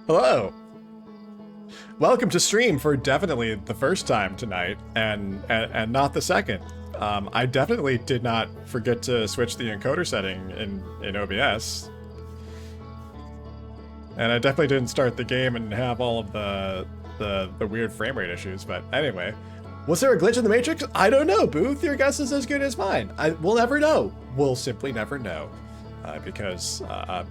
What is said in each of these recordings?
Hello. Welcome to stream for definitely the first time tonight, and not the second. I definitely did not forget to switch the encoder setting in OBS. And I definitely didn't start the game and have all of the weird frame rate issues, but anyway. Was there a glitch in the Matrix? I don't know, Booth. Your guess is as good as mine. We'll never know. We'll simply never know. Because I'm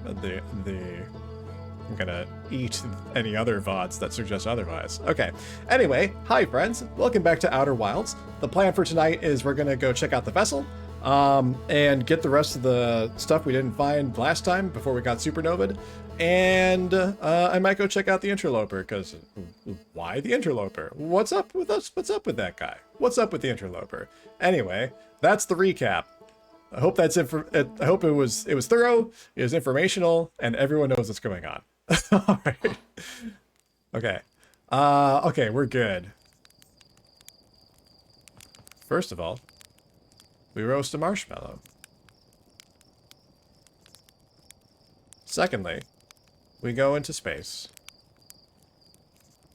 gonna eat any other VODs that suggest otherwise. Okay. Anyway, hi friends. Welcome back to Outer Wilds. The plan for tonight is we're gonna go check out the vessel, and get the rest of the stuff we didn't find last time before we got supernovaed. And I might go check out the interloper, because why the interloper? What's up with us? What's up with that guy? What's up with the interloper? Anyway, that's the recap. I hope I hope it was thorough, it was informational, and everyone knows what's going on. All right. Okay. Okay, we're good. First of all, we roast a marshmallow. Secondly, we go into space.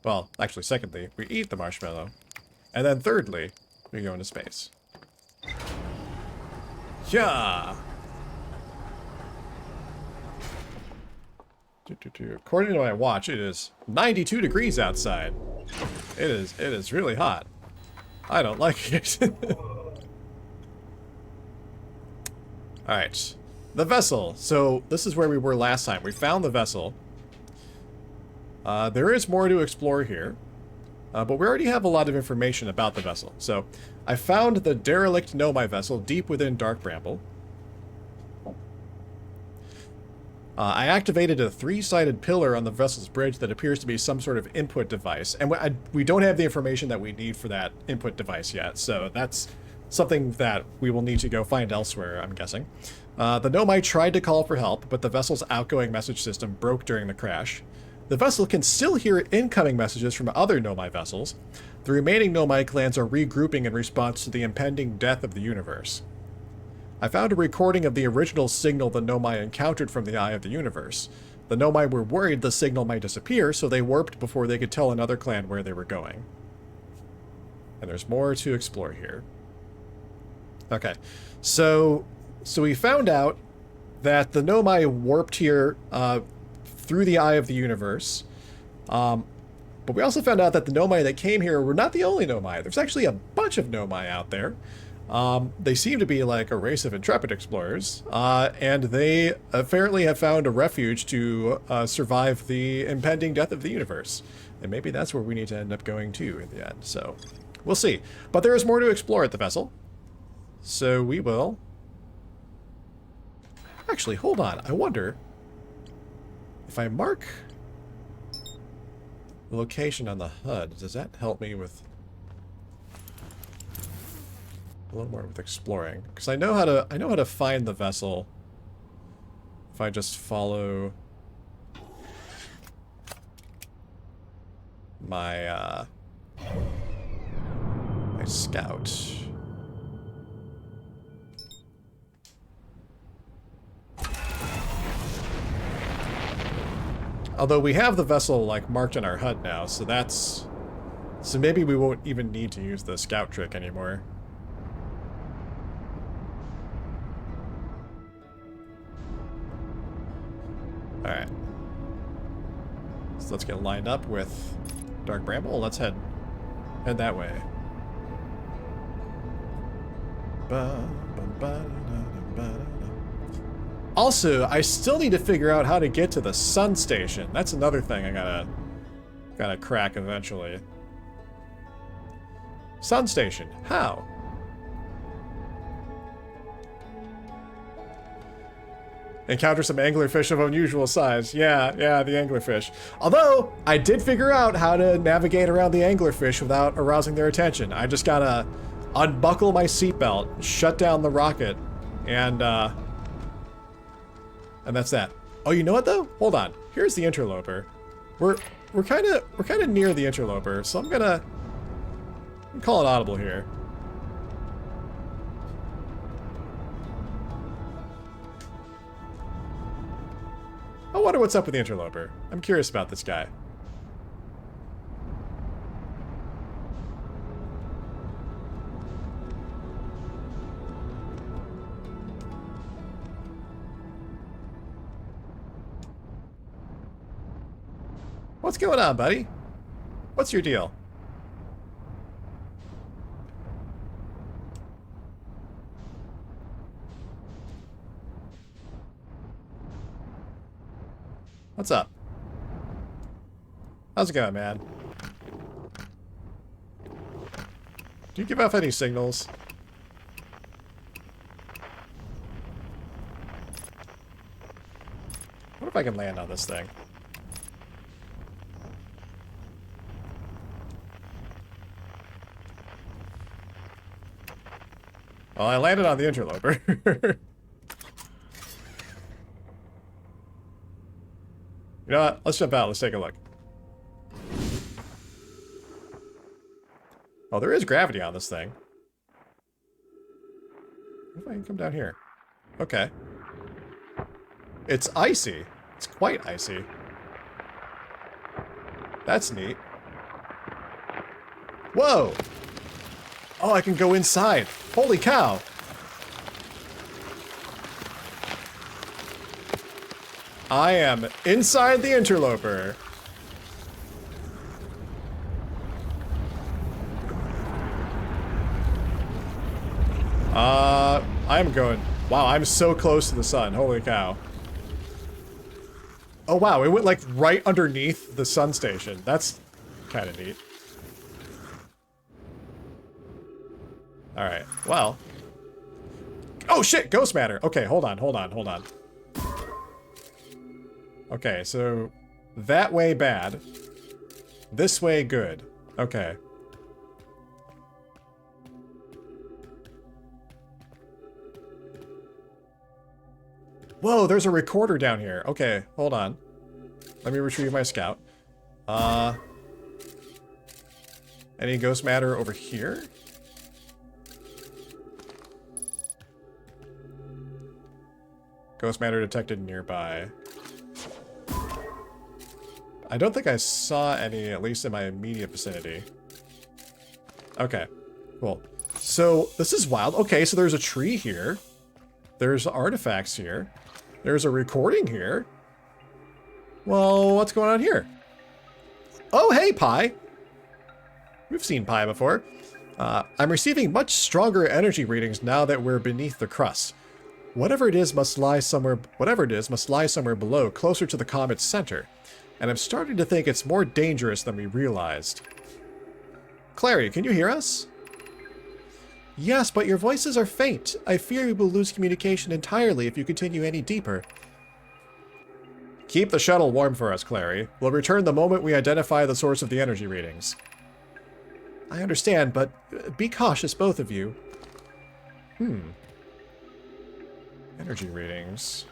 Well, actually, secondly, we eat the marshmallow. And then thirdly, we go into space. Yeah. According to my watch, it is 92 degrees outside. It is really hot. I don't like it. Alright. The vessel. So, this is where we were last time. We found the vessel. There is more to explore here. But we already have a lot of information about the vessel. So, I found the derelict Nomai vessel deep within Dark Bramble. I activated a 3-sided pillar on the vessel's bridge that appears to be some sort of input device. And we don't have the information that we need for that input device yet. So that's something that we will need to go find elsewhere, I'm guessing. The Nomai tried to call for help, but the vessel's outgoing message system broke during the crash. The vessel can still hear incoming messages from other Nomai vessels. The remaining Nomai clans are regrouping in response to the impending death of the universe. I found a recording of the original signal the Nomai encountered from the Eye of the Universe. The Nomai were worried the signal might disappear, so they warped before they could tell another clan where they were going. And there's more to explore here. Okay, so we found out that the Nomai warped here through the Eye of the Universe. But we also found out that the Nomai that came here were not the only Nomai. There's actually a bunch of Nomai out there. They seem to be like a race of intrepid explorers, and they apparently have found a refuge to survive the impending death of the universe. And maybe that's where we need to end up going to in the end, so we'll see. But there is more to explore at the vessel, so we will... Actually, hold on, I wonder if I mark the location on the HUD, does that help me with... a little more with exploring, because I know how to find the vessel if I just follow my my scout. Although we have the vessel like marked in our HUD now, so maybe we won't even need to use the scout trick anymore. Alright. So let's get lined up with Dark Bramble. Let's head that way. Also, I still need to figure out how to get to the sun station. That's another thing I gotta crack eventually. Sun station. How? Encounter some anglerfish of unusual size. Yeah, the anglerfish. Although, I did figure out how to navigate around the anglerfish without arousing their attention. I just gotta unbuckle my seatbelt, shut down the rocket, and that's that. Oh, you know what though? Hold on. Here's the interloper. We're kind of near the interloper, so I'm gonna call it audible here. I wonder what's up with the interloper. I'm curious about this guy. What's going on, buddy? What's your deal? What's up? How's it going, man? Do you give off any signals? What if I can land on this thing? Well, I landed on the interloper. You know what? Let's jump out. Let's take a look. Oh, there is gravity on this thing. What if I can come down here? Okay. It's icy. It's quite icy. That's neat. Whoa! Oh, I can go inside. Holy cow! I am inside the interloper. I'm going... Wow, I'm so close to the sun. Holy cow. Oh, wow, it went, like, right underneath the sun station. That's kind of neat. Alright, well... Oh, shit! Ghost matter! Okay, hold on. Okay, so... That way bad. This way good. Okay. Whoa, there's a recorder down here. Okay, hold on. Let me retrieve my scout. Any ghost matter over here? Ghost matter detected nearby. I don't think I saw any, at least in my immediate vicinity. Okay, cool. So, this is wild. Okay, so there's a tree here. There's artifacts here. There's a recording here. Well, what's going on here? Oh, hey, Pi. We've seen Pi before. I'm receiving much stronger energy readings now that we're beneath the crust. Whatever it is must lie somewhere below, closer to the comet's center. And I'm starting to think it's more dangerous than we realized. Clary, can you hear us? Yes, but your voices are faint. I fear we will lose communication entirely if you continue any deeper. Keep the shuttle warm for us, Clary. We'll return the moment we identify the source of the energy readings. I understand, but be cautious, both of you. Energy readings.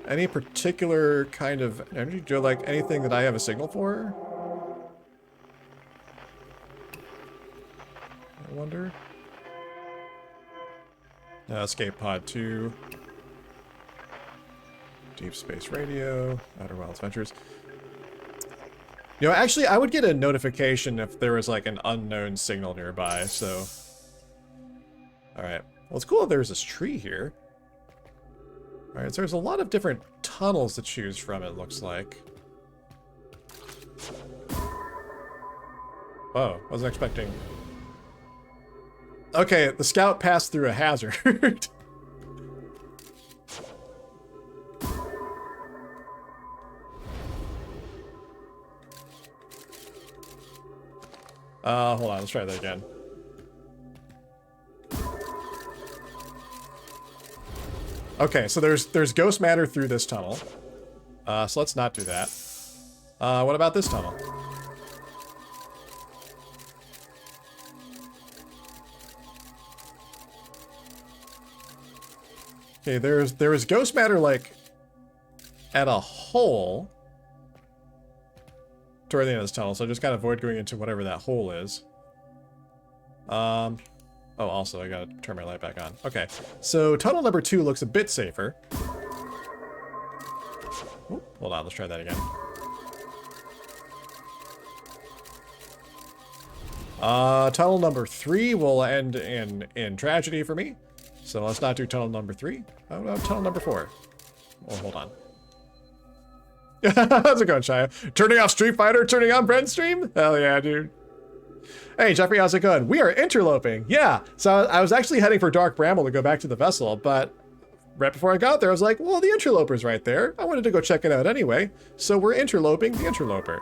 Any particular kind of energy? Do you like anything that I have a signal for? I wonder. Escape pod 2. Deep space radio. Outer Wilds Ventures. You know, actually, I would get a notification if there was like an unknown signal nearby, so. Alright. Well, it's cool that there's this tree here. Alright, so there's a lot of different tunnels to choose from, it looks like. Whoa, wasn't expecting. Okay, the scout passed through a hazard. Hold on, let's try that again. Okay, so there's ghost matter through this tunnel. So let's not do that. What about this tunnel? Okay, there is ghost matter like at a hole toward the end of this tunnel, so just gotta avoid going into whatever that hole is. Oh, also, I gotta turn my light back on. Okay, so tunnel number 2 looks a bit safer. Ooh, hold on, let's try that again. Tunnel number 3 will end in tragedy for me. So let's not do tunnel number 3. How about tunnel number 4? Oh, hold on. How's it going, Shia? Turning off Street Fighter, turning on Brenn stream? Hell yeah, dude. Hey, Jeffrey, how's it going? We are interloping. Yeah, so I was actually heading for Dark Bramble to go back to the vessel, but right before I got there, I was like, well, the interloper's right there. I wanted to go check it out anyway. So we're interloping the interloper.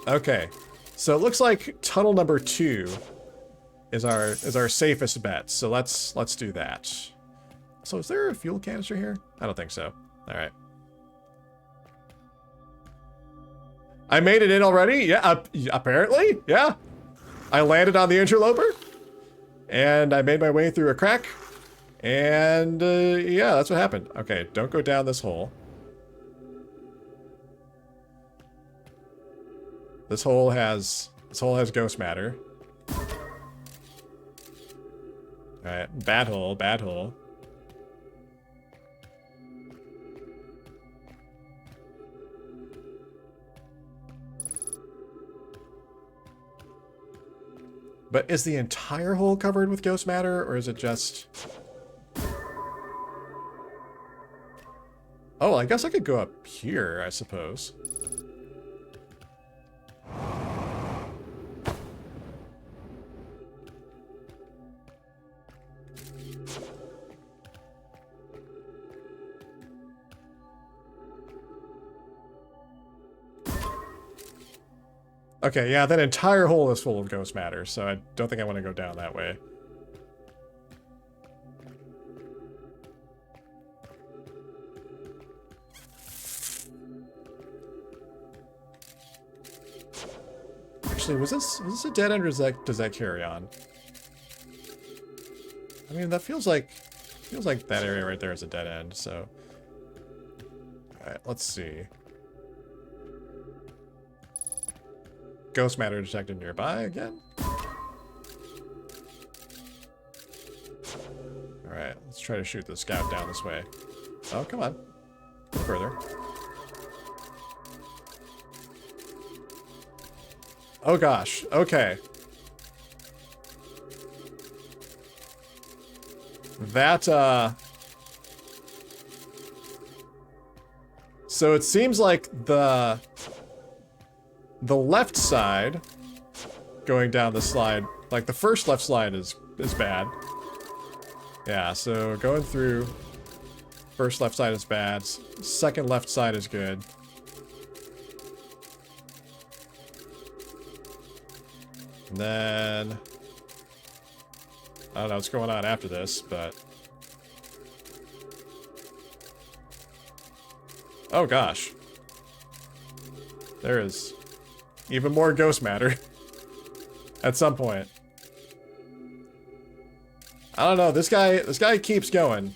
Okay, so it looks like tunnel number 2 is our safest bet. So let's do that. So is there a fuel canister here? I don't think so. All right. I made it in already? Yeah, apparently. Yeah. I landed on the interloper. And I made my way through a crack. And yeah, that's what happened. Okay, don't go down this hole. This hole has ghost matter. Alright, bad hole, bad hole. But is the entire hole covered with ghost matter, or is it just... Oh, I guess I could go up here, I suppose. Okay, yeah, that entire hole is full of ghost matter, so I don't think I want to go down that way. Actually, was this a dead end, or does that carry on? I mean, that feels like that area right there is a dead end, so. Alright, let's see. Ghost matter detected nearby again. Alright, let's try to shoot the scout down this way. Oh, come on. Go further. Oh gosh, okay. That, so it seems like the left side going down the slide, like the first left slide is bad. Yeah, so going through first left side is bad, second left side is good. And then I don't know what's going on after this, but oh gosh. There is even more ghost matter at some point. I don't know, this guy keeps going.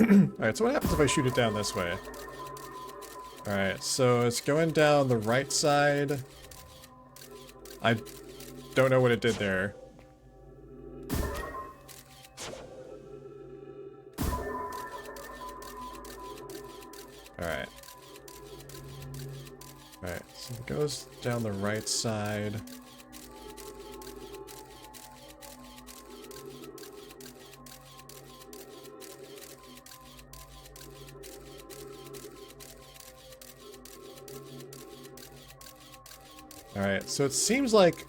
Alright, so what happens if I shoot it down this way? Alright, so it's going down the right side. I don't know what it did there. Alright. Alright, so it goes down the right side. Alright, so it seems like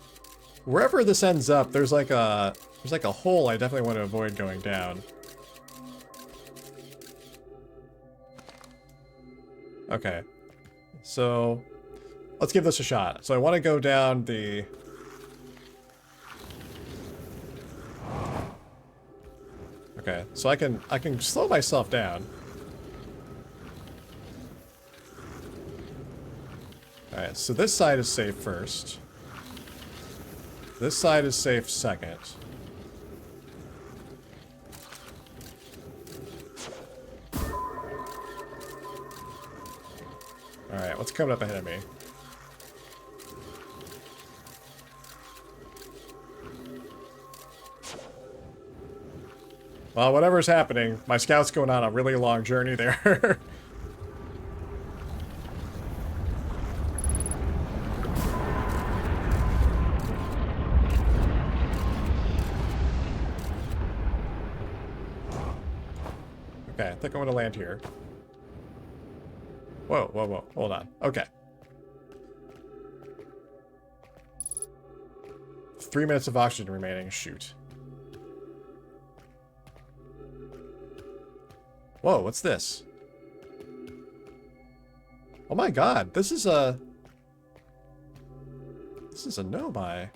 wherever this ends up, there's like a hole I definitely want to avoid going down. Okay. So let's give this a shot. So I want to go down the Okay, so I can slow myself down. Alright, so this side is safe first. This side is safe second. Alright, what's coming up ahead of me? Well, whatever's happening, my scout's going on a really long journey there. Okay, I think I'm gonna land here. Whoa, whoa, whoa. Hold on. Okay. 3 minutes of oxygen remaining. Shoot. Whoa, what's this? Oh my god, this is a... This is a Nomai.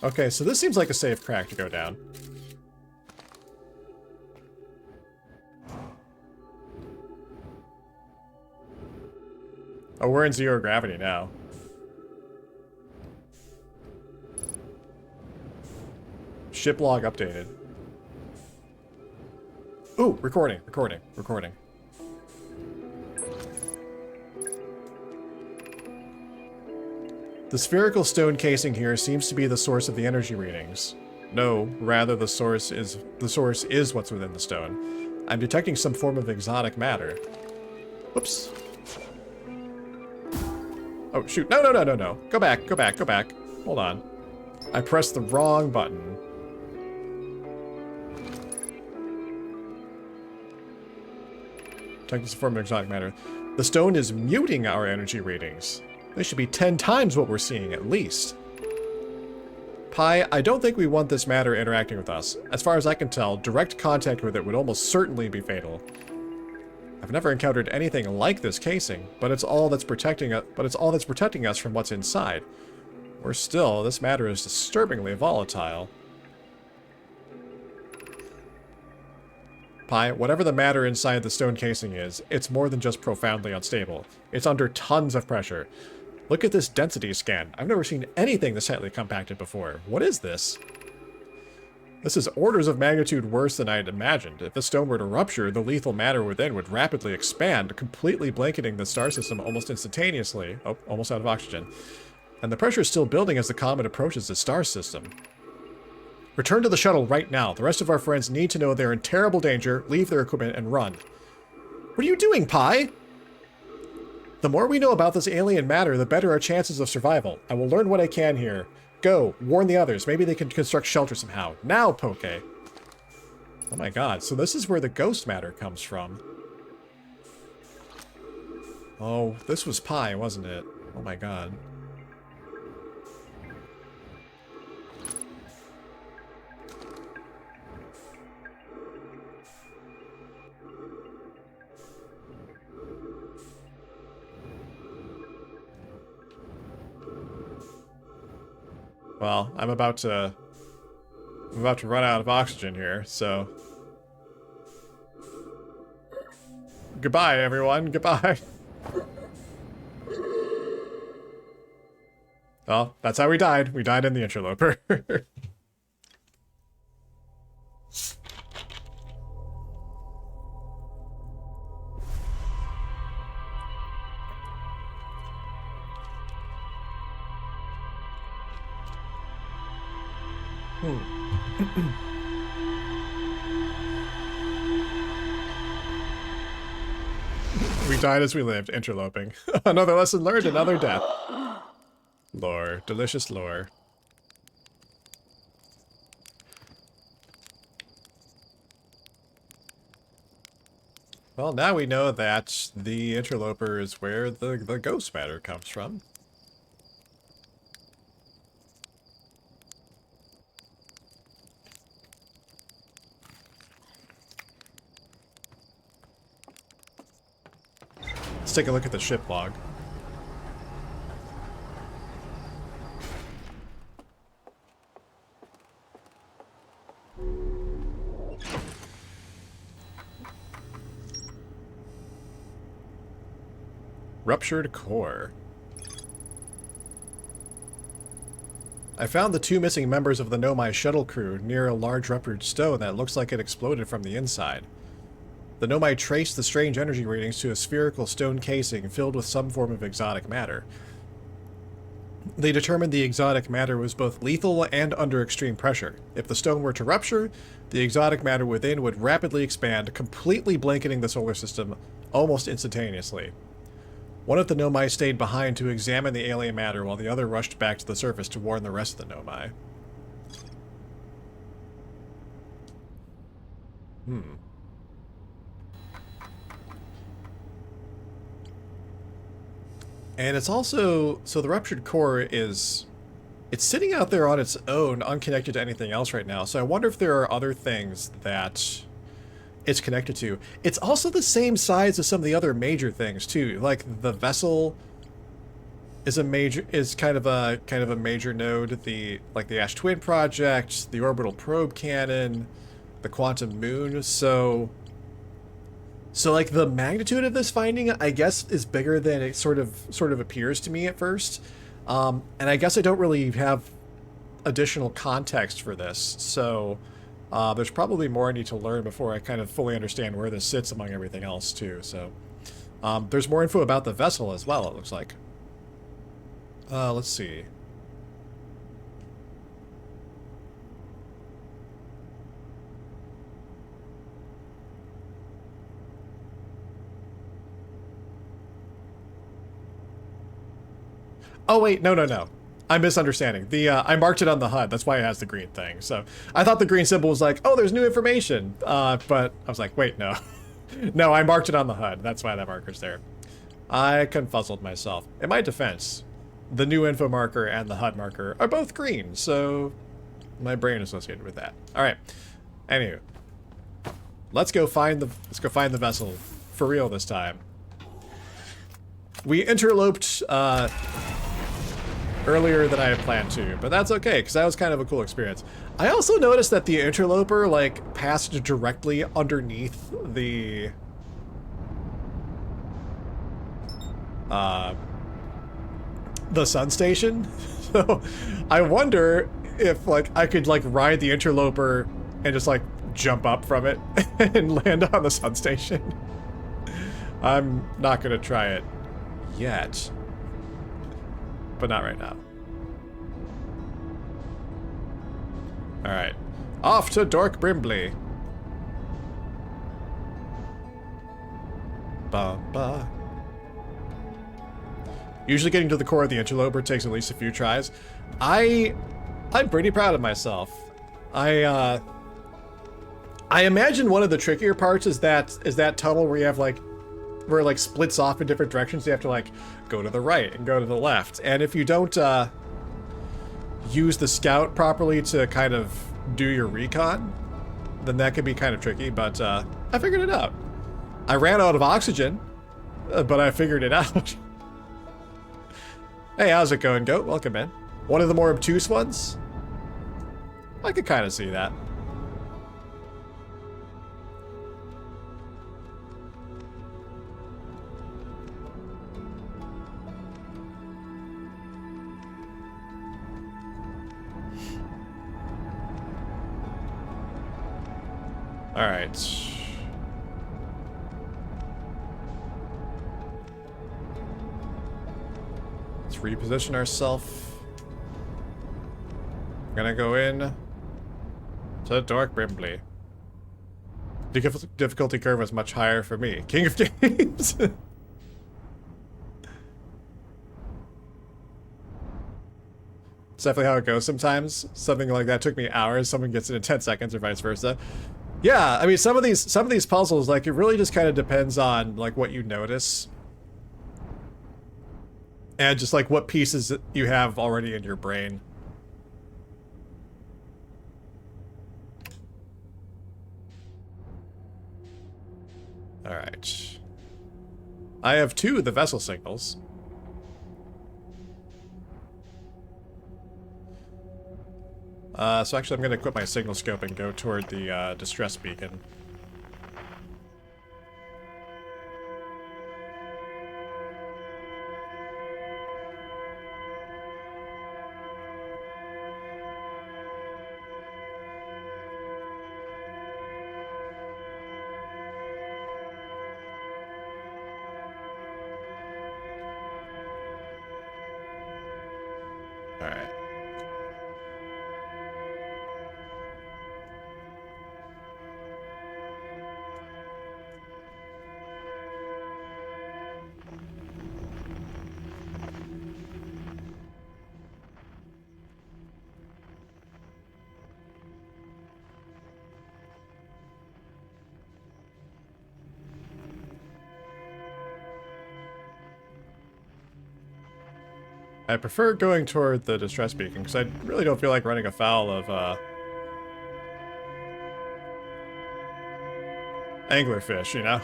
Okay, so this seems like a safe crack to go down. Oh, we're in zero gravity now. Ship log updated. Ooh, recording. The spherical stone casing here seems to be the source of the energy readings. No, rather the source is what's within the stone. I'm detecting some form of exotic matter. Whoops. Oh, shoot. No. Go back. Hold on. I pressed the wrong button. Detecting some form of exotic matter. The stone is muting our energy readings. They should be 10 times what we're seeing, at least. Pi, I don't think we want this matter interacting with us. As far as I can tell, direct contact with it would almost certainly be fatal. I've never encountered anything like this casing, but it's all that's protecting us from what's inside. Worse still, this matter is disturbingly volatile. Pi, whatever the matter inside the stone casing is, it's more than just profoundly unstable. It's under tons of pressure. Look at this density scan. I've never seen anything this tightly compacted before. What is this? This is orders of magnitude worse than I had imagined. If the stone were to rupture, the lethal matter within would rapidly expand, completely blanketing the star system almost instantaneously. Oh, almost out of oxygen. And the pressure is still building as the comet approaches the star system. Return to the shuttle right now. The rest of our friends need to know they're in terrible danger, leave their equipment, and run. What are you doing, Pi? The more we know about this alien matter, the better our chances of survival. I will learn what I can here. Go, warn the others. Maybe they can construct shelter somehow. Now, Poke. Oh my god, so this is where the ghost matter comes from. Oh, this was Pi, wasn't it? Oh my god. Well, I'm about to run out of oxygen here, so goodbye, everyone. Goodbye. Well, that's how we died. We died in the interloper. We died as we lived, interloping. Another lesson learned, another death. Lore. Delicious lore. Well, now we know that the interloper is where the ghost matter comes from. Let's take a look at the ship log. Ruptured core. I found the 2 missing members of the Nomai shuttle crew near a large ruptured stone that looks like it exploded from the inside. The Nomai traced the strange energy readings to a spherical stone casing filled with some form of exotic matter. They determined the exotic matter was both lethal and under extreme pressure. If the stone were to rupture, the exotic matter within would rapidly expand, completely blanketing the solar system almost instantaneously. One of the Nomai stayed behind to examine the alien matter, while the other rushed back to the surface to warn the rest of the Nomai. And it's also... So the ruptured core is... It's sitting out there on its own, unconnected to anything else right now. So I wonder if there are other things that it's connected to. It's also the same size as some of the other major things too. Like the vessel is kind of a major node. The Ash Twin project, the orbital probe cannon, the quantum moon. So like the magnitude of this finding, I guess, is bigger than it sort of appears to me at first. And I guess I don't really have additional context for this. So there's probably more I need to learn before I kind of fully understand where this sits among everything else too. So there's more info about the vessel as well, it looks like. Let's see. Oh wait, no. I'm misunderstanding. I marked it on the HUD. That's why it has the green thing. So I thought the green symbol was like, oh, there's new information. But I was like, wait, no. No, I marked it on the HUD. That's why that marker's there. I confuzzled myself. In my defense, the new info marker and the HUD marker are both green, so my brain associated with that. All right. Anywho, let's go find the vessel for real this time. We interloped earlier than I had planned to, but that's okay, because that was kind of a cool experience. I also noticed that the interloper, like, passed directly underneath the... the sun station. So, I wonder if, like, I could, like, ride the interloper and just, like, jump up from it and land on the sun station. I'm not gonna try it yet. But not right now. Alright. Off to Dork Brimbley. Ba-ba. Usually getting to the core of the interloper takes at least a few tries. I'm pretty proud of myself. I imagine one of the trickier parts is that tunnel where you have like where it like splits off in different directions. You have to like go to the right and go to the left. And if you don't use the scout properly to kind of do your recon, then that could be kind of tricky, but I figured it out. I ran out of oxygen, but I figured it out. Hey, how's it going, Goat? Welcome in. One of the more obtuse ones? I could kind of see that. All right. Let's reposition ourselves. We're gonna go in to Dork Brimbley. Difficulty curve is much higher for me. King of Games. It's definitely how it goes sometimes. Something like that took me hours. Someone gets it in 10 seconds or vice versa. Yeah, I mean, some of these puzzles, like, it really just kind of depends on, like, what you notice. And just, like, what pieces you have already in your brain. Alright. I have 2 of the vessel signals. So actually I'm going to quit my signal scope and go toward the distress beacon. Alright. I prefer going toward the distress beacon, because I really don't feel like running afoul of, anglerfish, you know?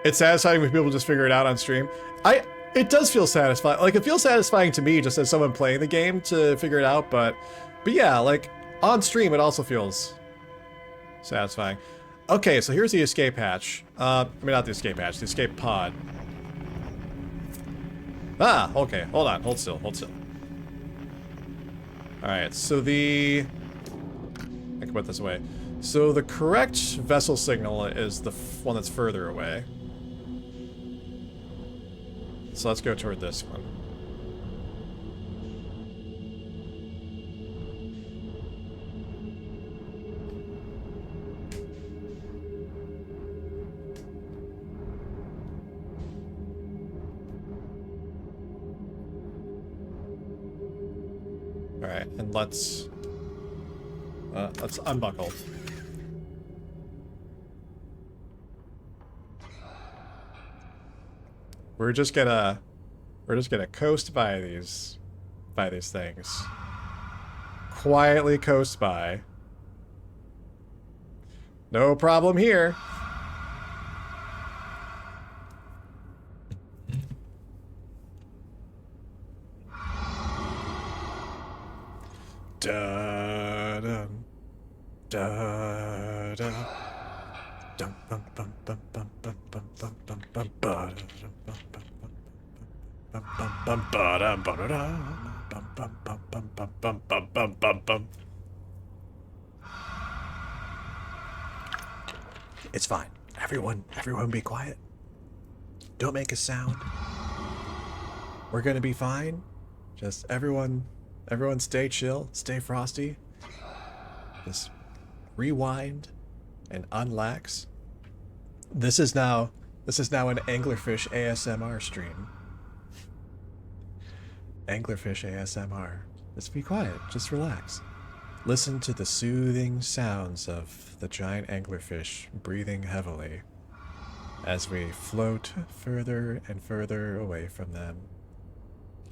It's satisfying when people just figure it out on stream. It does feel satisfying. Like, it feels satisfying to me just as someone playing the game to figure it out, but yeah, like, on stream it also feels satisfying. Okay, so here's the escape hatch. I mean, not the escape hatch, the escape pod. Ah, okay, hold on, hold still, hold still. Alright, so I can put this away. So the correct vessel signal is the one that's further away. So let's go toward this one. Alright, and let's unbuckle. We're just gonna coast by these things. Quietly coast by. No problem here. Da dum da da dum bum bum bum bum bum bum bum bum bum ba dum bum bum bum bum ba dum ba da bum bum bum bum bum bum bum bum bum bum. It's fine. Everyone be quiet. Don't make a sound. We're gonna be fine. Just everyone stay chill, stay frosty. Just rewind and unlax. This is now an anglerfish ASMR stream. Anglerfish ASMR. Just be quiet, just relax. Listen to the soothing sounds of the giant anglerfish breathing heavily as we float further and further away from them.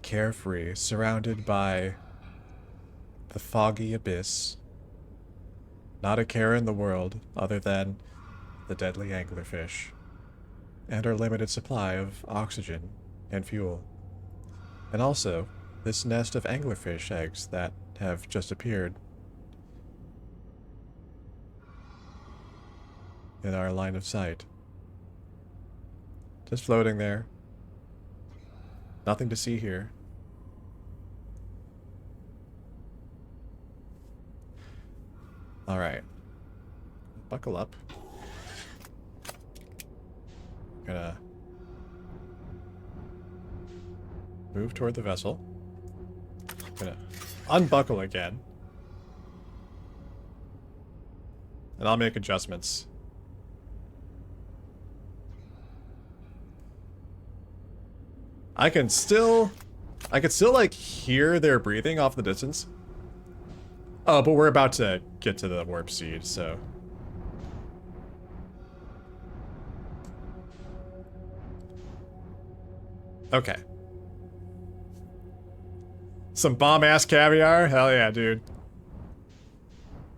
Carefree, surrounded by the foggy abyss. Not a care in the world other than the deadly anglerfish and our limited supply of oxygen and fuel. And also, this nest of anglerfish eggs that have just appeared in our line of sight. Just floating there. Nothing to see here. Alright. Buckle up. Gonna move toward the vessel. Gonna unbuckle again. And I'll make adjustments. I could still like hear their breathing off the distance. Oh, but we're about to get to the warp seed, so. Okay. Some bomb-ass caviar? Hell yeah, dude.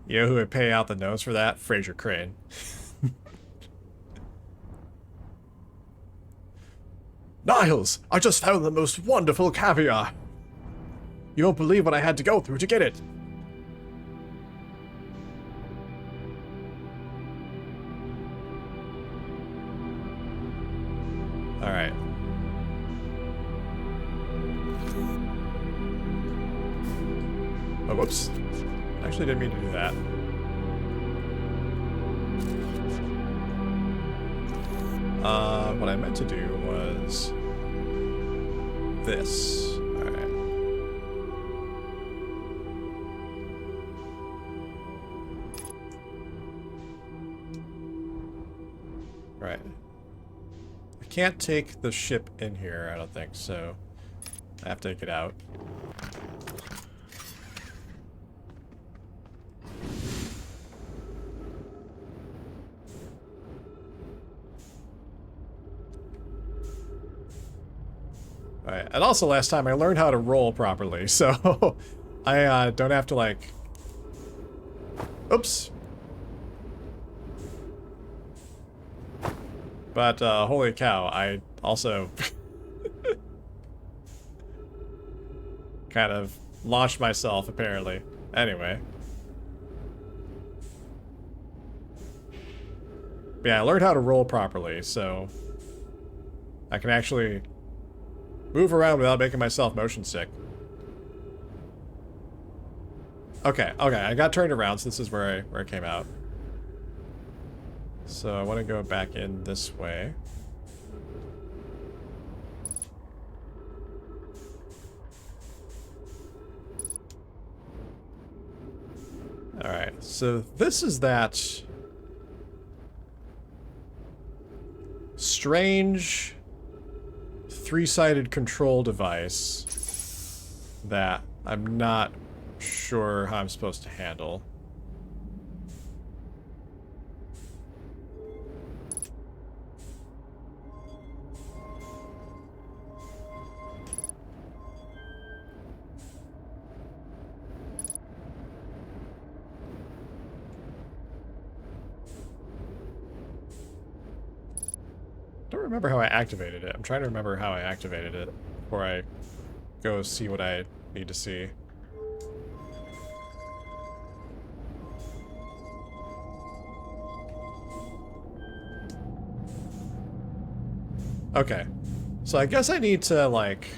You know who would pay out the nose for that? Fraser Crane. Niles! I just found the most wonderful caviar! You won't believe what I had to go through to get it! Alright. Oh, whoops. Actually didn't mean to do that. What I meant to do was this. Alright. Right. I can't take the ship in here, I don't think, so I have to take it out. Alright, and also last time I learned how to roll properly, so I don't have to like... Oops. But, holy cow, I also kind of launched myself, apparently. Anyway. But yeah, I learned how to roll properly, so I can actually move around without making myself motion sick. Okay, I got turned around, so this is where I came out. So I want to go back in this way. Alright, so this is that strange three-sided control device that I'm not sure how I'm supposed to handle. I don't remember how I activated it. I'm trying to remember how I activated it before I go see what I need to see. Okay. So I guess I need to, like...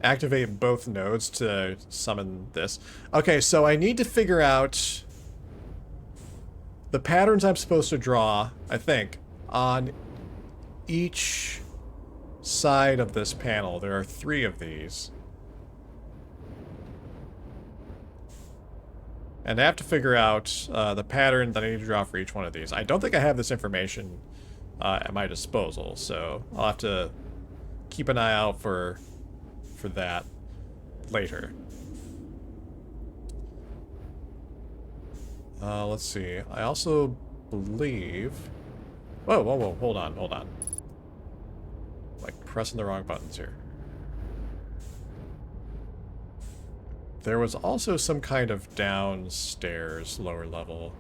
activate both nodes to summon this. Okay, so I need to figure out the patterns I'm supposed to draw, I think, on each side of this panel. There are 3 of these. And I have to figure out the pattern that I need to draw for each one of these. I don't think I have this information at my disposal, so I'll have to keep an eye out for that later. Let's see. I also believe... Whoa, hold on. Like, pressing the wrong buttons here. There was also some kind of downstairs, lower level.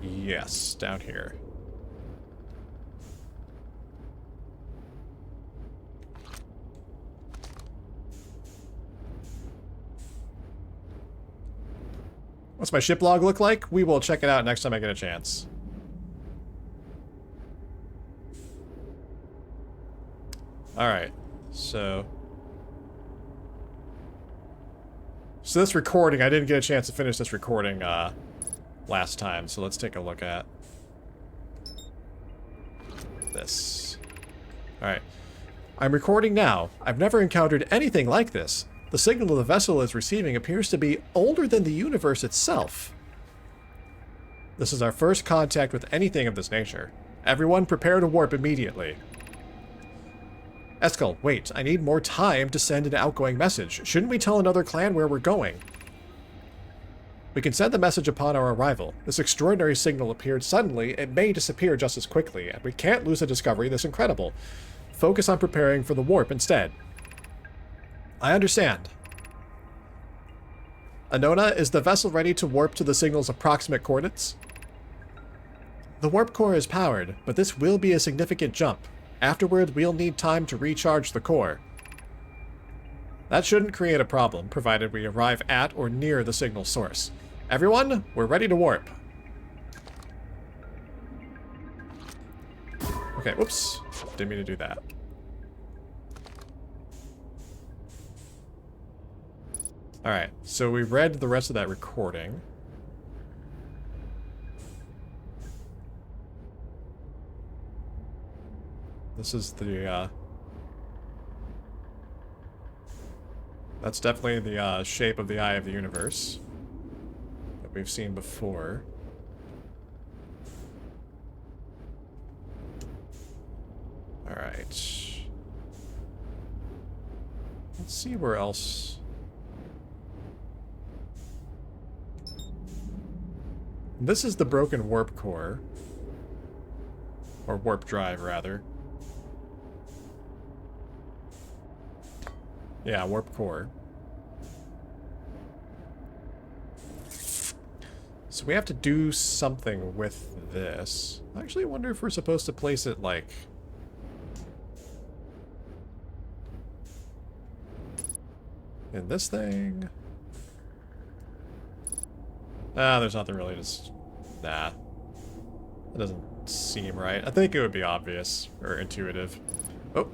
Yes, down here. What's my ship log look like? We will check it out next time I get a chance. Alright, so this recording, I didn't get a chance to finish this recording last time, so let's take a look at this. Alright. I'm recording now. I've never encountered anything like this. The signal the vessel is receiving appears to be older than the universe itself. This is our first contact with anything of this nature. Everyone prepare to warp immediately. Eskel, wait, I need more time to send an outgoing message. Shouldn't we tell another clan where we're going? We can send the message upon our arrival. This extraordinary signal appeared suddenly. It may disappear just as quickly, and we can't lose a discovery this incredible. Focus on preparing for the warp instead. I understand. Anona, is the vessel ready to warp to the signal's approximate coordinates? The warp core is powered, but this will be a significant jump. Afterward, we'll need time to recharge the core. That shouldn't create a problem, provided we arrive at or near the signal source. Everyone, we're ready to warp. Okay, whoops. Didn't mean to do that. Alright, so we read the rest of that recording. This is the, that's definitely the, shape of the Eye of the Universe that we've seen before. Alright. Let's see where else... This is the broken warp core. Or warp drive, rather. Yeah, warp core. So we have to do something with this. I actually wonder if we're supposed to place it, like... in this thing? Ah, there's nothing really just... Nah. That doesn't seem right. I think it would be obvious, or intuitive. Oh.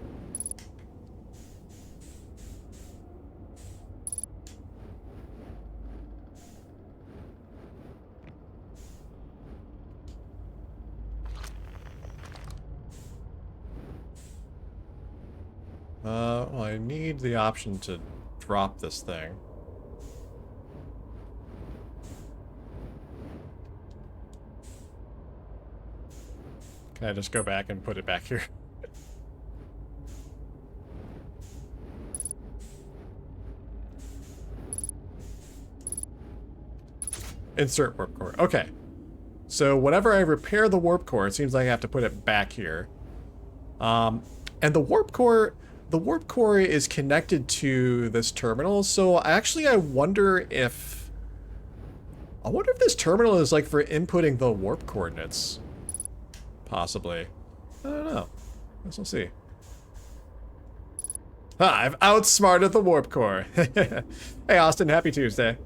Well, I need the option to drop this thing. Can I just go back and put it back here? Insert warp core. Okay. So whenever I repair the warp core, it seems like I have to put it back here. And the warp core is connected to this terminal. So I wonder if this terminal is like for inputting the warp coordinates. Possibly. I don't know. Guess we'll see. Ah, I've outsmarted the warp core. Hey Austin, happy Tuesday.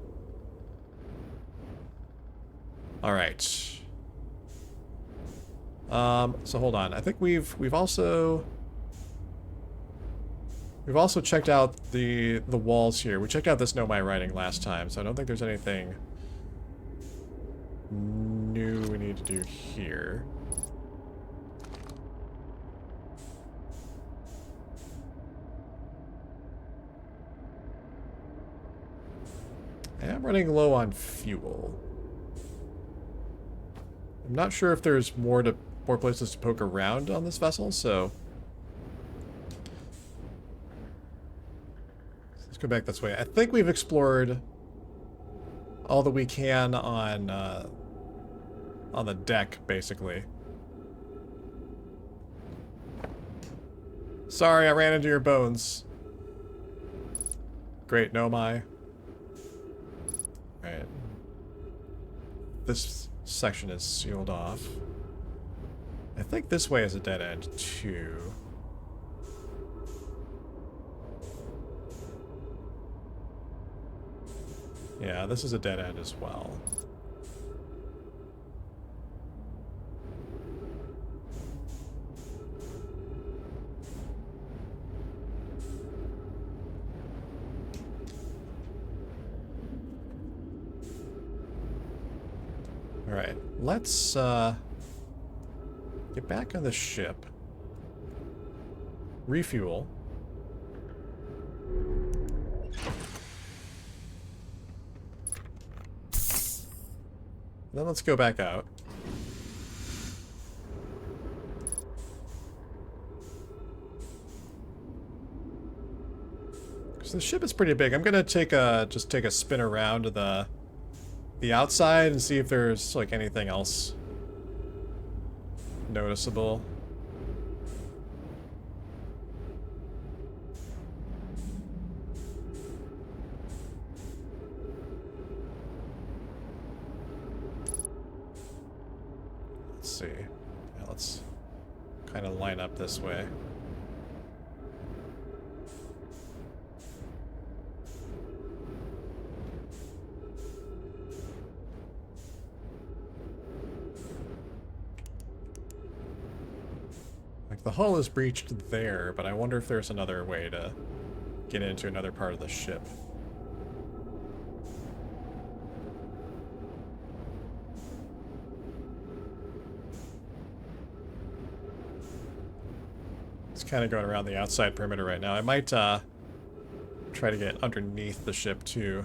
Alright. So hold on. I think we've also checked out the walls here. We checked out this Know My Writing last time, so I don't think there's anything new we need to do here. I am running low on fuel. I'm not sure if there's more places to poke around on this vessel, so let's go back this way. I think we've explored all that we can on the deck, basically. Sorry, I ran into your bones. Great, no my. Alright. This section is sealed off. I think this way is a dead end, too. Yeah, this is a dead end as well. Alright, let's get back on the ship. Refuel. Then let's go back out. Because the ship is pretty big. I'm gonna just take a spin around to the outside and see if there's like anything else noticeable. Let's see. Yeah, let's kind of line up this way. The hull is breached there, but I wonder if there's another way to get into another part of the ship. kind of going around the outside perimeter right now. I might try to get underneath the ship too,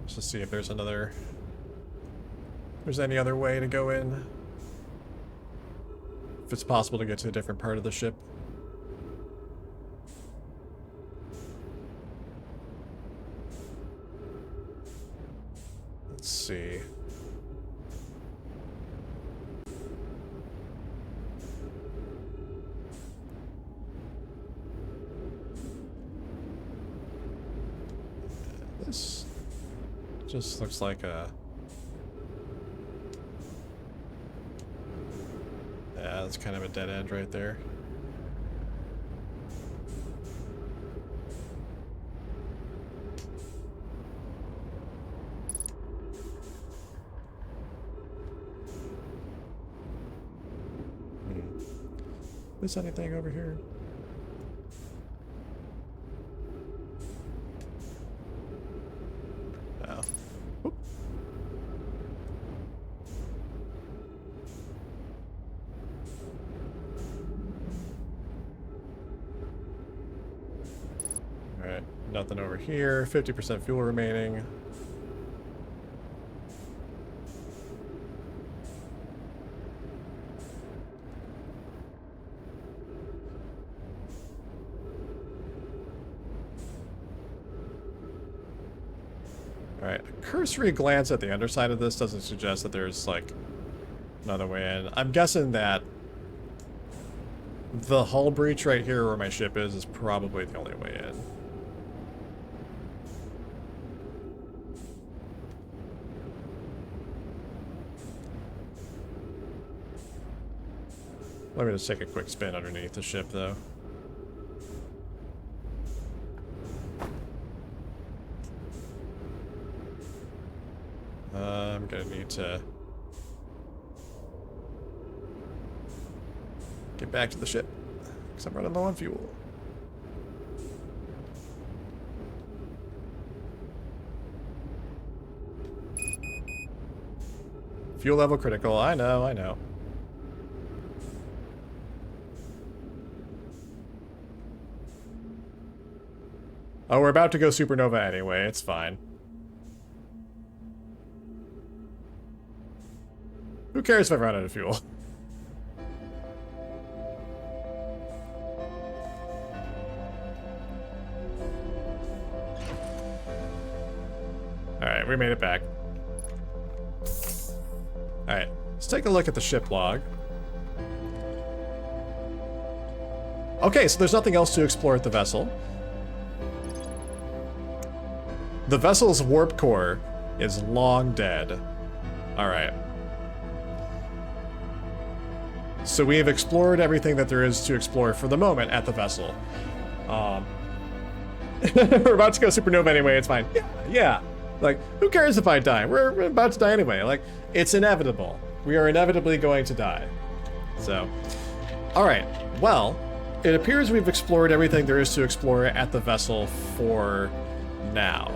just to see if there's any other way to go in. If it's possible to get to a different part of the ship. Let's see. This just looks like a... Yeah, that's kind of a dead end right there. Is anything over here? No. Oop. Alright, nothing over here. 50% fuel remaining. Alright, a cursory glance at the underside of this doesn't suggest that there's, like, another way in. I'm guessing that the hull breach right here where my ship is probably the only way in. Let me just take a quick spin underneath the ship, though. I'm gonna need to get back to the ship because I'm running low on fuel. Fuel level critical. I know, I know. Oh, we're about to go supernova anyway. It's fine. Who cares if I run out of fuel? Alright, we made it back. Alright, let's take a look at the ship log. Okay, so there's nothing else to explore at the vessel. The vessel's warp core is long dead. Alright. So we have explored everything that there is to explore for the moment at the vessel. We're about to go supernova anyway, it's fine. Yeah. Like, who cares if I die? We're about to die anyway. Like, it's inevitable. We are inevitably going to die. So, alright. Well, it appears we've explored everything there is to explore at the vessel for now.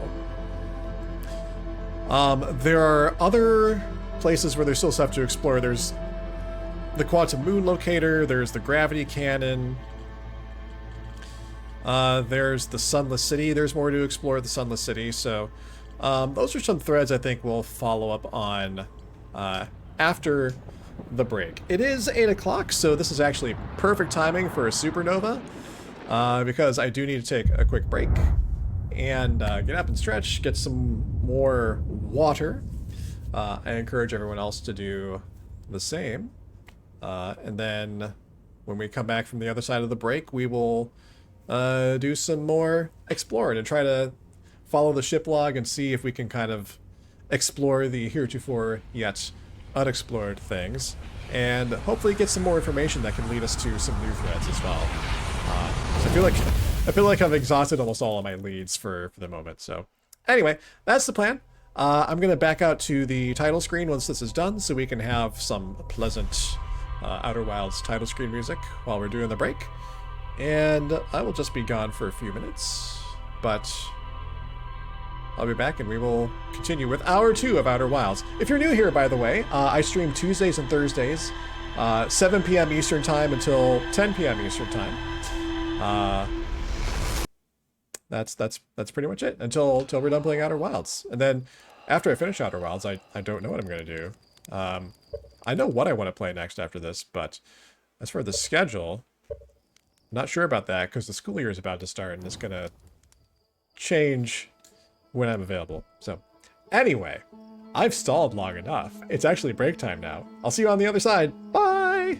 There are other places where there's still stuff to explore. There's the quantum moon locator, there's the gravity cannon, there's the sunless city. There's more to explore at the sunless city, so those are some threads I think we'll follow up on after the break. It is 8 o'clock, so this is actually perfect timing for a supernova, because I do need to take a quick break and get up and stretch, get some more water. I encourage everyone else to do the same. And then when we come back from the other side of the break, we will do some more exploring and try to follow the ship log and see if we can kind of explore the heretofore yet unexplored things, and hopefully get some more information that can lead us to some new threads as well. So I feel like I've exhausted almost all of my leads for the moment. So anyway, that's the plan. I'm going to back out to the title screen once this is done so we can have some pleasant Outer Wilds title screen music while we're doing the break. And I will just be gone for a few minutes, but I'll be back and we will continue with Hour 2 of Outer Wilds. If you're new here, by the way, I stream Tuesdays and Thursdays 7 p.m. Eastern time until 10 p.m. Eastern time. That's pretty much it until we're done playing Outer Wilds. And then after I finish Outer Wilds, I don't know what I'm gonna do. I know what I want to play next after this, but as for the schedule, I'm not sure about that because the school year is about to start and it's gonna change when I'm available. So anyway, I've stalled long enough. It's actually break time now. I'll see you on the other side. Bye!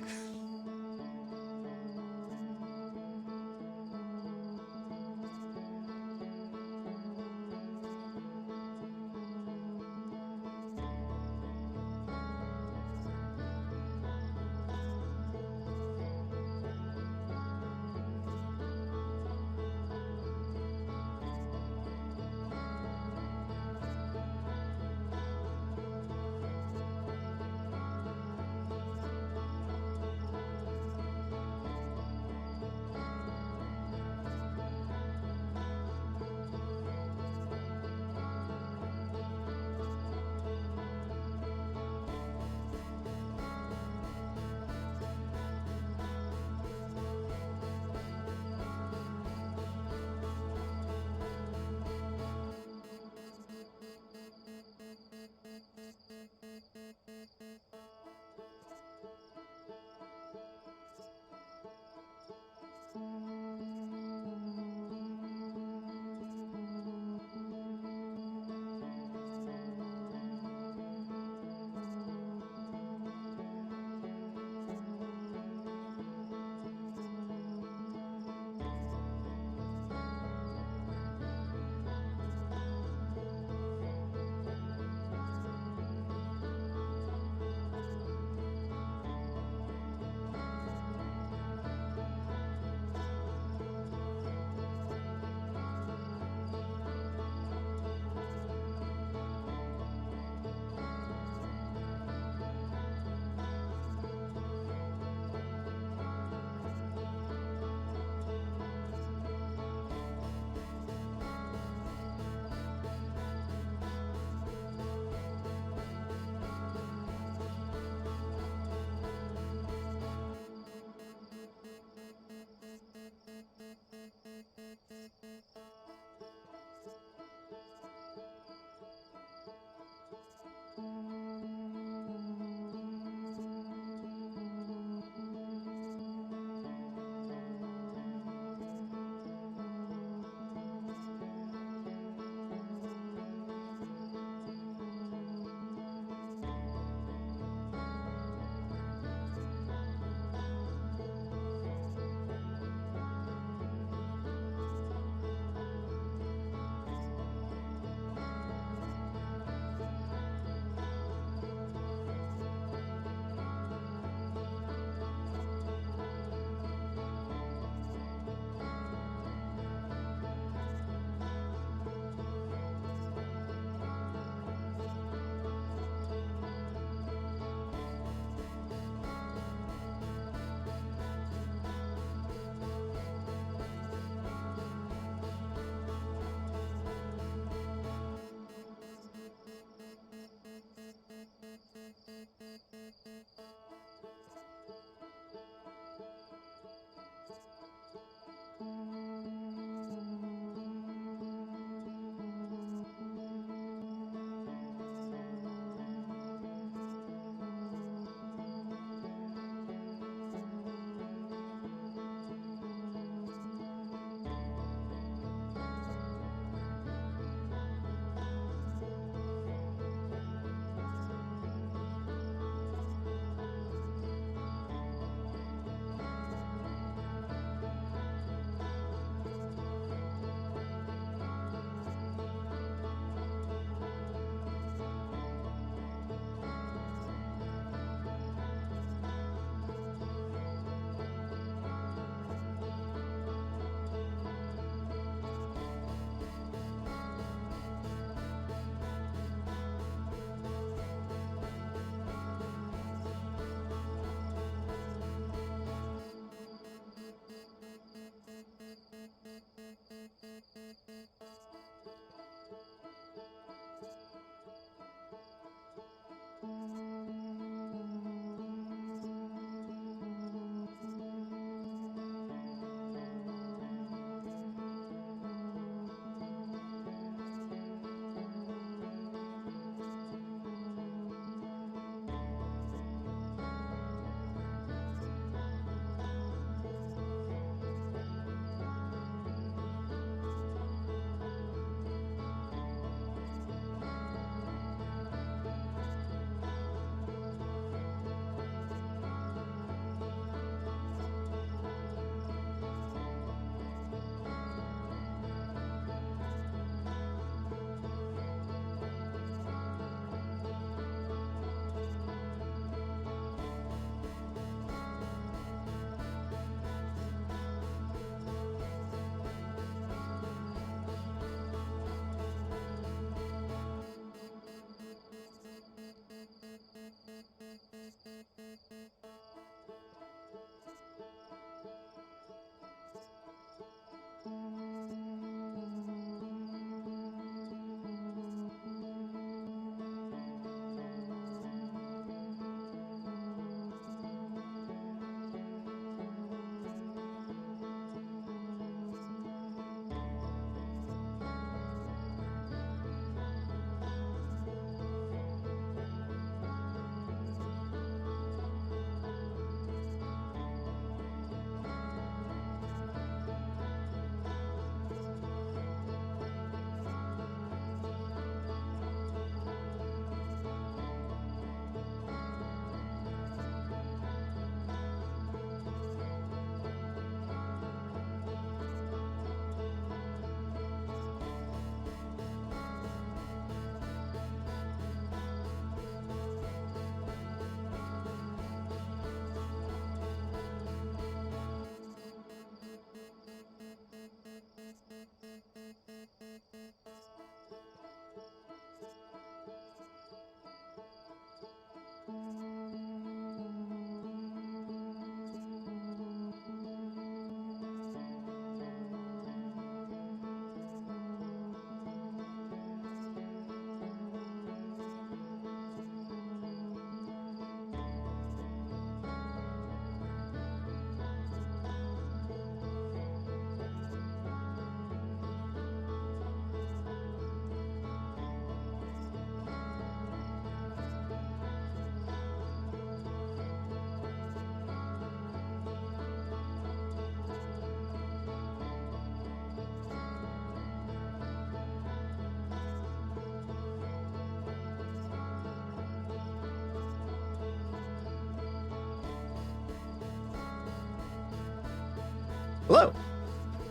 Hello.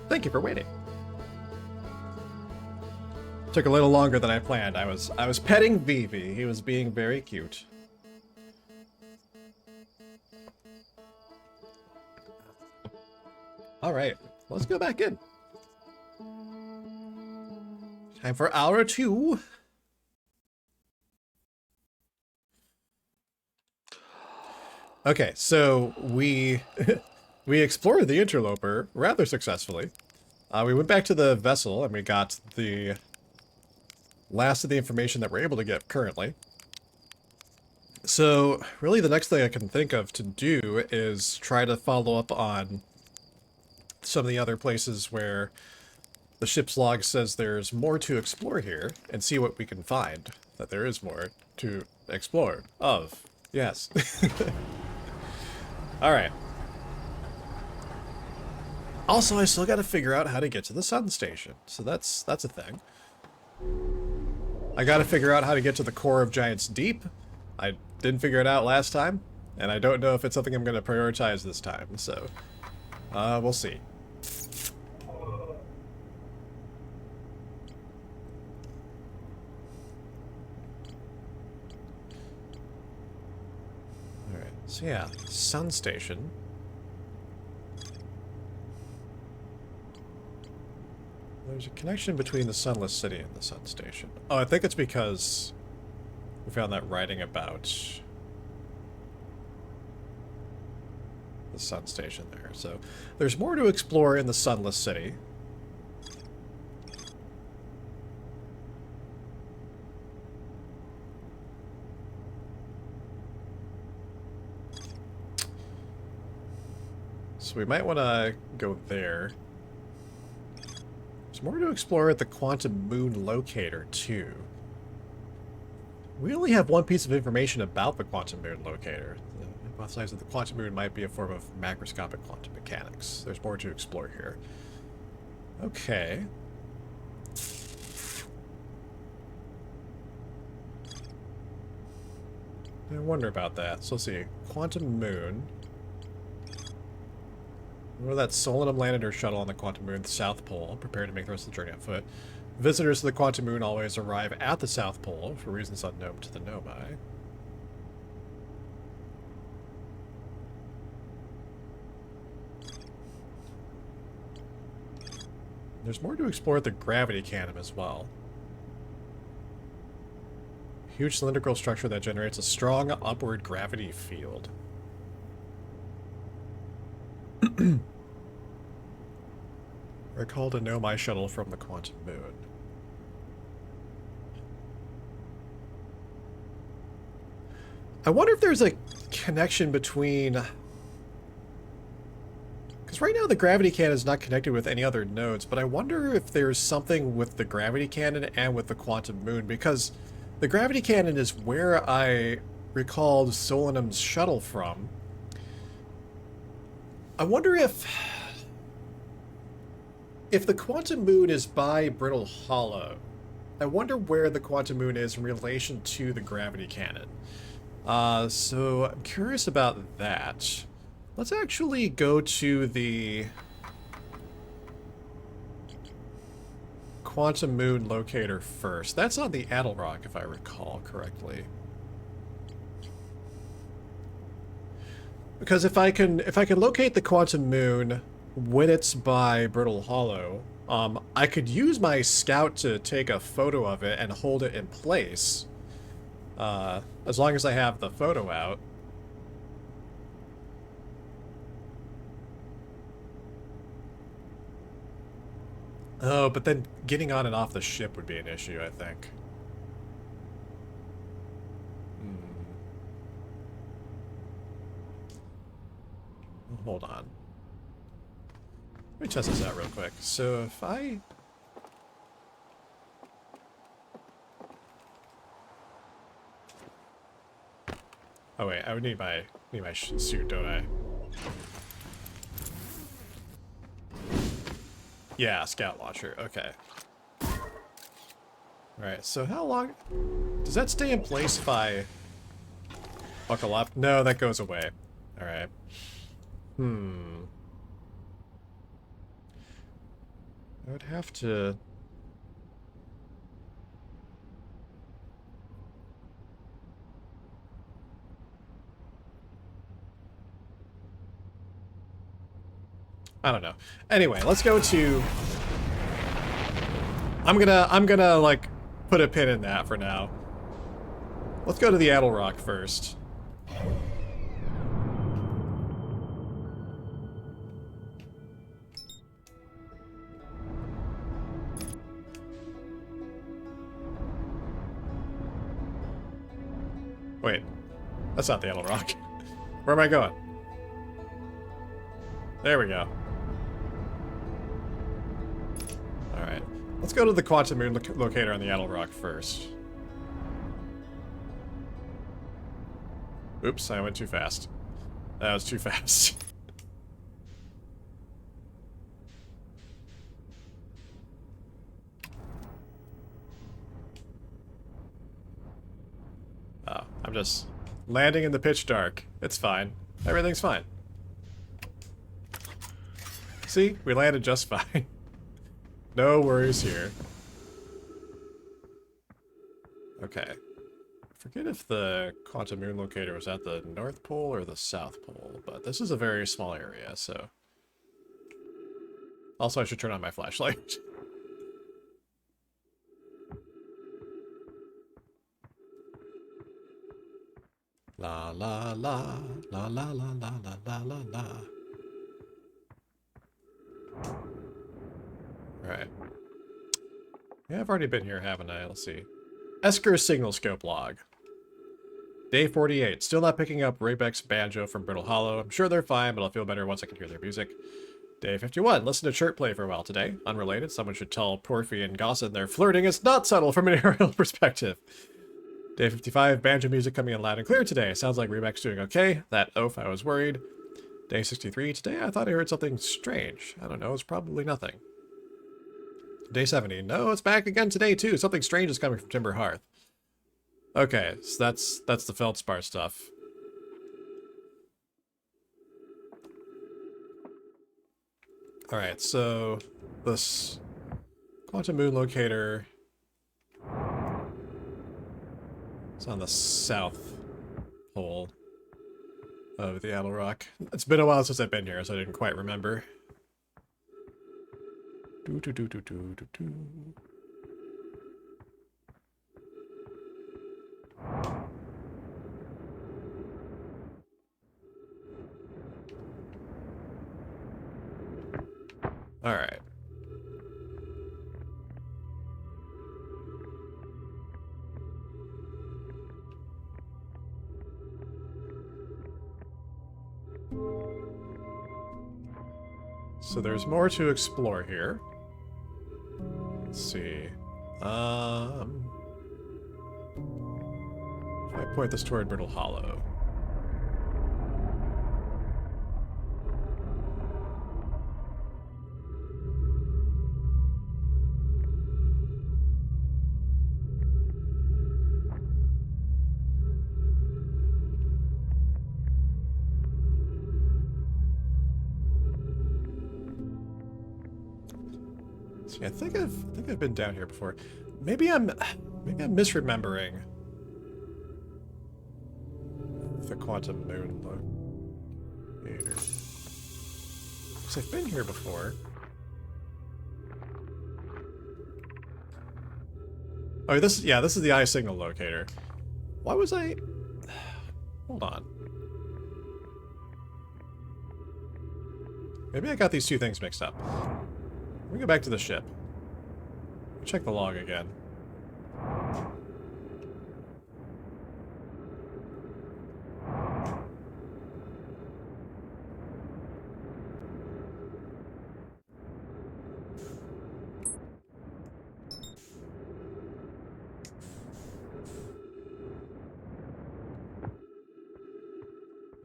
Thank you for waiting. Took a little longer than I planned. I was petting Vivi. He was being very cute. All right, let's go back in. Time for hour 2. Okay, so we we explored the interloper rather successfully. We went back to the vessel and we got the last of the information that we're able to get currently. So really the next thing I can think of to do is try to follow up on some of the other places where the ship's log says there's more to explore here and see what we can find. That there is more to explore of. Yes. Alright. Also, I still gotta figure out how to get to the sun station. So that's a thing. I gotta figure out how to get to the core of Giant's Deep. I didn't figure it out last time, and I don't know if it's something I'm gonna prioritize this time, so we'll see. Alright, so yeah, sun station. There's a connection between the Sunless City and the Sun Station. Oh, I think it's because we found that writing about the Sun Station there. So there's more to explore in the Sunless City. So we might want to go there. There's more to explore at the Quantum Moon Locator, too. We only have one piece of information about the Quantum Moon Locator. The hypothesis that the Quantum Moon might be a form of macroscopic quantum mechanics. There's more to explore here. Okay. I wonder about that. So let's see. Quantum Moon. Remember that Solanum landed her shuttle on the Quantum Moon, the South Pole, prepared to make the rest of the journey on foot. Visitors to the Quantum Moon always arrive at the South Pole, for reasons unknown to the Nomai. There's more to explore at the gravity cannon as well. Huge cylindrical structure that generates a strong upward gravity field. Recall to know my shuttle from the Quantum Moon. I wonder if there's a connection between... Because right now the gravity cannon is not connected with any other nodes, but I wonder if there's something with the gravity cannon and with the Quantum Moon, because the gravity cannon is where I recalled Solanum's shuttle from. I wonder if the Quantum Moon is by Brittle Hollow, I wonder where the Quantum Moon is in relation to the gravity cannon. So I'm curious about that. Let's actually go to the Quantum Moon locator first. That's on the Adelrock, if I recall correctly. Because if I can locate the Quantum Moon when it's by Brittle Hollow, I could use my scout to take a photo of it and hold it in place. As long as I have the photo out. Oh, but then getting on and off the ship would be an issue, I think. Hold on. Let me test this out real quick. So if I... Oh wait, I would need my suit, don't I? Yeah, scout launcher. Okay. Alright, so how long... Does that stay in place if I buckle up? No, that goes away. Alright. I would have to... I don't know. Anyway, let's go to... I'm gonna like put a pin in that for now. Let's go to the Addle Rock first. Wait, that's not the Addle Rock. Where am I going? There we go. Alright. Let's go to the Quantum Moon locator on the Addle Rock first. Oops, I went too fast. That was too fast. Oh, I'm just landing in the pitch dark. It's fine. Everything's fine. See? We landed just fine. No worries here. Okay. Forget if the Quantum Moon locator was at the North Pole or the South Pole, but this is a very small area, so... Also, I should turn on my flashlight. La la la, la la la la la la la la. Alright. Yeah, I've already been here, haven't I? Let's see. Esker signal scope log. Day 48. Still not picking up Raybeck's banjo from Brittle Hollow. I'm sure they're fine, but I'll feel better once I can hear their music. Day 51. Listen to Chirp play for a while today. Unrelated. Someone should tell Porphy and Gossett their flirting is not subtle from an aerial perspective. Day 55. Banjo music coming in loud and clear today. Sounds like Raybeck's doing okay. That oaf, I was worried. Day 63. Today I thought I heard something strange. I don't know. It's probably nothing. Day 70. No, it's back again today too. Something strange is coming from Timber Hearth. Okay, so that's the Feldspar stuff. Alright, so this Quantum Moon locator is on the south pole of the Addle Rock. It's been a while since I've been here, so I didn't quite remember. Do do do do do do do. All right. So there's more to explore here. Let's see. If I point this toward Brittle Hollow. See, I think I've been down here before. Maybe I'm misremembering the Quantum Moon locator. Because I've been here before. Oh, this is the eye signal locator. Why was I... Hold on. Maybe I got these two things mixed up. Let me go back to the ship. Check the log again.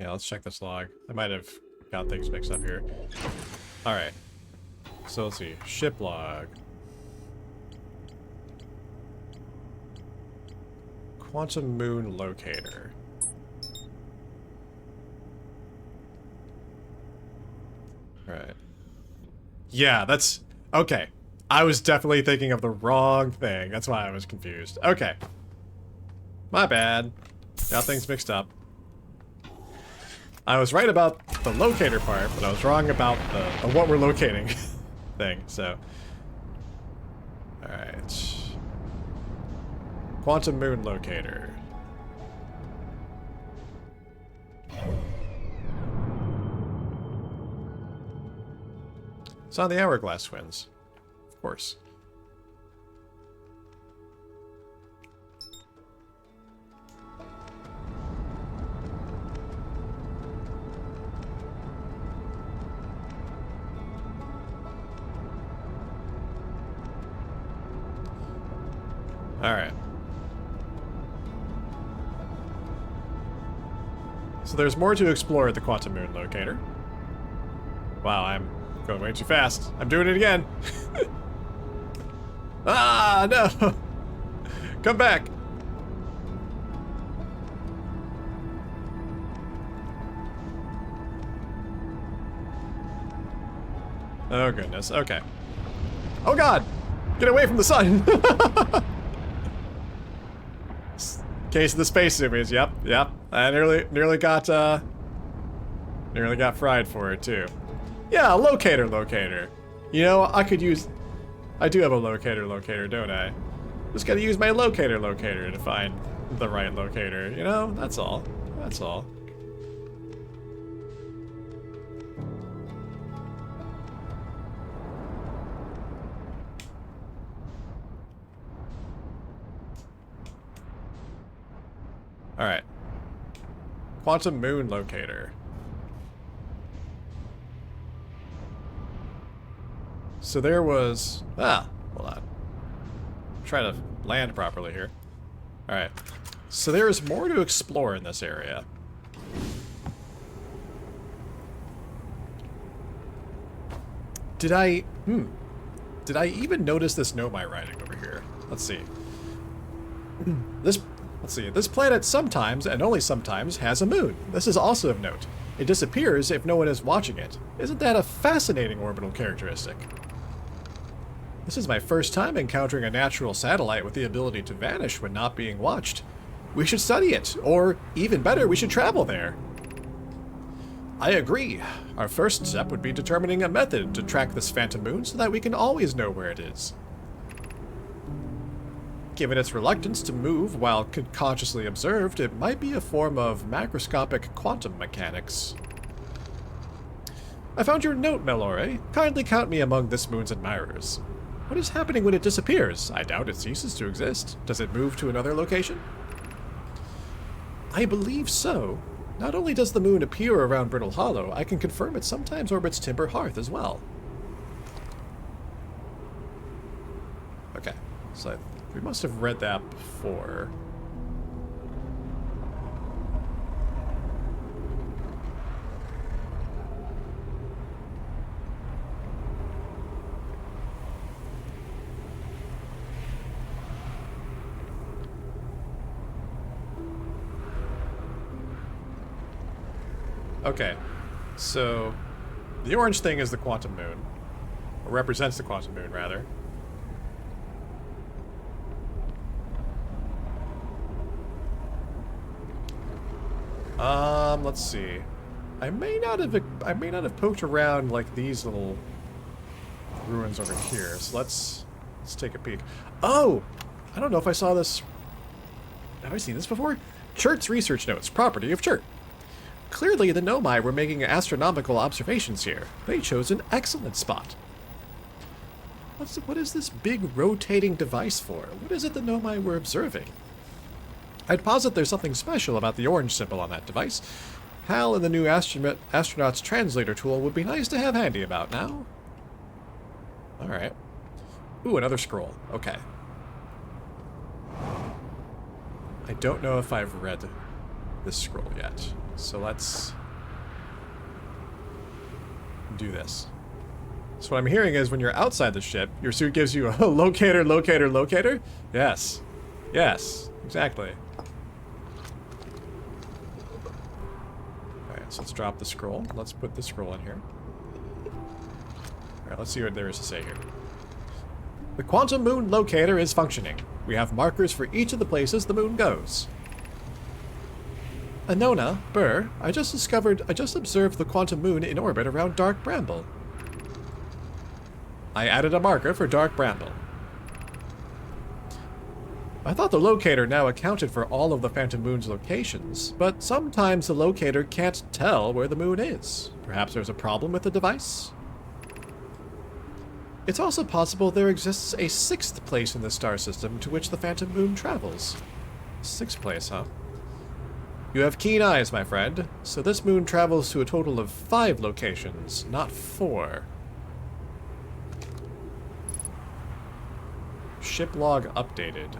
Yeah, let's check this log. I might have got things mixed up here. Alright. So let's see. Ship log. Quantum Moon locator. Alright. Yeah, that's... Okay. I was definitely thinking of the wrong thing. That's why I was confused. Okay. My bad. Got things mixed up. I was right about the locator part, but I was wrong about the what we're locating thing, so. Alright. Quantum moon locator. It's on the Hourglass Twins. Of course. Alright. So there's more to explore at the Quantum Moon locator. Wow, I'm going way too fast. I'm doing it again. Ah, no! Come back! Oh goodness, okay. Oh god! Get away from the sun! Case of the space zoomies, yep. I nearly got fried for it too. Yeah, locator. You know, I do have a locator, don't I? Just gotta use my locator to find the right locator, you know? That's all. Alright. Quantum moon locator. So there was... hold on. Try to land properly here. Alright. So there is more to explore in this area. Did I even notice this Nomai writing over here? Let's see. This planet sometimes, and only sometimes, has a moon. This is also of note. It disappears if no one is watching it. Isn't that a fascinating orbital characteristic? This is my first time encountering a natural satellite with the ability to vanish when not being watched. We should study it, or even better, we should travel there. I agree. Our first step would be determining a method to track this phantom moon so that we can always know where it is. Given its reluctance to move while consciously observed, it might be a form of macroscopic quantum mechanics. I found your note, Melore. Kindly count me among this moon's admirers. What is happening when it disappears? I doubt it ceases to exist. Does it move to another location? I believe so. Not only does the moon appear around Brittle Hollow, I can confirm it sometimes orbits Timber Hearth as well. Okay, so we must have read that before. Okay, so the orange thing is the quantum moon, or represents the quantum moon, rather. Let's see. I may not have poked around like these little ruins over here. So let's take a peek. Oh, I don't know if I saw this. Have I seen this before? Chert's research notes, property of Chert. Clearly, the Nomai were making astronomical observations here. They chose an excellent spot. What is this big rotating device for? What is it the Nomai were observing? I'd posit there's something special about the orange symbol on that device. HAL and the new astronaut's translator tool would be nice to have handy about now. Alright. Ooh, another scroll. Okay. I don't know if I've read this scroll yet. So let's do this. So what I'm hearing is when you're outside the ship, your suit gives you a locator. Yes. Yes, exactly. Alright, so let's drop the scroll. Let's put the scroll in here. Alright, let's see what there is to say here. The quantum moon locator is functioning. We have markers for each of the places the moon goes. Anona, Burr, I just observed the quantum moon in orbit around Dark Bramble. I added a marker for Dark Bramble. I thought the locator now accounted for all of the Phantom Moon's locations, but sometimes the locator can't tell where the moon is. Perhaps there's a problem with the device? It's also possible there exists a sixth place in the star system to which the Phantom Moon travels. Sixth place, huh? You have keen eyes, my friend. So this moon travels to a total of 5 locations, not 4. Ship log updated.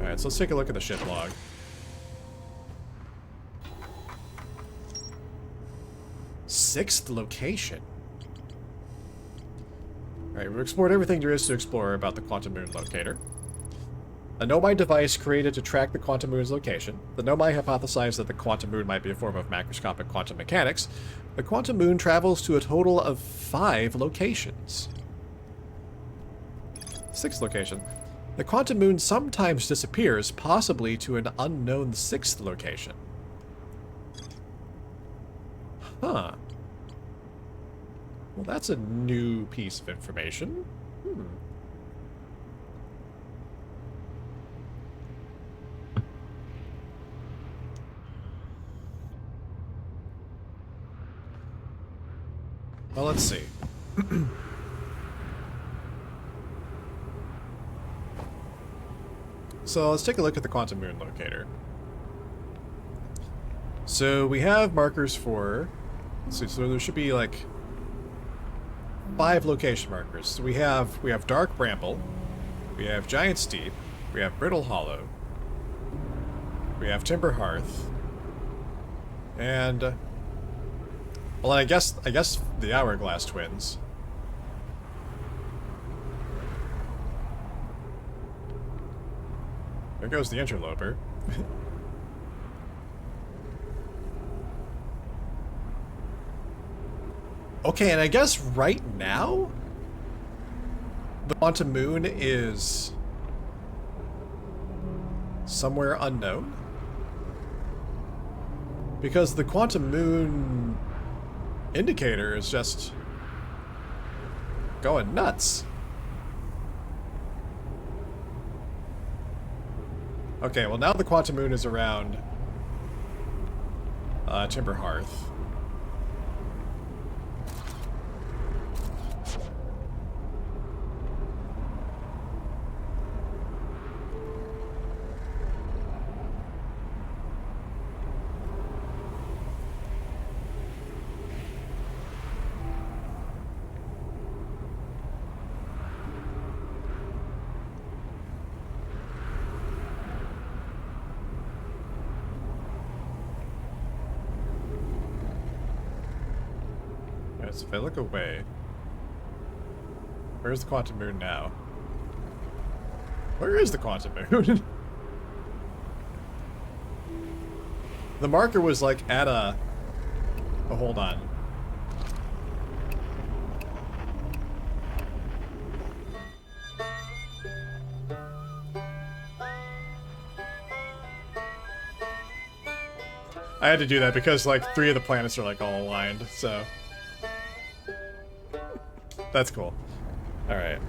Alright, so let's take a look at the ship log. Sixth location. Alright, we've explored everything there is to explore about the quantum moon locator. A Nomai device created to track the quantum moon's location. The Nomai hypothesized that the quantum moon might be a form of macroscopic quantum mechanics. The quantum moon travels to a total of 5 locations. 6th location. The quantum moon sometimes disappears, possibly to an unknown 6th location. Huh. Well, that's a new piece of information. Well, let's see. So let's take a look at the quantum moon locator. So we have markers for... Let's see, so there should be like 5 location markers. So we have Dark Bramble, we have Giant Steep, we have Brittle Hollow, we have Timber Hearth, and well, I guess the Hourglass Twins. There goes the Interloper. Okay, and I guess right now, the quantum moon is somewhere unknown. Because the quantum moon indicator is just going nuts. Okay, well now the quantum moon is around Timber Hearth. So if I look away, where's the quantum moon now? Where is the quantum moon? The marker was like at a... Oh, hold on. I had to do that because like 3 of the planets are like all aligned, so... That's cool. Alright.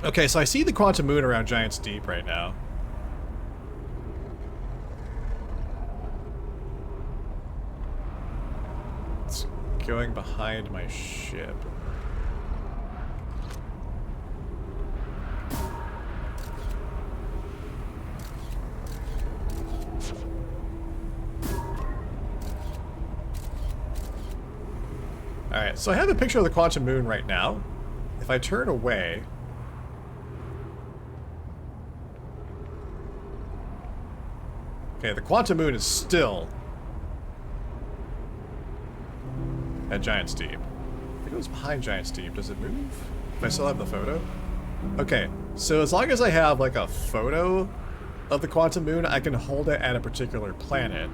Okay, so I see the quantum moon around Giant's Deep right now. It's going behind my ship. Alright, so I have a picture of the quantum moon right now. If I turn away... Okay, the quantum moon is still at Giant's Deep. If it goes behind Giant's Deep, does it move? If I still have the photo? Okay, so as long as I have like a photo of the quantum moon, I can hold it at a particular planet.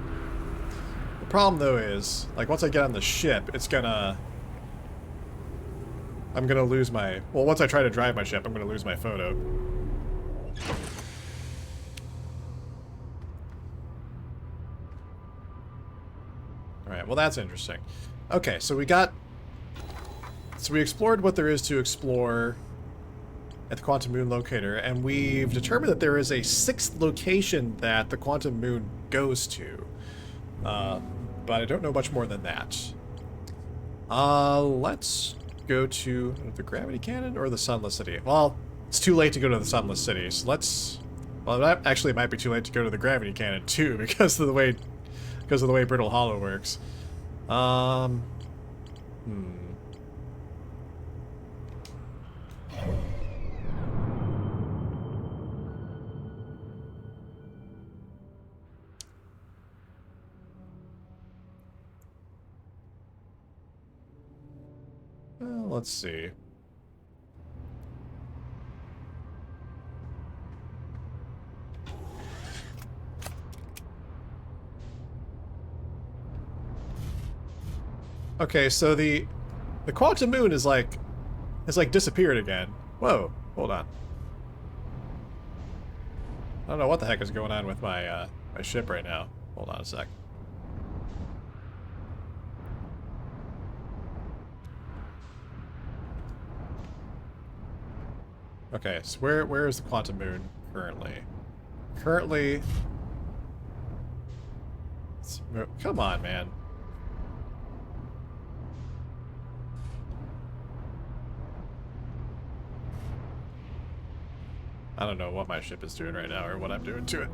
The problem, though, is, like, once I get on the ship, it's gonna... I'm gonna lose my... Well, once I try to drive my ship, I'm gonna lose my photo. Alright, well, that's interesting. Okay, so we got... So we explored what there is to explore at the Quantum Moon Locator, and we've determined that there is a 6th location that the Quantum Moon goes to. But I don't know much more than that. Let's go to the Gravity Cannon or the Sunless City. Well, it's too late to go to the Sunless City, so let's... Well, that actually might be too late to go to the Gravity Cannon, too, because of the way Brittle Hollow works. Well, let's see. Okay, so the Quantum Moon is like disappeared again. Whoa, hold on. I don't know what the heck is going on with my my ship right now. Hold on a sec. Okay, so where is the Quantum Moon currently? Currently, come on, man. I don't know what my ship is doing right now or what I'm doing to it.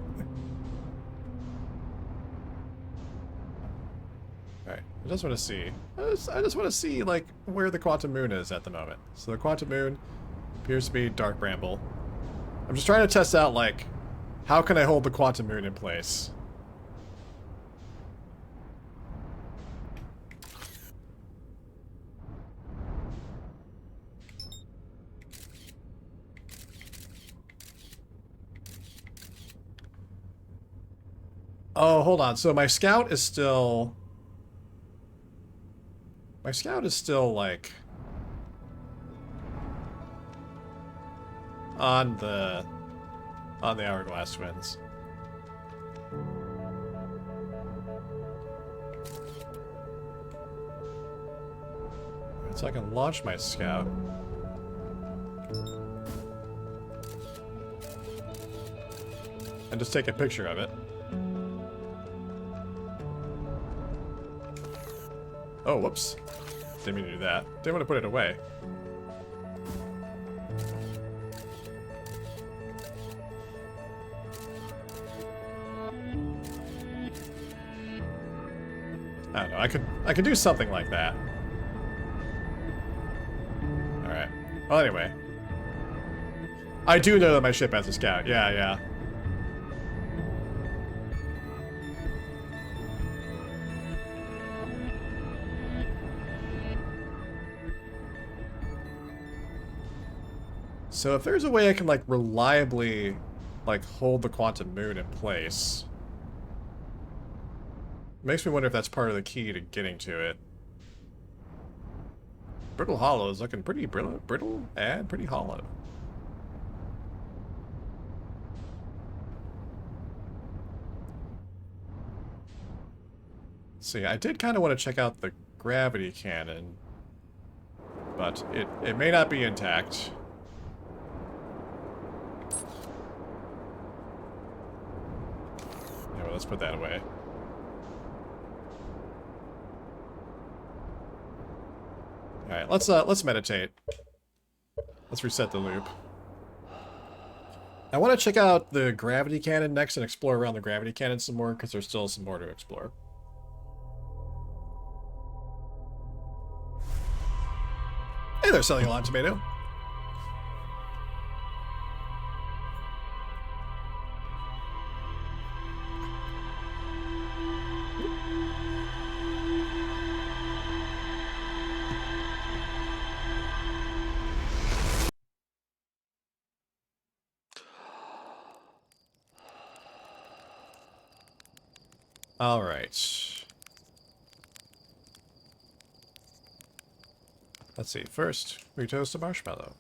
Alright, I just want to see. I just want to see, like, where the Quantum Moon is at the moment. So the Quantum Moon appears to be Dark Bramble. I'm just trying to test out, like, how can I hold the Quantum Moon in place? Oh, hold on. So my scout is still... My scout is still, like... on the Hourglass Twins. So I can launch my scout. And just take a picture of it. Oh, whoops. Didn't mean to do that. Didn't want to put it away. I don't know. I could do something like that. Alright. Well, anyway. I do know that my ship has a scout. Yeah, yeah. So if there's a way I can, like, reliably, like, hold the Quantum Moon in place... Makes me wonder if that's part of the key to getting to it. Brittle Hollow is looking pretty brittle and pretty hollow. See, I did kind of want to check out the Gravity Cannon, but it may not be intact. Anyway, let's put that away. Alright, let's meditate. Let's reset the loop. I want to check out the Gravity Cannon next and explore around the Gravity Cannon some more, because there's still some more to explore. Hey there, selling a lime tomato. All right. Let's see. First, we toast a marshmallow.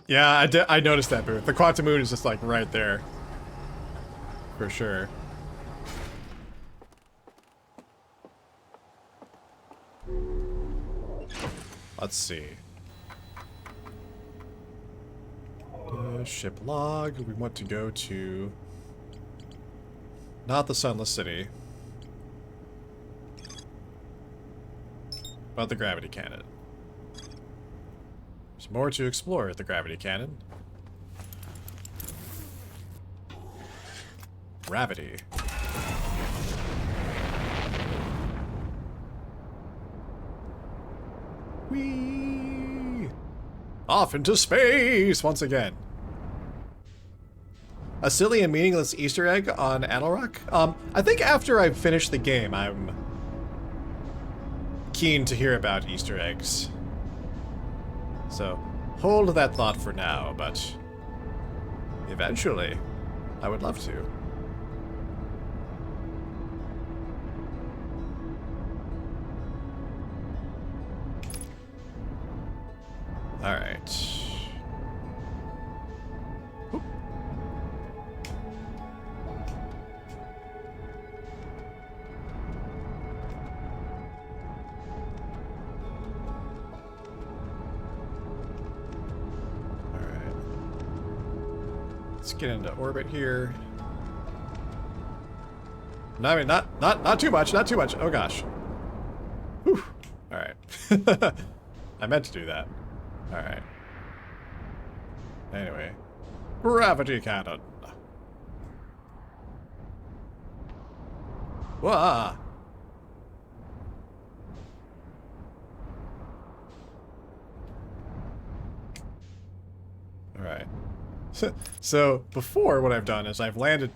Yeah, I noticed that booth. The quantum moon is just like right there. For sure. Let's see. Ship log. We want to go to... Not the Sunless City. But the gravity cannon. There's more to explore at the gravity cannon. Gravity. Whee! Off into space once again. A silly and meaningless Easter egg on Analrock? I think after I've finished the game, I'm keen to hear about Easter eggs. So, hold that thought for now, but eventually, I would love to. Alright. Let's get into orbit here. No, I mean, not too much, not too much. Oh gosh. Whew. All right. I meant to do that. All right. Anyway, gravity cannon. Wah. All right. So before, what I've done is I've landed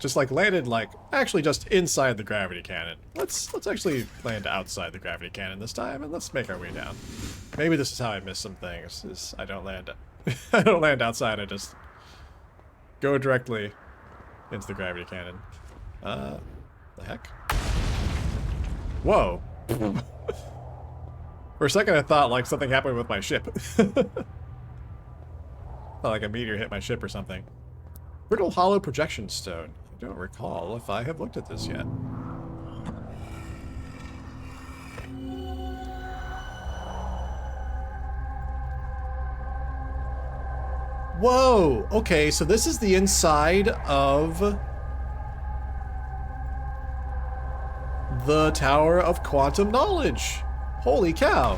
actually just inside the gravity cannon. Let's actually land outside the gravity cannon this time, and let's make our way down. Maybe this is how I miss some things. Is I don't land I don't land outside. I just go directly into the gravity cannon. The heck? Whoa. For a second I thought like something happened with my ship. Felt like a meteor hit my ship or something. Brittle hollow projection stone. I don't recall if I have looked at this yet. Whoa! Okay, so this is the inside of the Tower of Quantum Knowledge. Holy cow.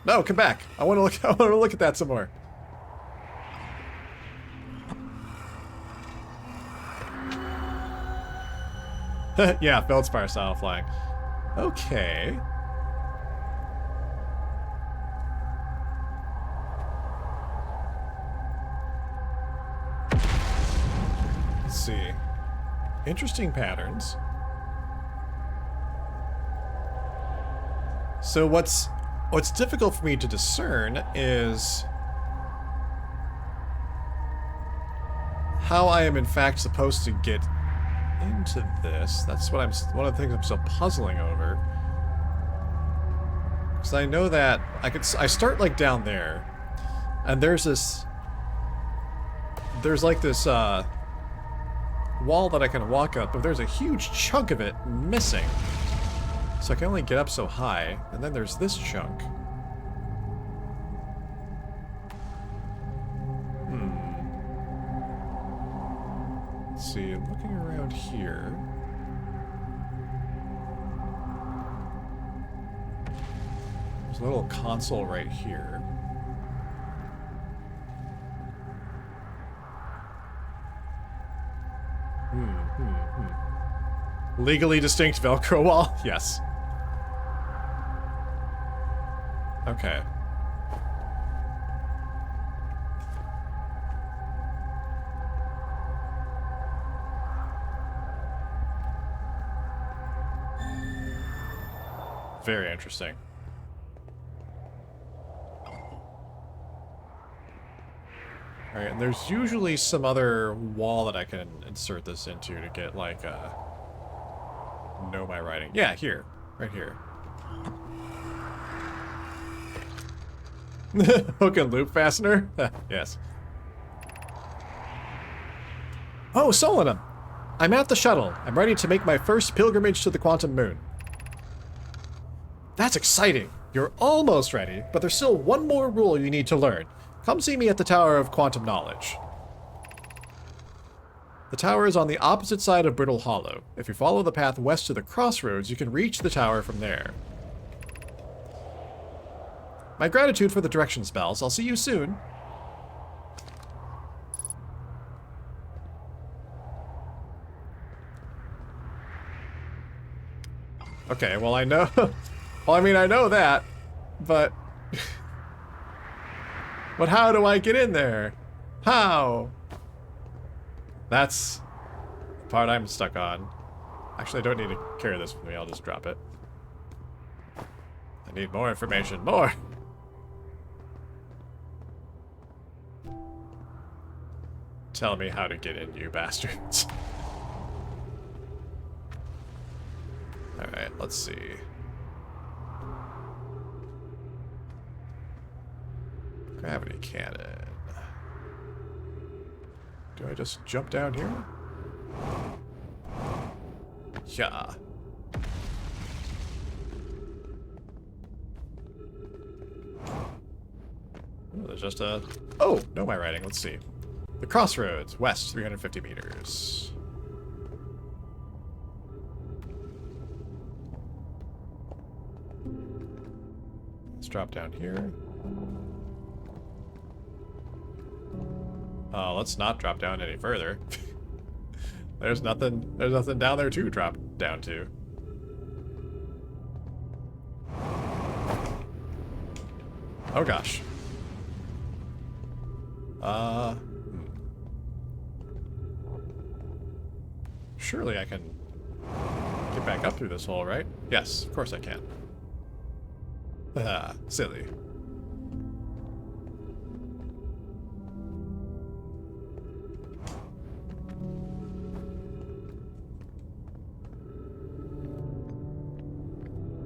No, come back. I want to look at that some more. Yeah, Feldspar style flying. Okay. Let's see. Interesting patterns. So what's difficult for me to discern is how I am in fact supposed to get into this. That's what one of the things I'm still puzzling over. Because I know that I start like down there, and there's like this wall that I can walk up, but there's a huge chunk of it missing. So I can only get up so high, and then there's this chunk. Let's see, looking around here. There's a little console right here. Legally distinct Velcro wall? Yes. Okay. Very interesting. Alright, and there's usually some other wall that I can insert this into to get, like, know my writing. Yeah, here. Right here. Hook and loop fastener? Yes. Oh, Solonum! I'm at the shuttle. I'm ready to make my first pilgrimage to the Quantum Moon. That's exciting! You're almost ready, but there's still one more rule you need to learn. Come see me at the Tower of Quantum Knowledge. The tower is on the opposite side of Brittle Hollow. If you follow the path west to the crossroads, you can reach the tower from there. My gratitude for the direction spells. I'll see you soon. Okay, well I know... well, I mean, I know that, but... but how do I get in there? How? That's the part I'm stuck on. Actually, I don't need to carry this with me. I'll just drop it. I need more information. More! Tell me how to get in, you bastards. Alright, let's see. Gravity cannon. Do I just jump down here? Yeah. Oh, there's just a... oh, know my writing. Let's see. The crossroads, west, 350 meters. Let's drop down here. Let's not drop down any further. There's nothing down there to drop down to. Oh gosh. Surely I can get back up through this hole, right? Yes, of course I can. Ah, silly.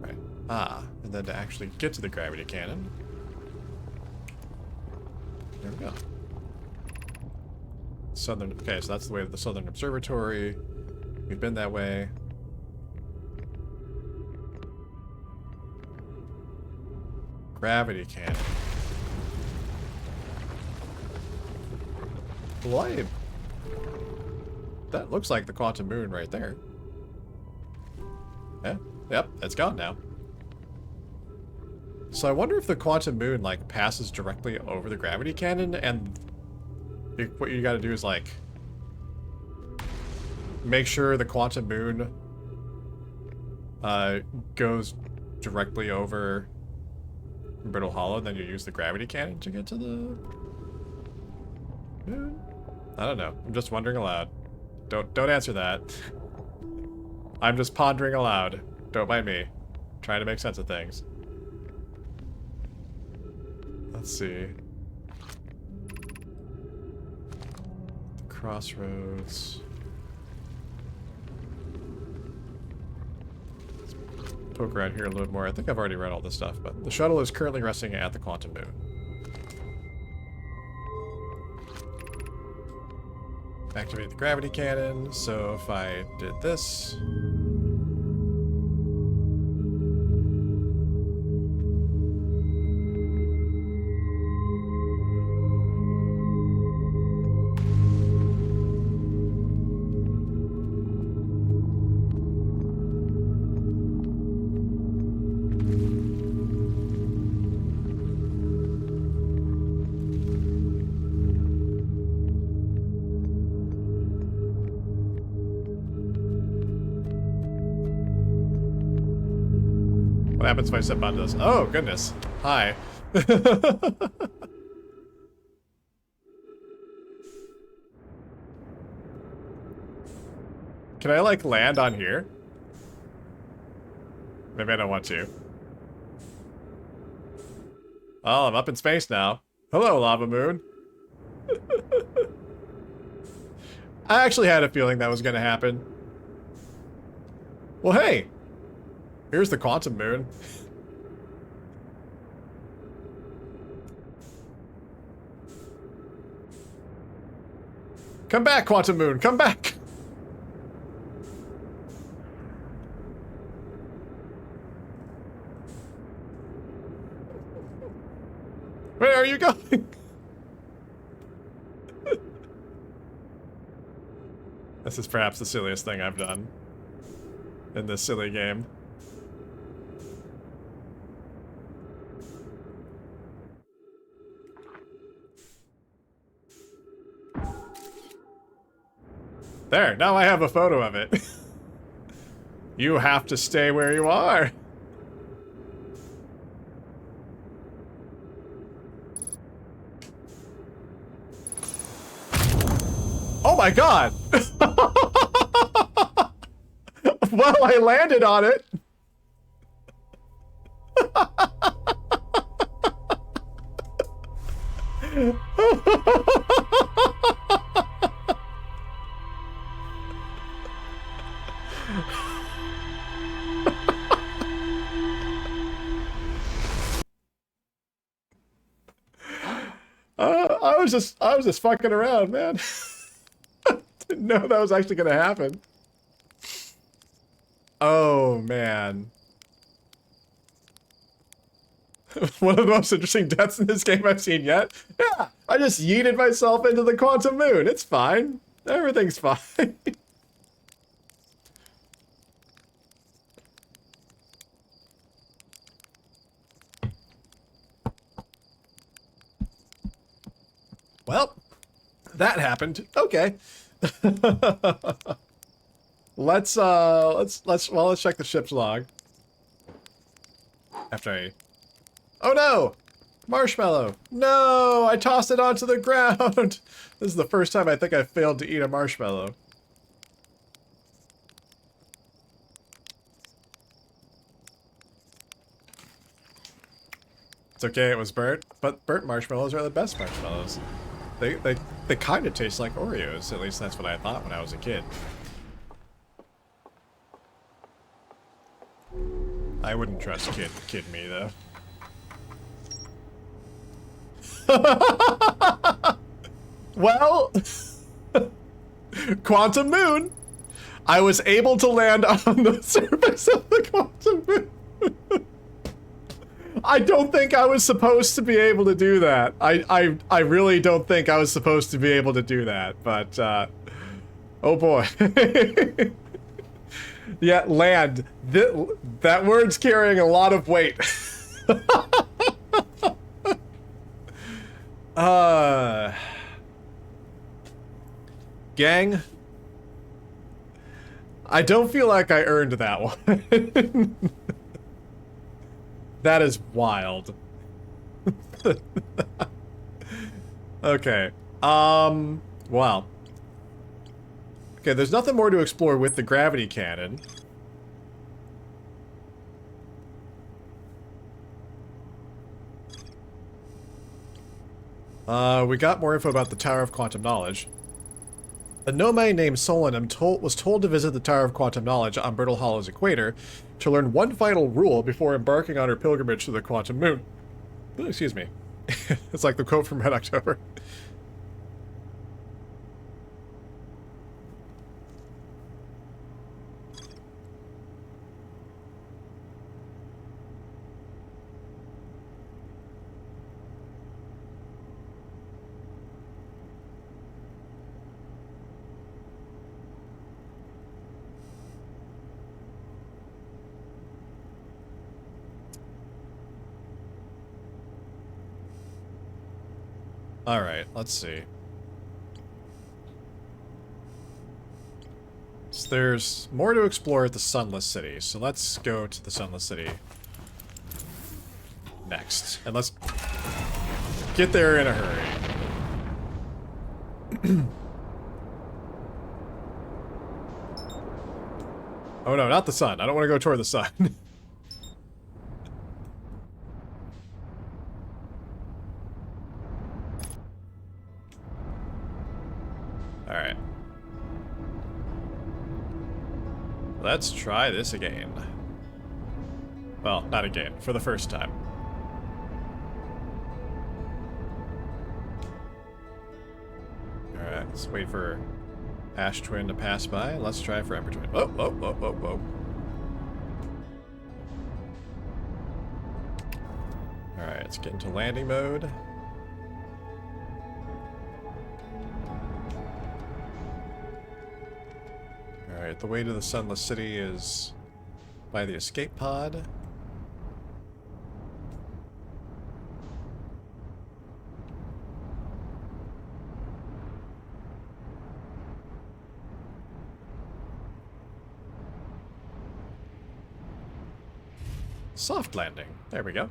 Right. Ah, and then to actually get to the gravity cannon. There we go. Southern, okay, so that's the way to the Southern Observatory. We've been that way. Gravity cannon. Light. That looks like the Quantum Moon right there. Yeah, yep, it's gone now. So I wonder if the Quantum Moon, like, passes directly over the gravity cannon, and what you gotta do is, like, make sure the Quantum Moon goes directly over Brittle Hollow, and then you use the gravity cannon to get to the moon? I don't know. I'm just wondering aloud. Don't answer that. I'm just pondering aloud. Don't mind me. Trying to make sense of things. Let's see. The crossroads. Let's poke around here a little bit more. I think I've already read all this stuff, but the shuttle is currently resting at the Quantum Moon. Activate the gravity cannon, so if I did this... What happens if I step on this? Oh, goodness. Hi. Can I, like, land on here? Maybe I don't want to. Oh, I'm up in space now. Hello, Lava Moon. I actually had a feeling that was going to happen. Well, hey. Here's the Quantum Moon. Come back, Quantum Moon. Come back. Where are you going? This is perhaps the silliest thing I've done in this silly game. There, now I have a photo of it. You have to stay where you are. Oh my god! Well, I landed on it. I was just fucking around, man. Didn't know that was actually gonna happen. Oh, man. One of the most interesting deaths in this game I've seen yet. Yeah, I just yeeted myself into the Quantum Moon. It's fine. Everything's fine. Well, that happened. Okay. Let's check the ship's log. After I... Oh no! Marshmallow! No! I tossed it onto the ground! This is the first time I think I failed to eat a marshmallow. It's okay, it was burnt, but burnt marshmallows are the best marshmallows. They kind of taste like Oreos, at least that's what I thought when I was a kid. I wouldn't trust kid me, though. Well, Quantum Moon. I was able to land on the surface of the Quantum Moon. I don't think I was supposed to be able to do that. I really don't think I was supposed to be able to do that, but, oh boy. Yeah, land. That word's carrying a lot of weight. Gang, I don't feel like I earned that one. That is wild. Okay. Wow. Okay, there's nothing more to explore with the gravity cannon. We got more info about the Tower of Quantum Knowledge. A nomad named Solanum was told to visit the Tower of Quantum Knowledge on Brittle Hollow's equator to learn one final rule before embarking on her pilgrimage to the Quantum Moon. Ooh, excuse me. It's like the quote from Red October. Alright, let's see. So there's more to explore at the Sunless City, so let's go to the Sunless City next. And let's get there in a hurry. Oh no, not the sun. I don't want to go toward the sun. Let's try this again. Well, not again, for the first time. Alright, let's wait for Ash Twin to pass by. Let's try for Ember Twin. Whoa, whoa, whoa, whoa, whoa. Alright, let's get into landing mode. Alright, the way to the Sunless City is by the escape pod. Soft landing. There we go.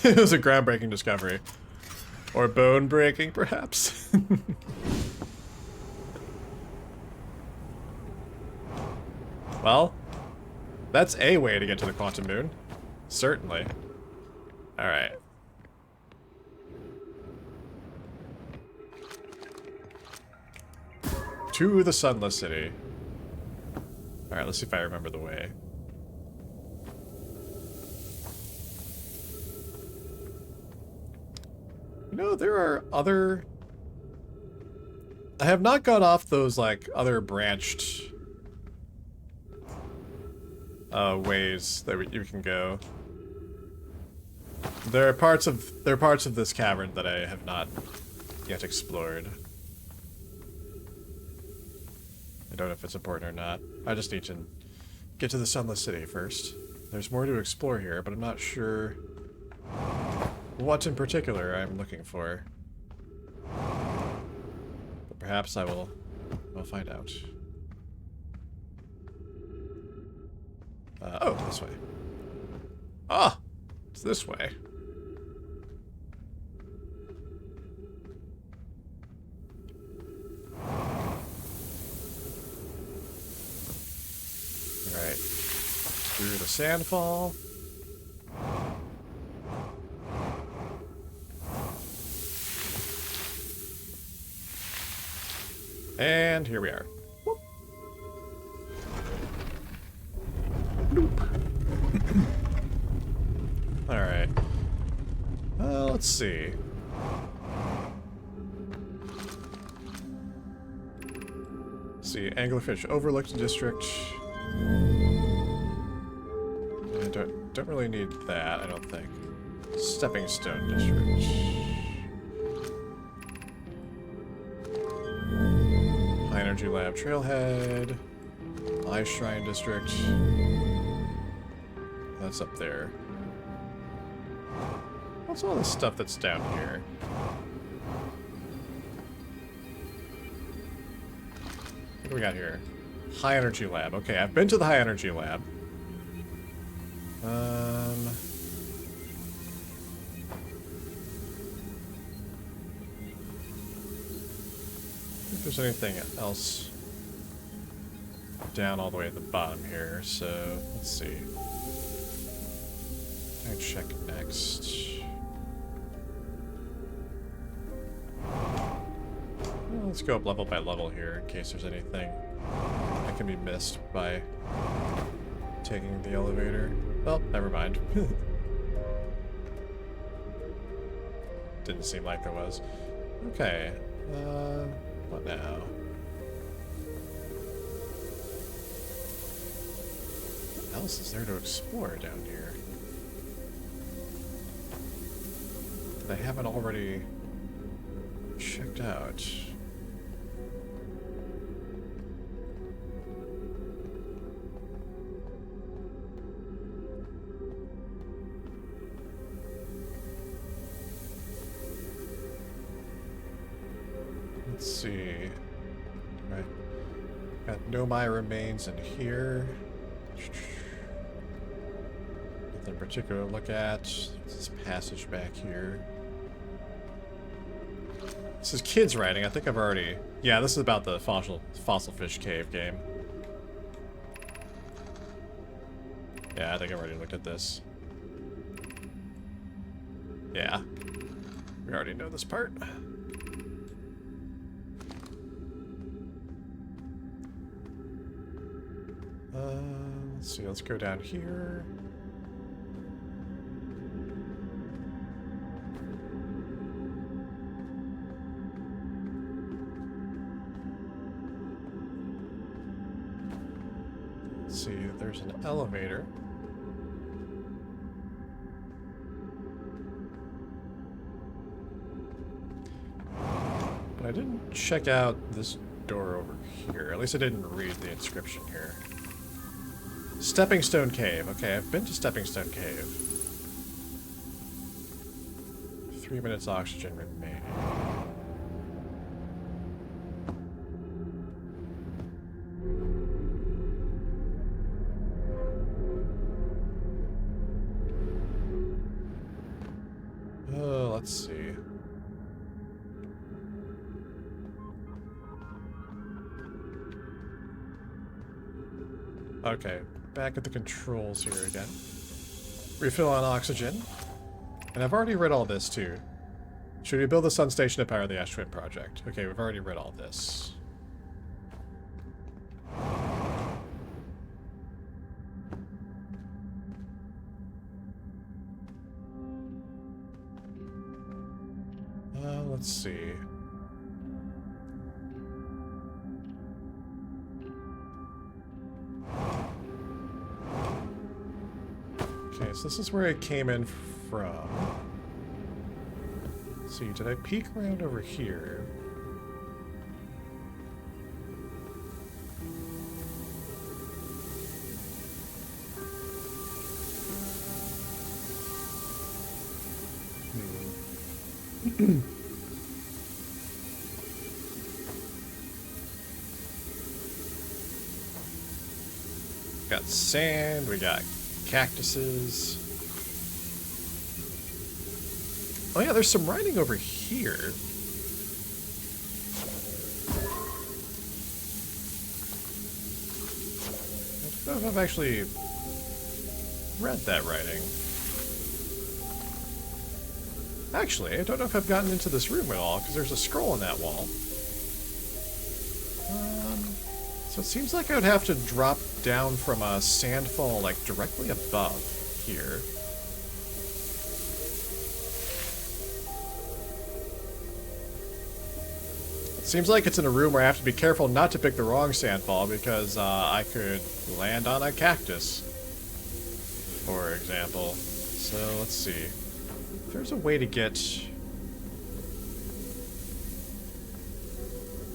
It was a groundbreaking discovery. Or bone-breaking, perhaps. Well, that's a way to get to the Quantum Moon. Certainly. Alright. To the Sunless City. Alright, let's see if I remember the way. You know, there are other... I have not got off those, like, other branched... ways that you can go. There are parts of this cavern that I have not yet explored. I don't know if it's important or not. I just need to get to the Sunless City first. There's more to explore here, but I'm not sure what in particular I'm looking for. But perhaps we'll find out. Oh, this way. Ah! It's this way. Alright. Through the sandfall. And here we are. Alright. Let's see. Anglerfish Overlooked District. I don't really need that, I don't think. Stepping Stone District. High Energy Lab Trailhead. Ice Shrine District. That's up there. What's all this stuff that's down here? What do we got here? High Energy Lab. Okay, I've been to the High Energy Lab. I don't think there's anything else down all the way at the bottom here, so let's see. I check next. Well, let's go up level by level here in case there's anything that can be missed by taking the elevator. Well, never mind. Didn't seem like there was. Okay. What now? What else is there to explore down here that I haven't already checked out? Let's see. Right. Got Nomai remains in here. Nothing particular to look at. This passage back here. This is kids writing. I think I've already... Yeah, this is about the fossil fish cave game. Yeah, I think I've already looked at this. Yeah. We already know this part. Let's see, let's go down here. Let's see, there's an elevator. But I didn't check out this door over here. At least I didn't read the inscription here. Stepping Stone Cave. Okay, I've been to Stepping Stone Cave. 3 minutes oxygen remaining. Oh, let's see. Okay, back at the controls here again. Refill on oxygen. And I've already read all this too. Should we build the sun station to power the Ash Twin project? Okay, we've already read all this. Let's see. Okay, so this is where I came in from. Let's see, did I peek around over here? Got sand, we got cactuses. Oh yeah, there's some writing over here. I don't know if I've actually read that writing. Actually, I don't know if I've gotten into this room at all, because there's a scroll on that wall. So it seems like I would have to drop down from a sandfall, like, directly above here. It seems like it's in a room where I have to be careful not to pick the wrong sandfall, because I could land on a cactus, for example. So, let's see. If there's a way to get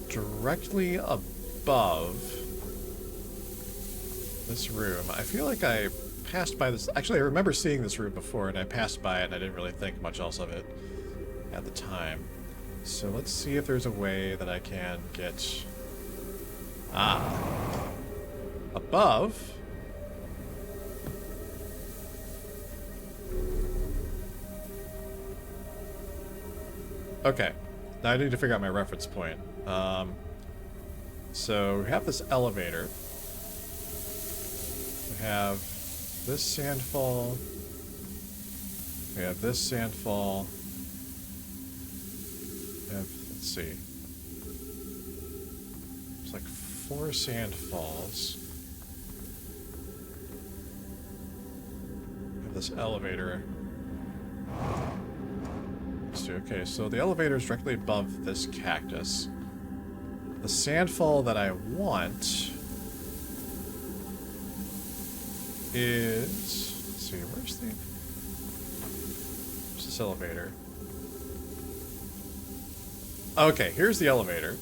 directly above this room. I feel like I passed by this. Actually, I remember seeing this room before, and I passed by it, and I didn't really think much else of it at the time. So let's see if there's a way that I can get above. Okay, now I need to figure out my reference point. So we have this elevator. We have this sandfall. We have this sandfall. We have, let's see. It's like 4 sandfalls. We have this elevator. Okay, so the elevator is directly above this cactus. The sandfall that I want is... Let's see, where's this elevator? Okay, here's the elevator.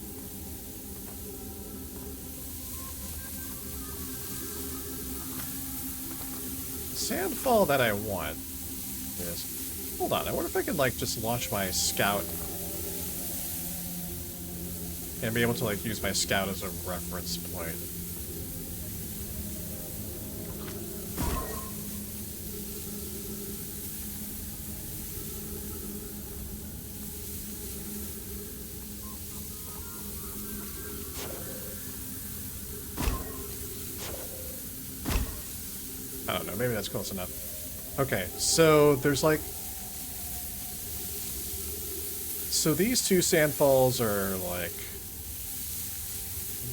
The sandfall that I want is... Hold on, I wonder if I could, like, just launch my scout and be able to, like, use my scout as a reference point. I don't know, maybe that's close enough. Okay, so there's, like... So these 2 sandfalls are, like,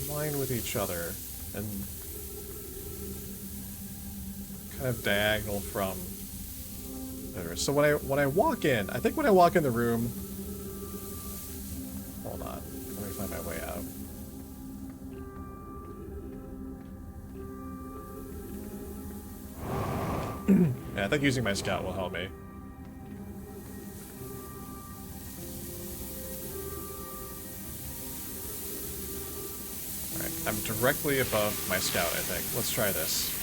in line with each other, and kind of diagonal from there. So when I walk in, I think when I walk in the room, hold on, let me find my way out. Yeah, I think using my scout will help me. Alright, I'm directly above my scout, I think. Let's try this.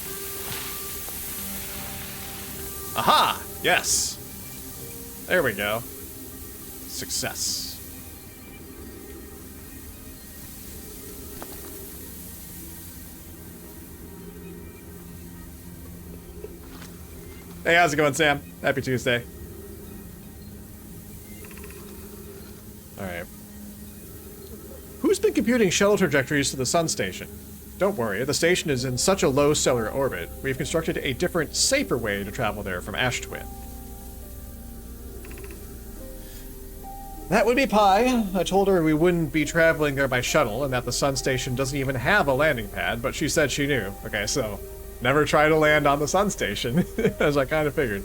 Aha! Yes! There we go. Success. Hey, how's it going, Sam? Happy Tuesday. Alright. Who's been computing shuttle trajectories to the sun station? Don't worry, the station is in such a low stellar orbit, we've constructed a different, safer way to travel there from Ash Twin. That would be Pi. I told her we wouldn't be traveling there by shuttle, and that the sun station doesn't even have a landing pad, but she said she knew. Okay, so never try to land on the sun station, as I kind of figured.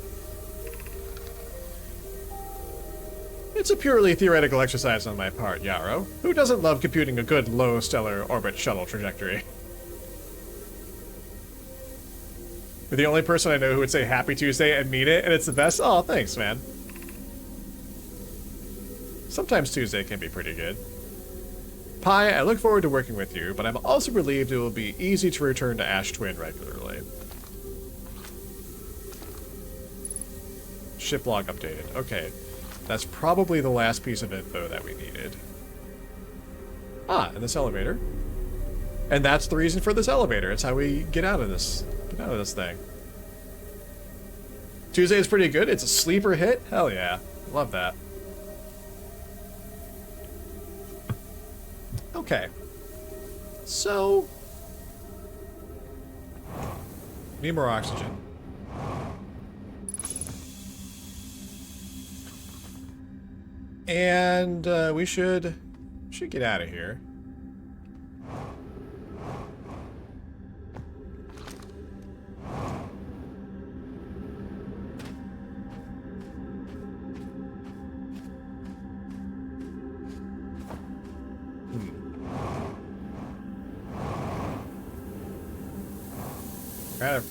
It's a purely theoretical exercise on my part, Yarrow. Who doesn't love computing a good low stellar orbit shuttle trajectory? You're the only person I know who would say Happy Tuesday and mean it, and it's the best. Oh, thanks, man. Sometimes Tuesday can be pretty good. Pi, I look forward to working with you, but I'm also relieved it will be easy to return to Ash Twin regularly. Ship log updated. Okay. That's probably the last piece of info that we needed. Ah, and this elevator. And that's the reason for this elevator. It's how we get out of this thing. Tuesday is pretty good. It's a sleeper hit. Hell yeah. Love that. Okay. So need more oxygen. And we should get out of here.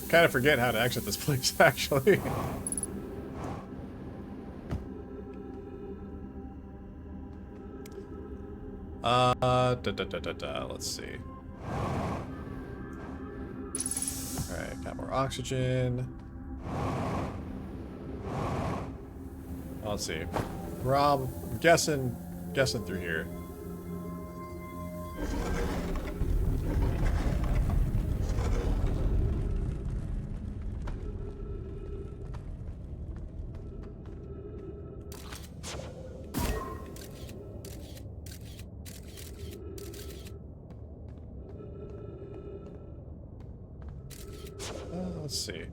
Kind of forget how to exit this place, actually. Let's see. Alright, got more oxygen. Let's see. Rob, I'm guessing through here. Let's see.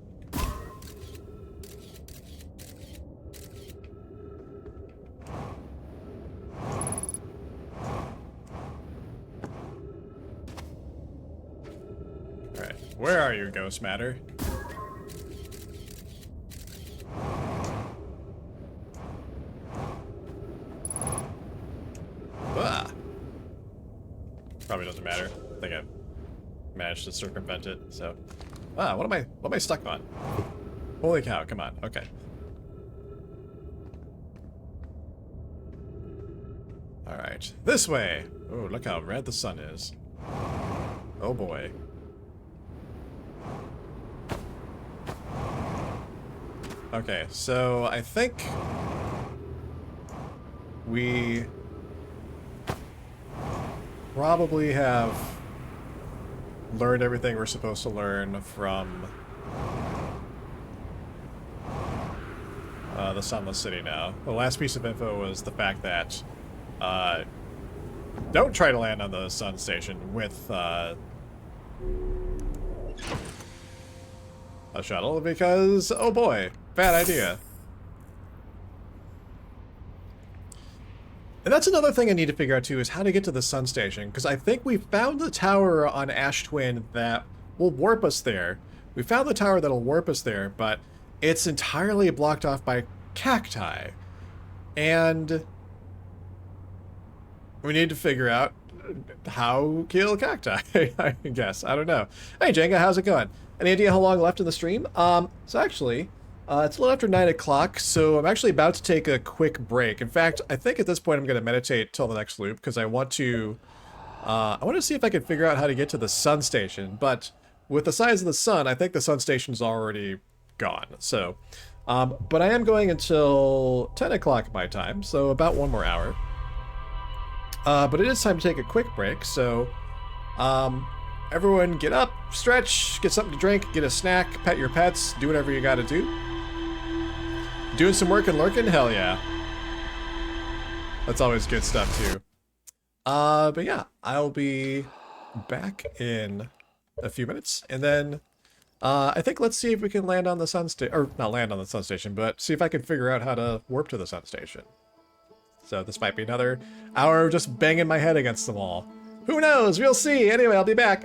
Alright, where are you, Ghost Matter? Ah. Probably doesn't matter. I think I managed to circumvent it, so. Ah, what am I stuck on? Holy cow, come on, okay. Alright, this way! Oh, look how red the sun is. Oh boy. Okay, so I think we probably have learned everything we're supposed to learn from the Sunless City now. The last piece of info was the fact that don't try to land on the sun station with a shuttle because, oh boy, bad idea. And that's another thing I need to figure out too, is how to get to the sun station, because I think we found the tower on Ash Twin that will warp us there, We found the tower that'll warp us there, but it's entirely blocked off by cacti. And we need to figure out how kill cacti, I guess. I don't know. Hey, Jenga, how's it going? Any idea how long left in the stream? So actually, it's a little after 9 o'clock, so I'm actually about to take a quick break. In fact, I think at this point I'm going to meditate till the next loop, because I want to see if I can figure out how to get to the sun station, but with the size of the sun, I think the sun station's already gone, so... but I am going until 10 o'clock my time, so about 1 more hour. But it is time to take a quick break, so everyone get up, stretch, get something to drink, get a snack, pet your pets, do whatever you gotta do. Doing some work and lurking? Hell yeah. That's always good stuff too. But yeah, I'll be back in a few minutes, and then I think let's see if we can land on the sun station, or not land on the sun station, but see if I can figure out how to warp to the sun station. So this might be another hour of just banging my head against the wall. Who knows? We'll see. Anyway, I'll be back.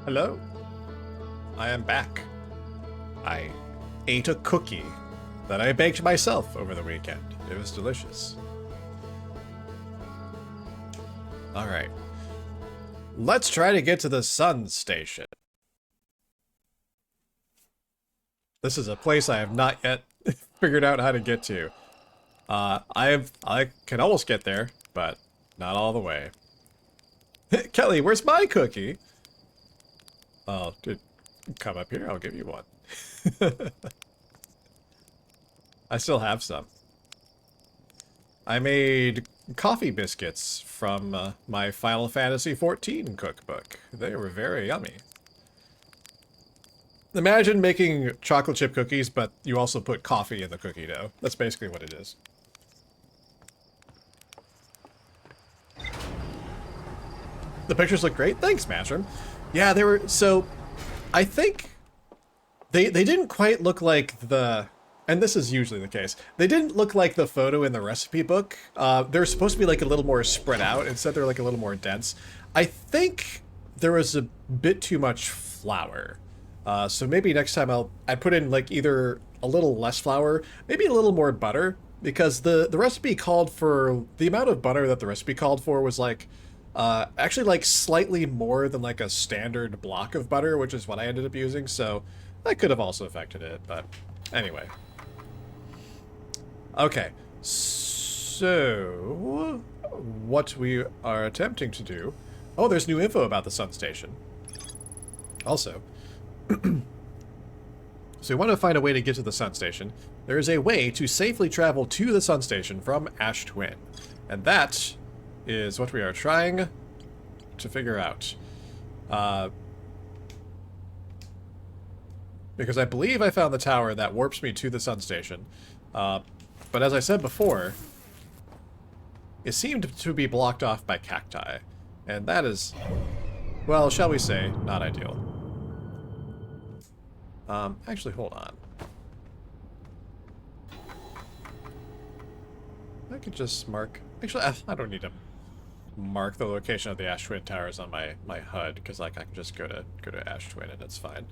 Hello. I am back. I ate a cookie that I baked myself over the weekend. It was delicious. Alright. Let's try to get to the sun station. This is a place I have not yet figured out how to get to. I can almost get there, but not all the way. Kelly, where's my cookie? Oh, dude, come up here, I'll give you one. I still have some. I made coffee biscuits from my Final Fantasy XIV cookbook. They were very yummy. Imagine making chocolate chip cookies, but you also put coffee in the cookie dough. That's basically what it is. The pictures look great. Thanks, Mashroom. Yeah, they were... So, I think they didn't quite look like the... And this is usually the case. They didn't look like the photo in the recipe book. They're supposed to be like a little more spread out. Instead, they're like a little more dense. I think there was a bit too much flour. So maybe next time I'd put in like either a little less flour, maybe a little more butter, because the recipe called for... The amount of butter that the recipe called for was like... actually like slightly more than like a standard block of butter, which is what I ended up using, so that could have also affected it, but anyway. Okay, so what we are attempting to do... Oh, there's new info about the sun station. Also, so we want to find a way to get to the sun station. There is a way to safely travel to the sun station from Ash Twin, and that is what we are trying to figure out. Because I believe I found the tower that warps me to the sun station. But as I said before, it seemed to be blocked off by cacti. And that is, well, shall we say, not ideal. Actually, hold on. I could just mark... Actually, I don't need to mark the location of the Ash Twin Towers on my HUD, because like I can just go to Ash Twin and it's fine.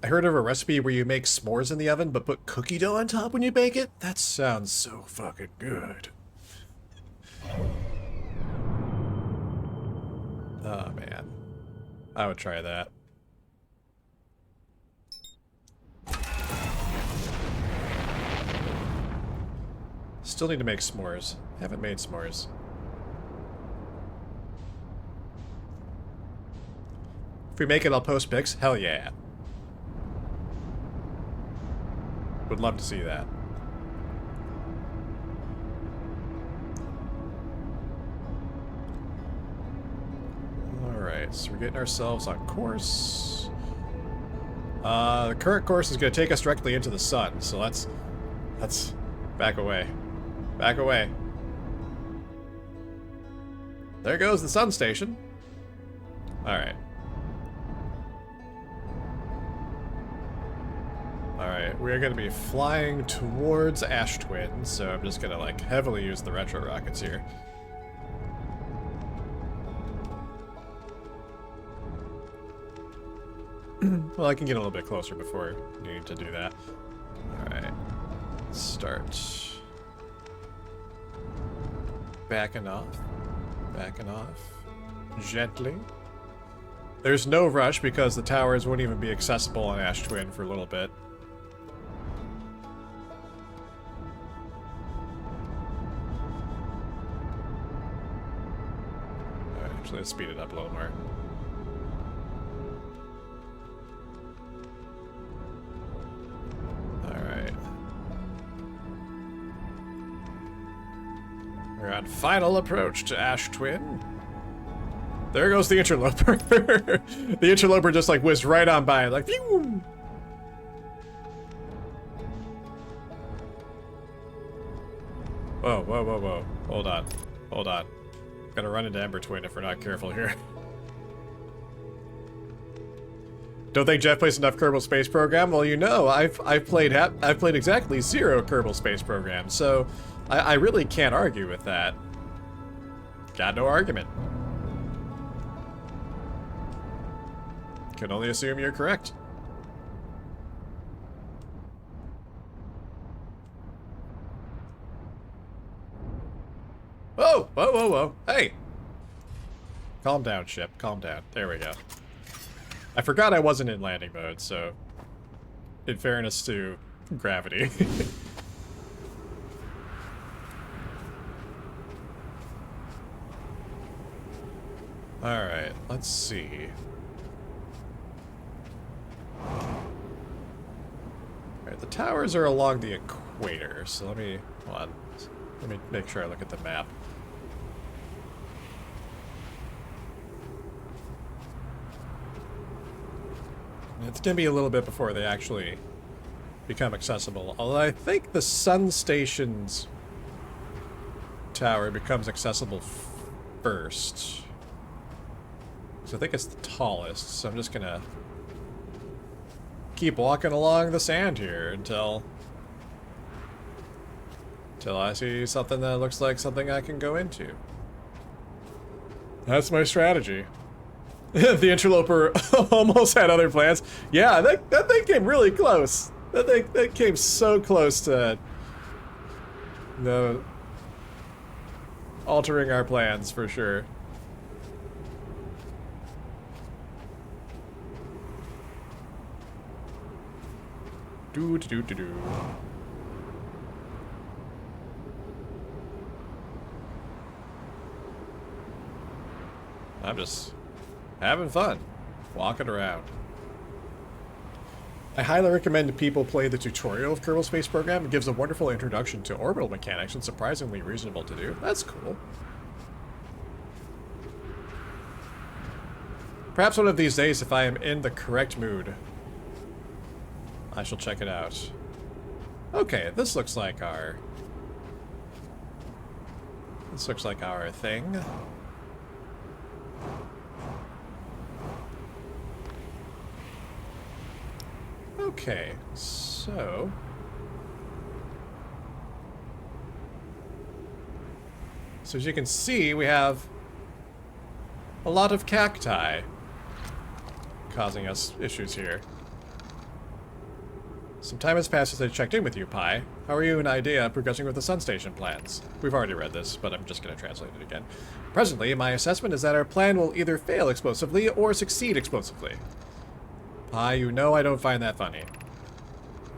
I heard of a recipe where you make s'mores in the oven but put cookie dough on top when you bake it. That sounds so fucking good. Oh man, I would try that. Still need to make s'mores. Haven't made s'mores. If we make it, I'll post pics. Hell yeah. Would love to see that. Alright, so we're getting ourselves on course. The current course is going to take us directly into the sun, so let's back away. Back away. There goes the sun station. Alright. Alright, we're going to be flying towards Ash Twin, so I'm just going to like heavily use the retro rockets here. Well, I can get a little bit closer before needing to do that. Alright. Start. Backing off. Backing off. Gently. There's no rush because the towers won't even be accessible on Ash Twin for a little bit. Alright, actually let's speed it up a little more. Alright. We're on final approach to Ash Twin. There goes the interloper. The interloper just like whizzed right on by, like, phew! Whoa, whoa, whoa, whoa. Hold on. Hold on. Gonna run into Ember Twin if we're not careful here. Don't think Jeff plays enough Kerbal Space Program? Well, you know, I've played exactly 0 Kerbal Space Programs, so I really can't argue with that. Got no argument. Can only assume you're correct. Whoa! Whoa, whoa, whoa. Hey! Calm down, ship. Calm down. There we go. I forgot I wasn't in landing mode, so... in fairness to gravity. Alright, let's see. Alright, the towers are along the equator, so let me... hold on. Let me make sure I look at the map. It's gonna be a little bit before they actually become accessible. Although I think the Sun Station's tower becomes accessible first. So I think it's the tallest, so I'm just gonna keep walking along the sand here until I see something that looks like something I can go into. That's my strategy. The interloper almost had other plans. Yeah, that thing came really close. That came so close to altering our plans for sure. Do. I'm just having fun, walking around. I highly recommend people play the tutorial of Kerbal Space Program. It gives a wonderful introduction to orbital mechanics and surprisingly reasonable to do. That's cool. Perhaps one of these days, if I am in the correct mood, I shall check it out. Okay, this looks like our... this looks like our thing. Okay, so... so as you can see, we have a lot of cacti causing us issues here. Some time has passed since I checked in with you, Pi. How are you and Idea progressing with the Sun Station plans? We've already read this, but I'm just going to translate it again. Presently, my assessment is that our plan will either fail explosively or succeed explosively. Pi, you know I don't find that funny.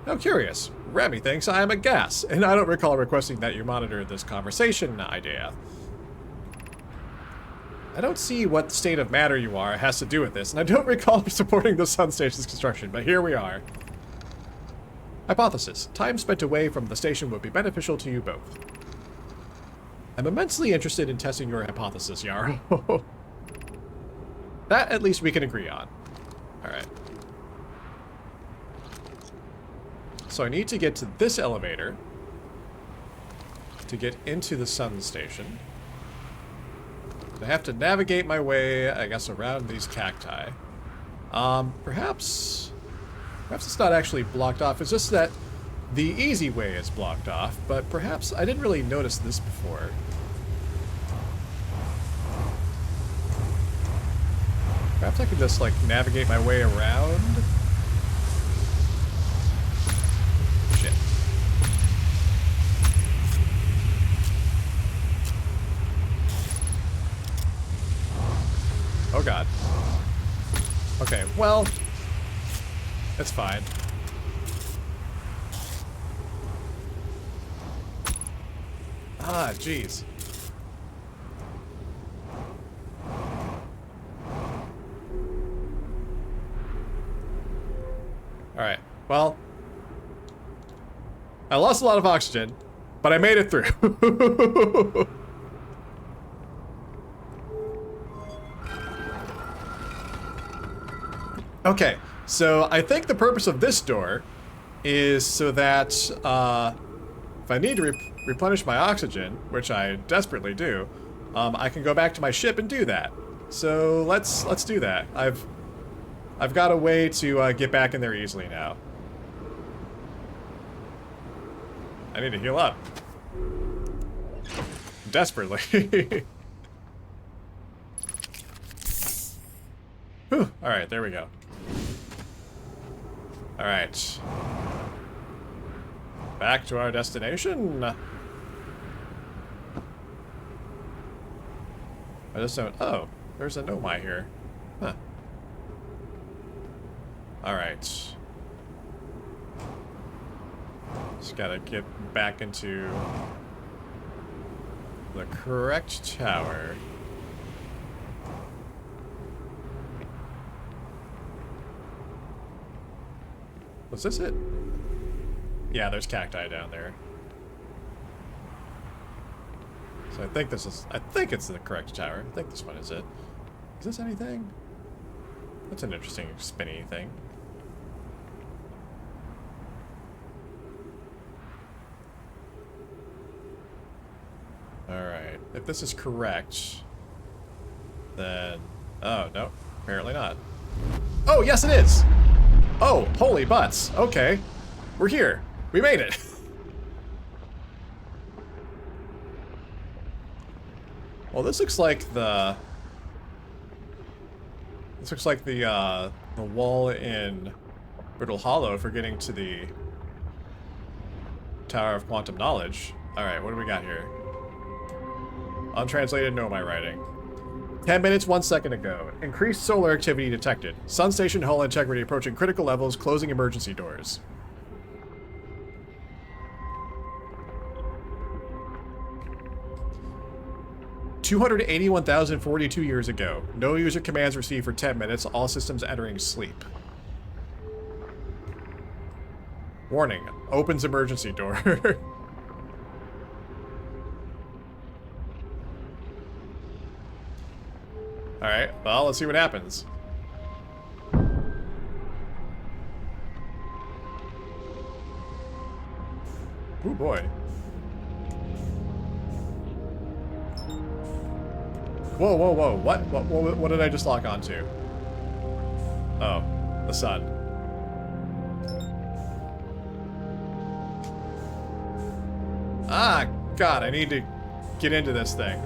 How curious. Remy thinks I am a gas, and I don't recall requesting that you monitor this conversation, Idea. I don't see what state of matter you are has to do with this, and I don't recall supporting the Sun Station's construction, but here we are. Hypothesis. Time spent away from the station would be beneficial to you both. I'm immensely interested in testing your hypothesis, Yarrow. That at least we can agree on. Alright. So I need to get to this elevator to get into the Sun Station. I have to navigate my way, I guess, around these cacti. Perhaps it's not actually blocked off. It's just that the easy way is blocked off, but perhaps I didn't really notice this before. Perhaps I could just, like, navigate my way around. Shit. Oh god. Okay, well... that's fine. Ah, jeez. Alright, well... I lost a lot of oxygen, but I made it through. Okay. So, I think the purpose of this door is so that, if I need to replenish my oxygen, which I desperately do, I can go back to my ship and do that. So, let's do that. I've got a way to, get back in there easily now. I need to heal up. Desperately. Whew, alright, there we go. Alright. Back to our destination. I just don't... Oh, there's a Nomai here. Huh. Alright. Just gotta get back into the correct tower. Was this it? Yeah, there's cacti down there. So I think it's the correct tower. I think this one is it. Is this anything? That's an interesting spinny thing. Alright. If this is correct, then... Oh, no. Apparently not. Oh, yes it is! Oh, holy butts. Okay. We're here. We made it. Well, this looks like the... This looks like the wall in Brittle Hollow for getting to the Tower of Quantum Knowledge. Alright, what do we got here? Untranslated Nomai writing. 10 minutes, 1 second ago. Increased solar activity detected. Sun station hull integrity approaching critical levels, closing emergency doors. $281,042 years ago. No user commands received for 10 minutes. All systems entering sleep. Warning. Opens emergency door. Alright, well, let's see what happens. Oh boy. Whoa, whoa, whoa. What did I just lock onto? Oh, the sun. Ah, God, I need to get into this thing.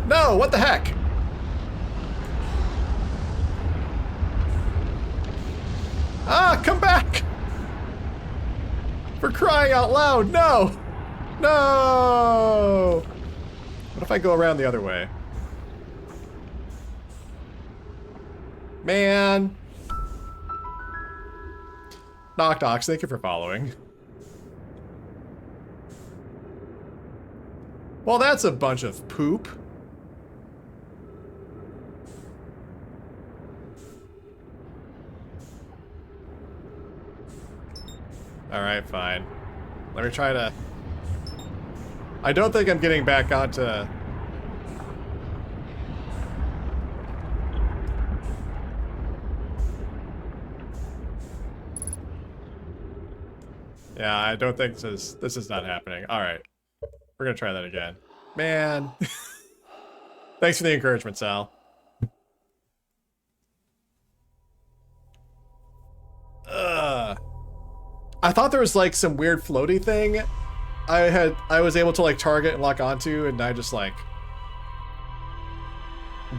No, what the heck? Ah, come back! For crying out loud, no! No! What if I go around the other way? Man! Knock knocks, thank you for following. Well, that's a bunch of poop. Alright, fine. Let me try to... I don't think I'm getting back onto... Yeah, I don't think this is not happening. Alright. We're gonna try that again. Man. Thanks for the encouragement, Sal. Ugh. I thought there was like some weird floaty thing I was able to like target and lock onto, and I just like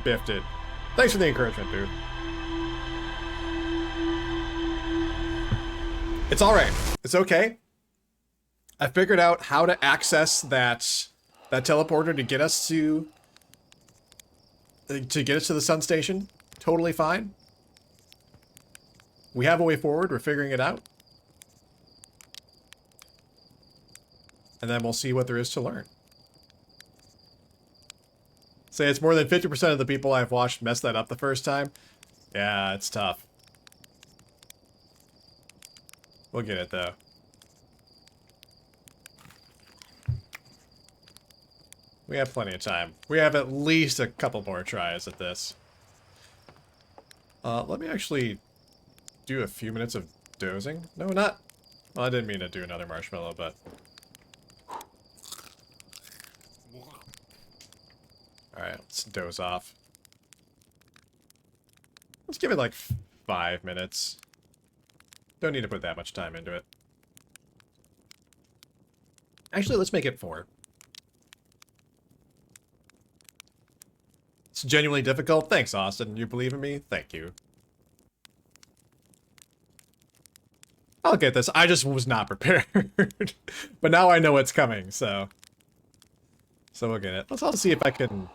biffed it. Thanks for the encouragement, dude. It's alright. It's okay. I figured out how to access that teleporter to get us to the sun station. Totally fine. We have a way forward. We're figuring it out. And then we'll see what there is to learn. Say it's more than 50% of the people I've watched mess that up the first time. Yeah, it's tough. We'll get it, though. We have plenty of time. We have at least a couple more tries at this. Let me actually do a few minutes of dozing. No, not... Well, I didn't mean to do another marshmallow, but... Alright, let's doze off. Let's give it like 5 minutes. Don't need to put that much time into it. Actually, let's make it 4. It's genuinely difficult. Thanks, Austin. You believe in me? Thank you. I'll get this. I just was not prepared. But now I know what's coming, so we'll get it. Let's also see if I can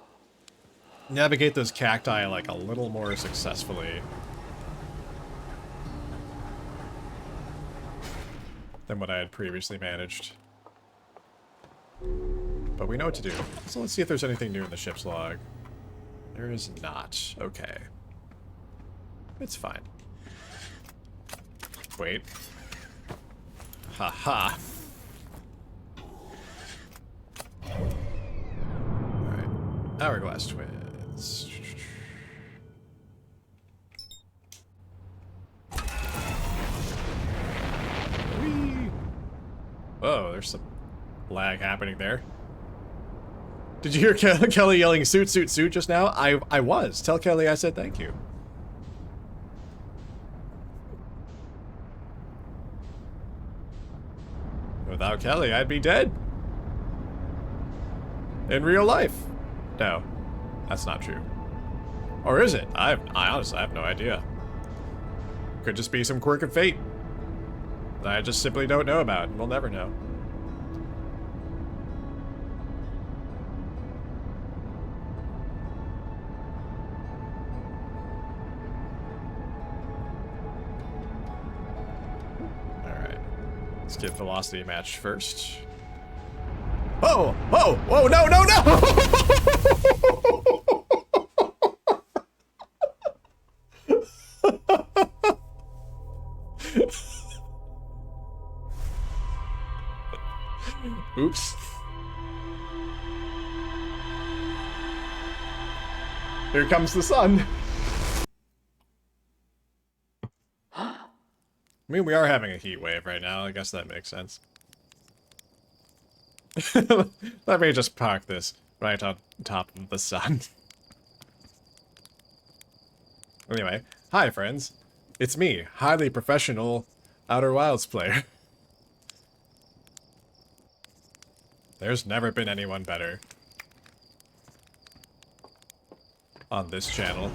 navigate those cacti like a little more successfully than what I had previously managed. But we know what to do. So let's see if there's anything new in the ship's log. There is not. Okay. It's fine. Wait. Haha. Alright. Hourglass twins. Whee! Whoa, there's some lag happening there. Did you hear Kelly yelling "suit, suit, suit" just now? I was. Tell Kelly I said thank you. Without Kelly, I'd be dead. In real life. No, that's not true. Or is it? I honestly have no idea. Could just be some quirk of fate that I just simply don't know about, and we'll never know. Let's get velocity matched first. Oh! Oh! Oh! No! No! No! Oops. Here comes the sun. I mean, we are having a heat wave right now. I guess that makes sense. Let me just park this right on top of the sun. Anyway, hi friends. It's me, highly professional Outer Wilds player. There's never been anyone better on this channel.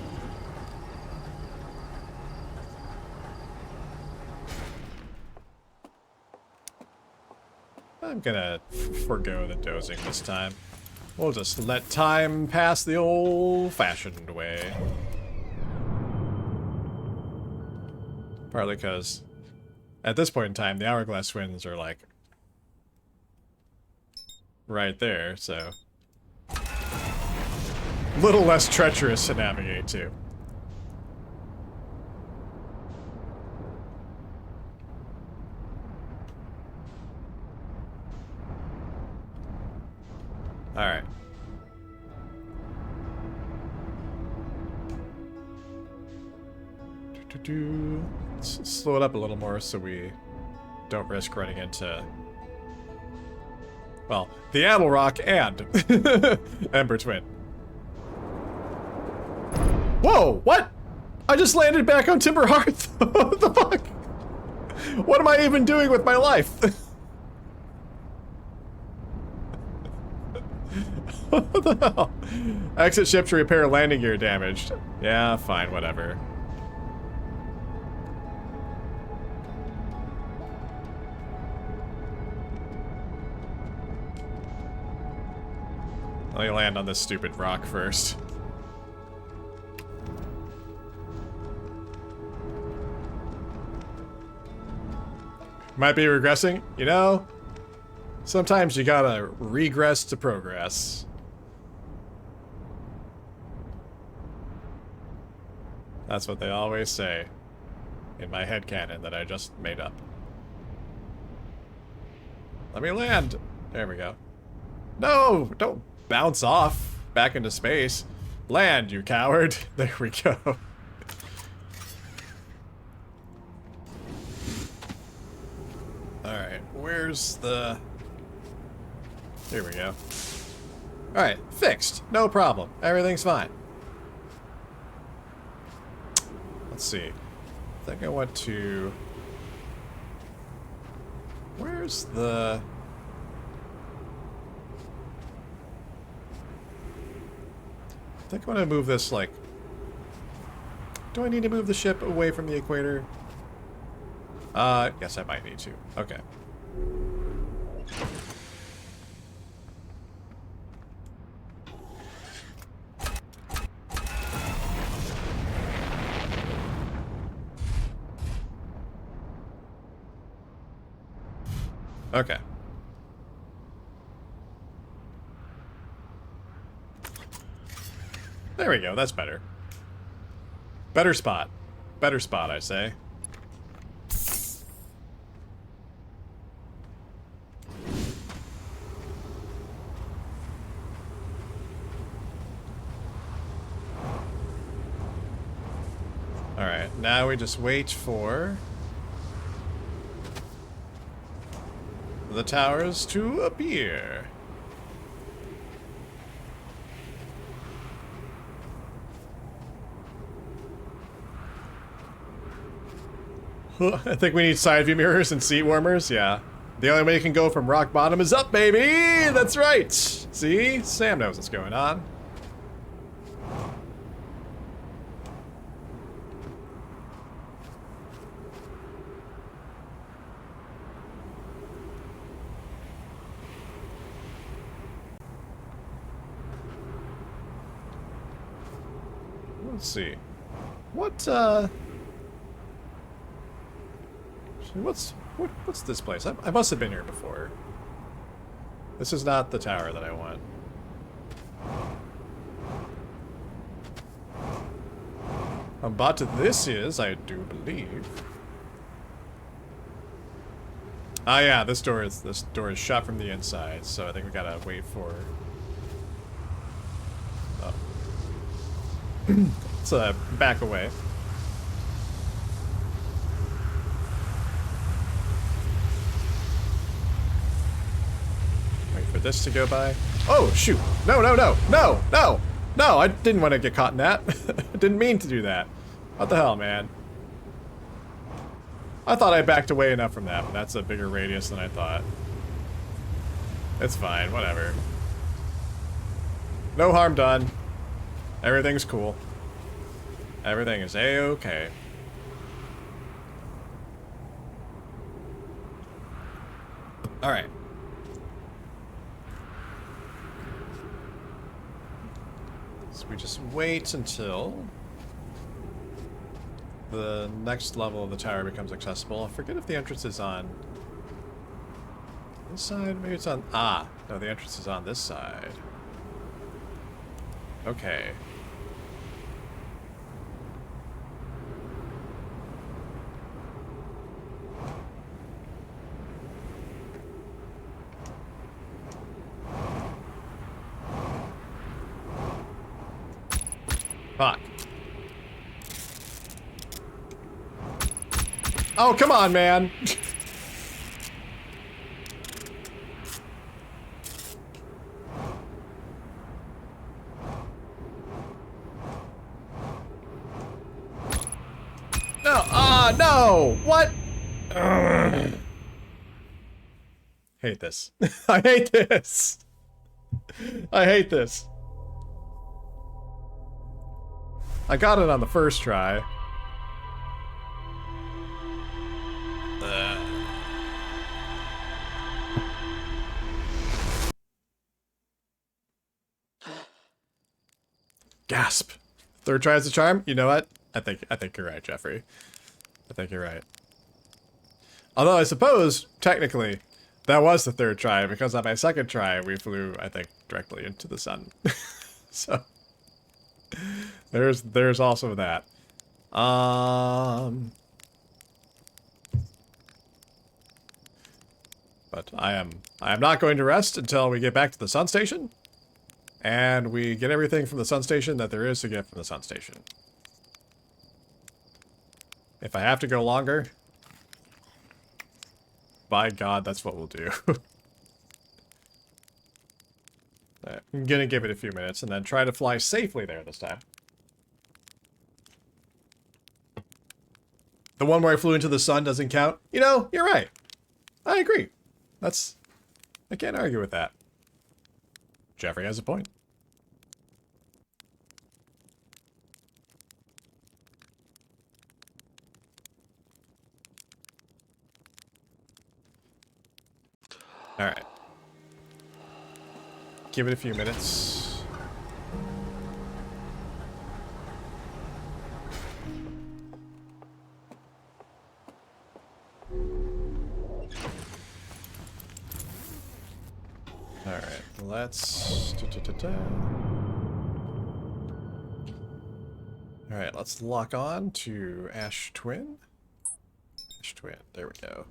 I'm gonna forgo the dozing this time. We'll just let time pass the old-fashioned way. Partly because, at this point in time, the Hourglass Twins are, like, right there, so... a little less treacherous to navigate to. Alright. Let's slow it up a little more so we don't risk running into... well, the Apple Rock and Ember Twin. Whoa! What? I just landed back on Timber Hearth! What the fuck? What am I even doing with my life? What the hell? Exit ship to repair landing gear damaged. Yeah, fine, whatever. Let me land on this stupid rock first. Might be regressing, you know? Sometimes you gotta regress to progress. That's what they always say in my headcanon that I just made up. Let me land. There we go. No, don't bounce off back into space. Land, you coward. There we go. Alright, where's the... here we go. Alright, fixed. No problem. Everything's fine. Let's see. I think I want to... where's the... think I want to move this, like... Do I need to move the ship away from the equator? Yes, I might need to. Okay. Okay. There we go, that's better. Better spot. Better spot, I say. Alright, now we just wait for the towers to appear. I think we need side view mirrors and seat warmers, yeah. The only way you can go from rock bottom is up, baby! That's right! See? Sam knows what's going on. Let's see. What's this place? I must have been here before. This is not the tower that I want. But this is, I do believe. Ah, yeah, this door is shut from the inside, so I think we gotta wait for. Oh. Let's back away. Wait for this to go by. Oh shoot! No! No! No! No! No! No! I didn't want to get caught in that. I didn't mean to do that. What the hell, man? I thought I backed away enough from that, but that's a bigger radius than I thought. It's fine, whatever. No harm done. Everything's cool. Everything is A-okay. Alright. So we just wait until the next level of the tower becomes accessible. I forget if the entrance is on this side. Maybe it's on... Ah! No, the entrance is on this side. Okay. Fuck. Oh, come on, man. No, no! What? Ugh. Hate this. I hate this. I hate this. I got it on the first try. Gasp. Third try is the charm? You know what? I think you're right, Jeffrey. I think you're right. Although I suppose, technically, that was the third try, because on my second try, we flew, I think, directly into the sun. So, there's also that. But I am not going to rest until we get back to the sun station. And we get everything from the sun station that there is to get from the sun station. If I have to go longer, by God, that's what we'll do. I'm gonna give it a few minutes and then try to fly safely there this time. The one where I flew into the sun doesn't count? You know, you're right. I agree. I can't argue with that. Jeffrey has a point. Alright. Give it a few minutes. Alright, let's... Alright, let's lock on to Ash Twin. Ash Twin, there we go.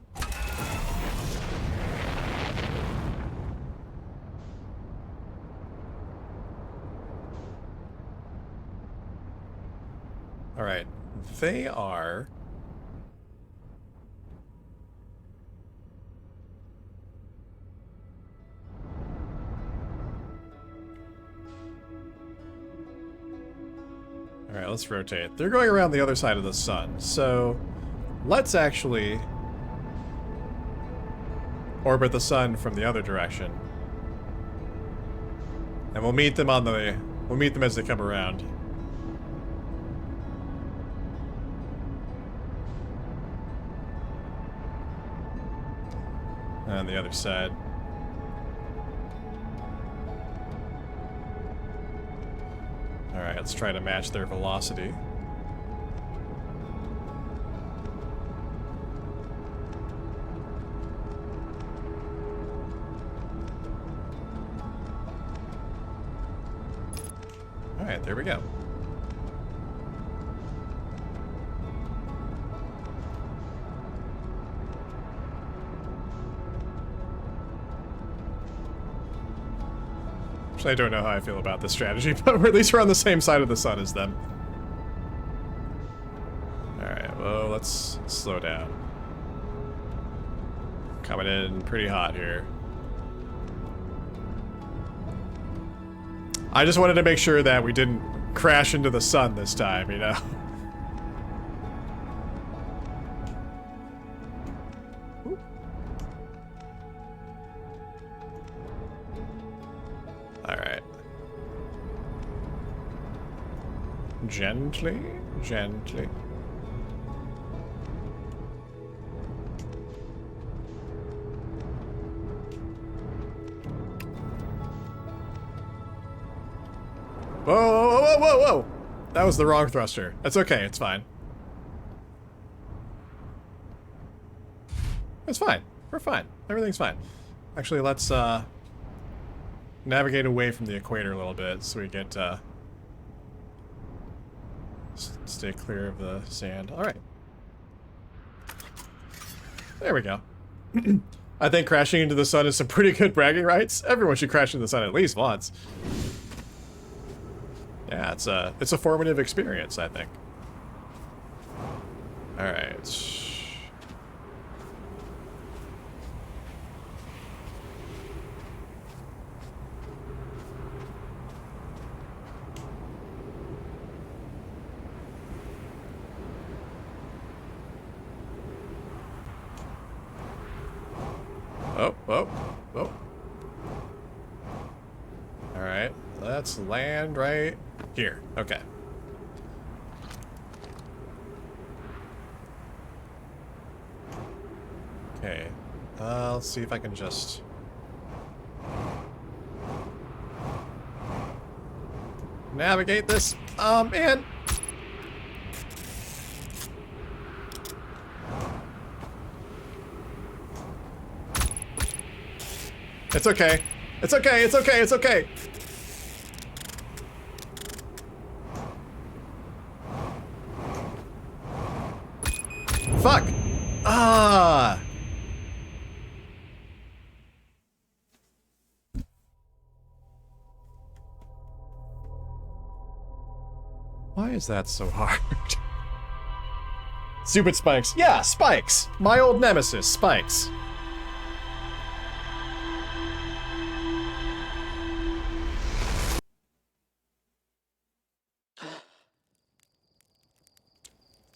Alright, they are... Alright, let's rotate. They're going around the other side of the sun, so let's actually orbit the sun from the other direction. And we'll meet them on the... We'll meet them as they come around. On the other side. Alright, let's try to match their velocity. Alright, there we go. I don't know how I feel about this strategy, but at least we're on the same side of the sun as them. Alright, well, let's slow down. Coming in pretty hot here. I just wanted to make sure that we didn't crash into the sun this time, you know? Alright. Gently, gently. Whoa, whoa, whoa, whoa, whoa! That was the wrong thruster. That's okay, it's fine. It's fine. We're fine. Everything's fine. Actually, let's, navigate away from the equator a little bit so we get, stay clear of the sand. Alright. There we go. I think crashing into the sun is some pretty good bragging rights. Everyone should crash into the sun at least once. Yeah, it's a formative experience, I think. Alright. Oh, oh, oh. Alright, let's land right here. Okay. Okay. Let's see if I can just... navigate this. Man. It's okay. It's okay, it's okay, it's okay. Fuck! Ah! Why is that so hard? Stupid spikes. Yeah, spikes! My old nemesis, spikes.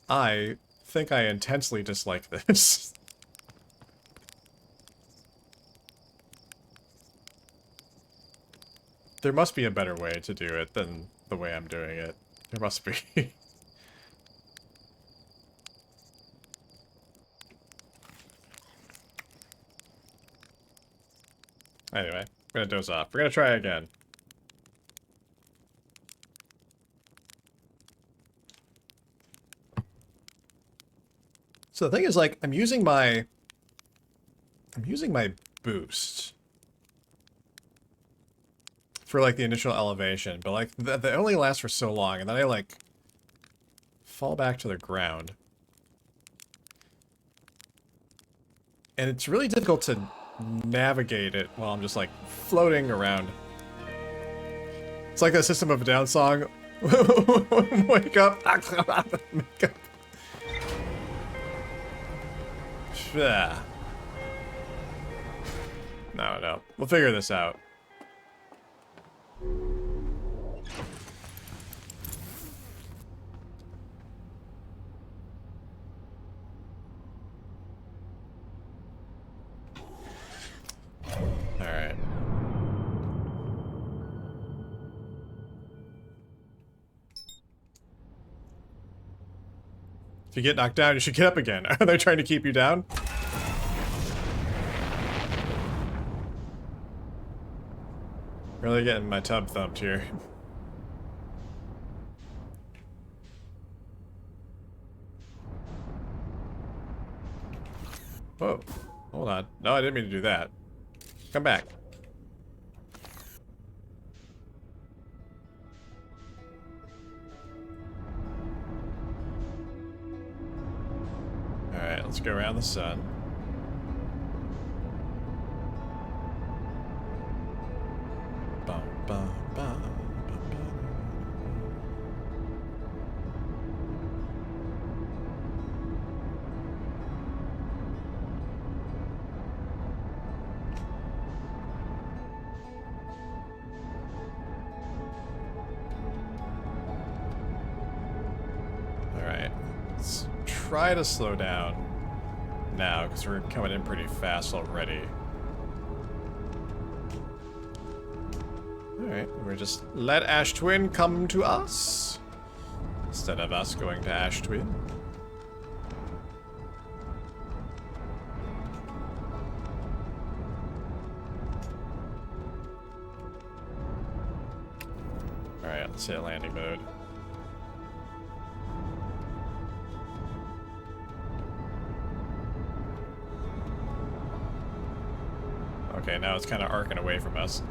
I think I intensely dislike this. There must be a better way to do it than the way I'm doing it. There must be. Anyway, I'm gonna doze off. We're gonna try again. So the thing is, like, I'm using my boost for like the initial elevation, but like they only last for so long, and then I like fall back to the ground. And it's really difficult to navigate it while I'm just like floating around. It's like that System of a Down song. Wake up. Wake up. Yeah. No. We'll figure this out. Alright. If you get knocked down, you should get up again. Are they trying to keep you down? Really getting my tub thumped here. Whoa. Hold on. No, I didn't mean to do that. Come back. Alright, let's go around the sun. Bum, bum, bum, bum, bum. Alright, let's try to slow down now, because we're coming in pretty fast already. Alright, we're just let Ash Twin come to us, instead of us going to Ash Twin. Alright, let's hit landing mode. Okay, now it's kind of arcing away from us.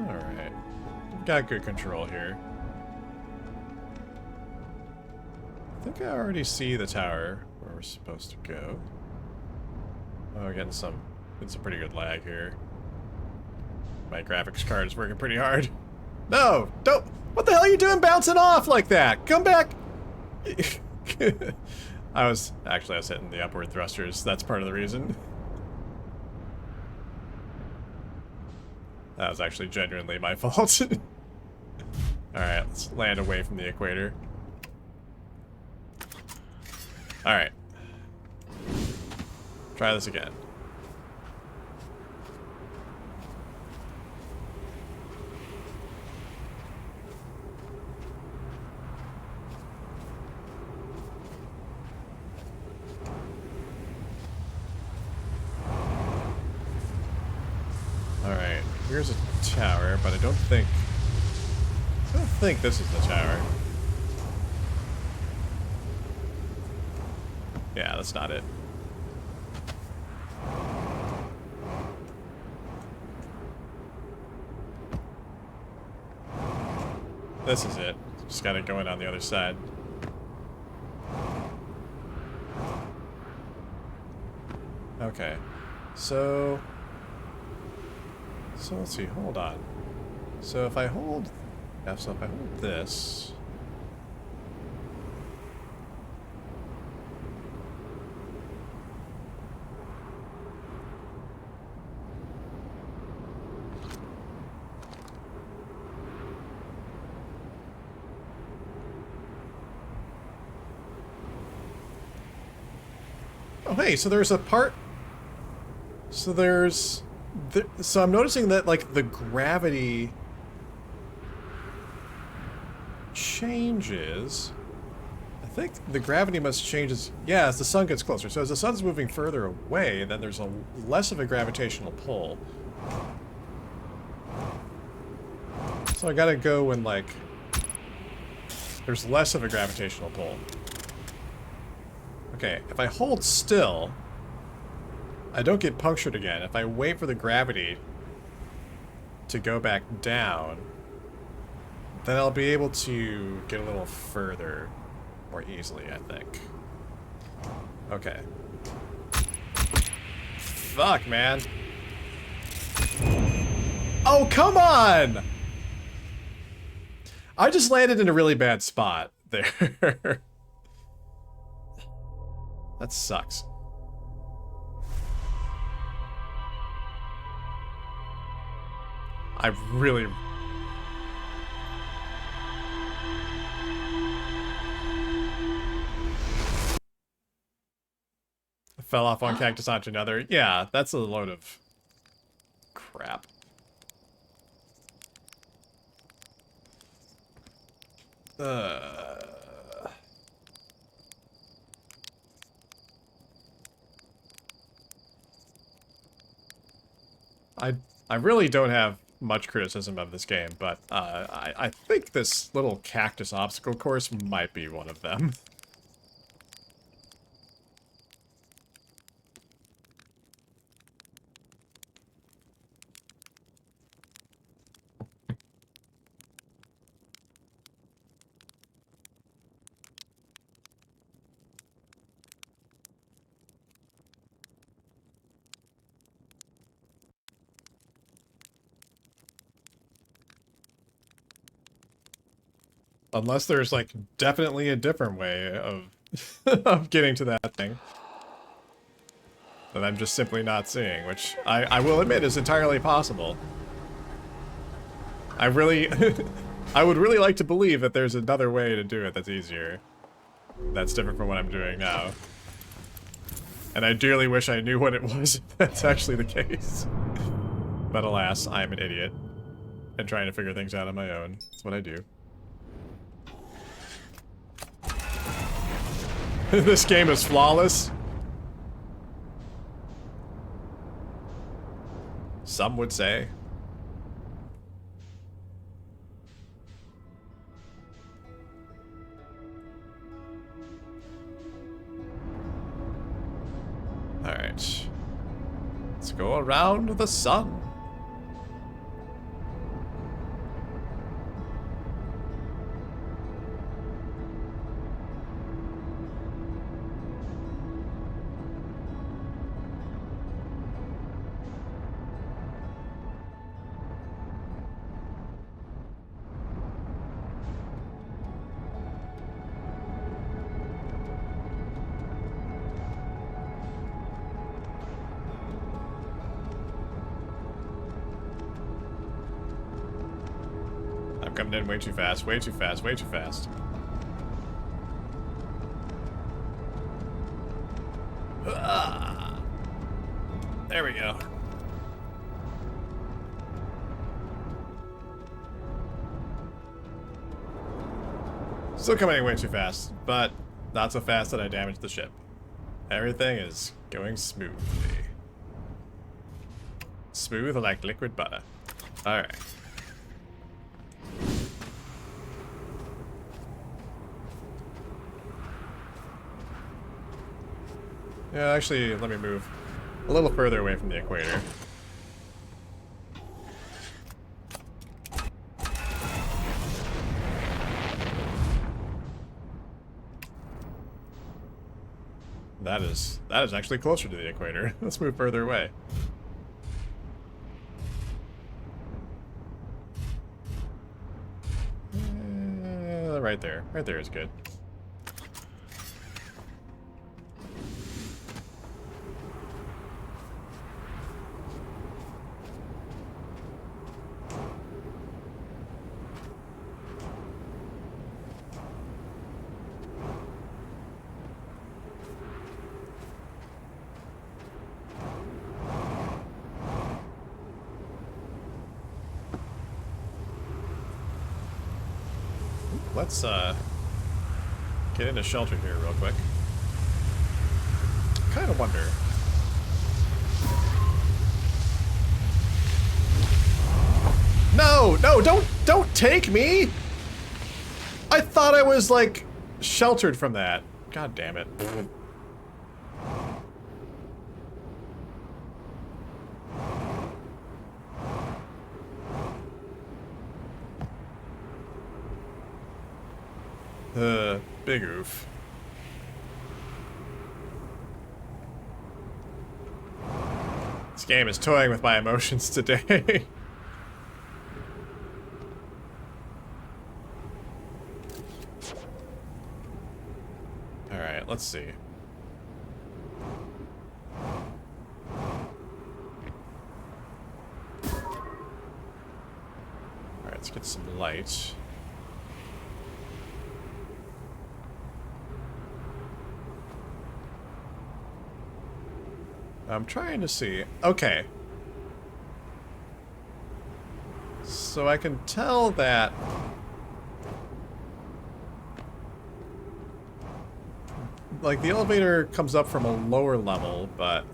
Alright. We've got good control here. I think I already see the tower where we're supposed to go. Oh, we're getting some pretty good lag here. My graphics card is working pretty hard. No! Don't! What the hell are you doing bouncing off like that? Come back! I was hitting the upward thrusters. That's part of the reason. That was actually genuinely my fault. Alright, let's land away from the equator. Alright. Try this again. Alright, here's a tower, but I don't think this is the tower. Yeah, that's not it. This is it. Just gotta go in on the other side. Okay. So let's see, hold on. So if I hold this. Oh, hey, so there's a part. So so I'm noticing that, like, the gravity changes... I think the gravity must change as... Yeah, as the sun gets closer. So as the sun's moving further away, then there's a less of a gravitational pull. So I gotta go when, like... there's less of a gravitational pull. Okay, if I hold still, I don't get punctured again. If I wait for the gravity to go back down, then I'll be able to get a little further more easily, I think. Okay. Fuck, man. Oh, come on! I just landed in a really bad spot there. That sucks. I really... fell off one cactus onto another. Yeah, that's a load of crap. I really don't have much criticism of this game, but I think this little cactus obstacle course might be one of them. Unless there's, like, definitely a different way of, of getting to that thing that I'm just simply not seeing, which I will admit is entirely possible. I really... I would really like to believe that there's another way to do it that's easier. That's different from what I'm doing now. And I dearly wish I knew what it was if that's actually the case. But alas, I am an idiot. And trying to figure things out on my own. That's what I do. This game is flawless. Some would say. Alright. Let's go around the sun. Coming in way too fast, way too fast, way too fast. There we go. Still coming in way too fast, but not so fast that I damaged the ship. Everything is going smoothly. Smooth like liquid butter. Alright. Yeah, actually, let me move a little further away from the equator. That is actually closer to the equator. Let's move further away. Right there. Right there is good. let's get into shelter here real quick. Kind of wonder. No, no, don't take me! I thought I was, like, sheltered from that. God damn it. Big oof. This game is toying with my emotions today. Alright, let's see. Alright, let's get some light. I'm trying to see. Okay. So I can tell that like the elevator comes up from a lower level, but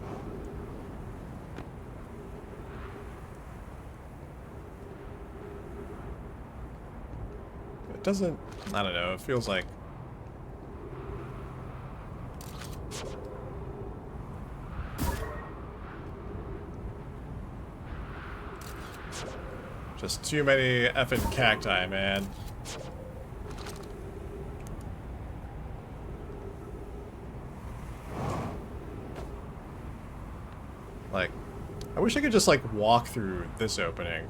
it doesn't, I don't know, it feels like just too many effing cacti, man. Like, I wish I could just, like, walk through this opening.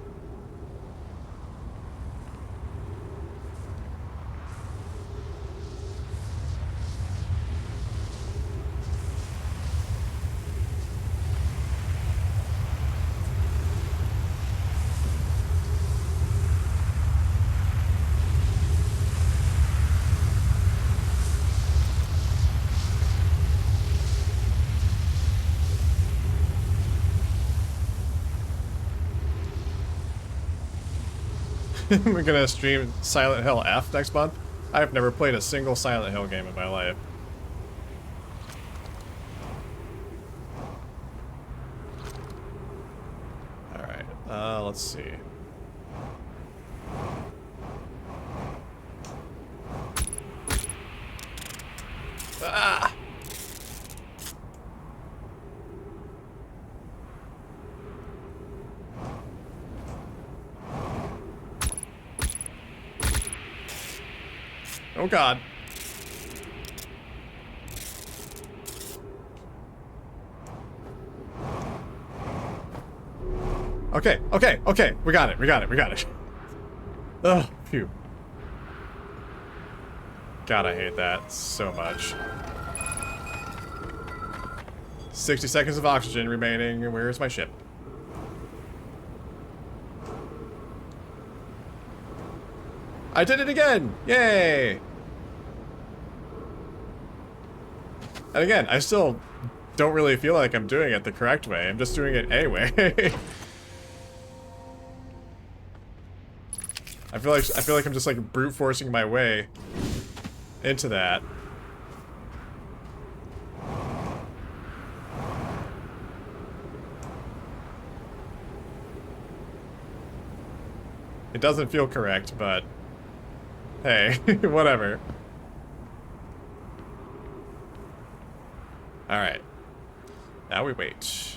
We're gonna stream Silent Hill F next month. I've never played a single Silent Hill game in my life. Alright, let's see. Ah! Oh god. Okay, okay, okay. We got it, we got it, we got it. Ugh, phew. God, I hate that so much. 60 seconds of oxygen remaining. Where's my ship? I did it again! Yay! And again, I still don't really feel like I'm doing it the correct way. I'm just doing it anyway. I feel like I'm just like brute forcing my way into that. It doesn't feel correct, but hey, whatever. Alright. Now we wait.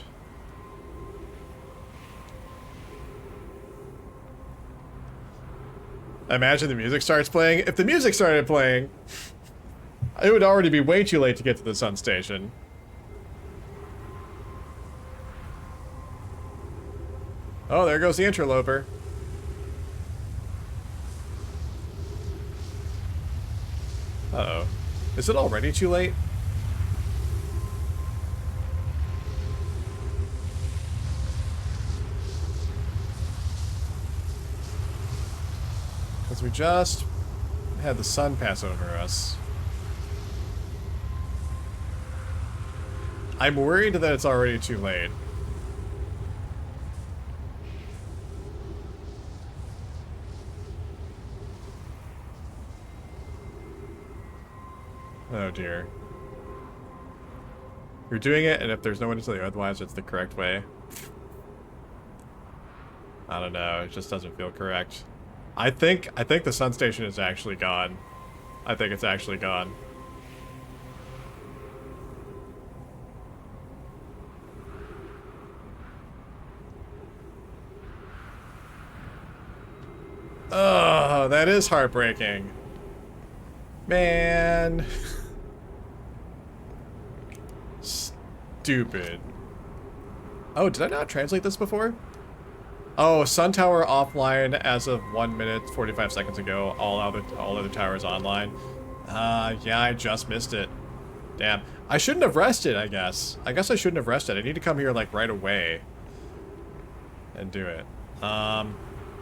Imagine the music starts playing. If the music started playing, it would already be way too late to get to the sun station. Oh, there goes the interloper. Uh-oh. Is it already too late? Because we just had the sun pass over us. I'm worried that it's already too late. dear. You're doing it, and if there's no one to tell you otherwise, it's the correct way. I don't know. It just doesn't feel correct. I think the sun station is actually gone. I think it's actually gone. Oh, that is heartbreaking. Man. Stupid. Oh, did I not translate this before? Oh, Sun Tower offline as of 1 minute 45 seconds ago. All other towers online. Yeah, I just missed it. Damn. I shouldn't have rested, I guess. I guess I shouldn't have rested. I need to come here like right away and do it.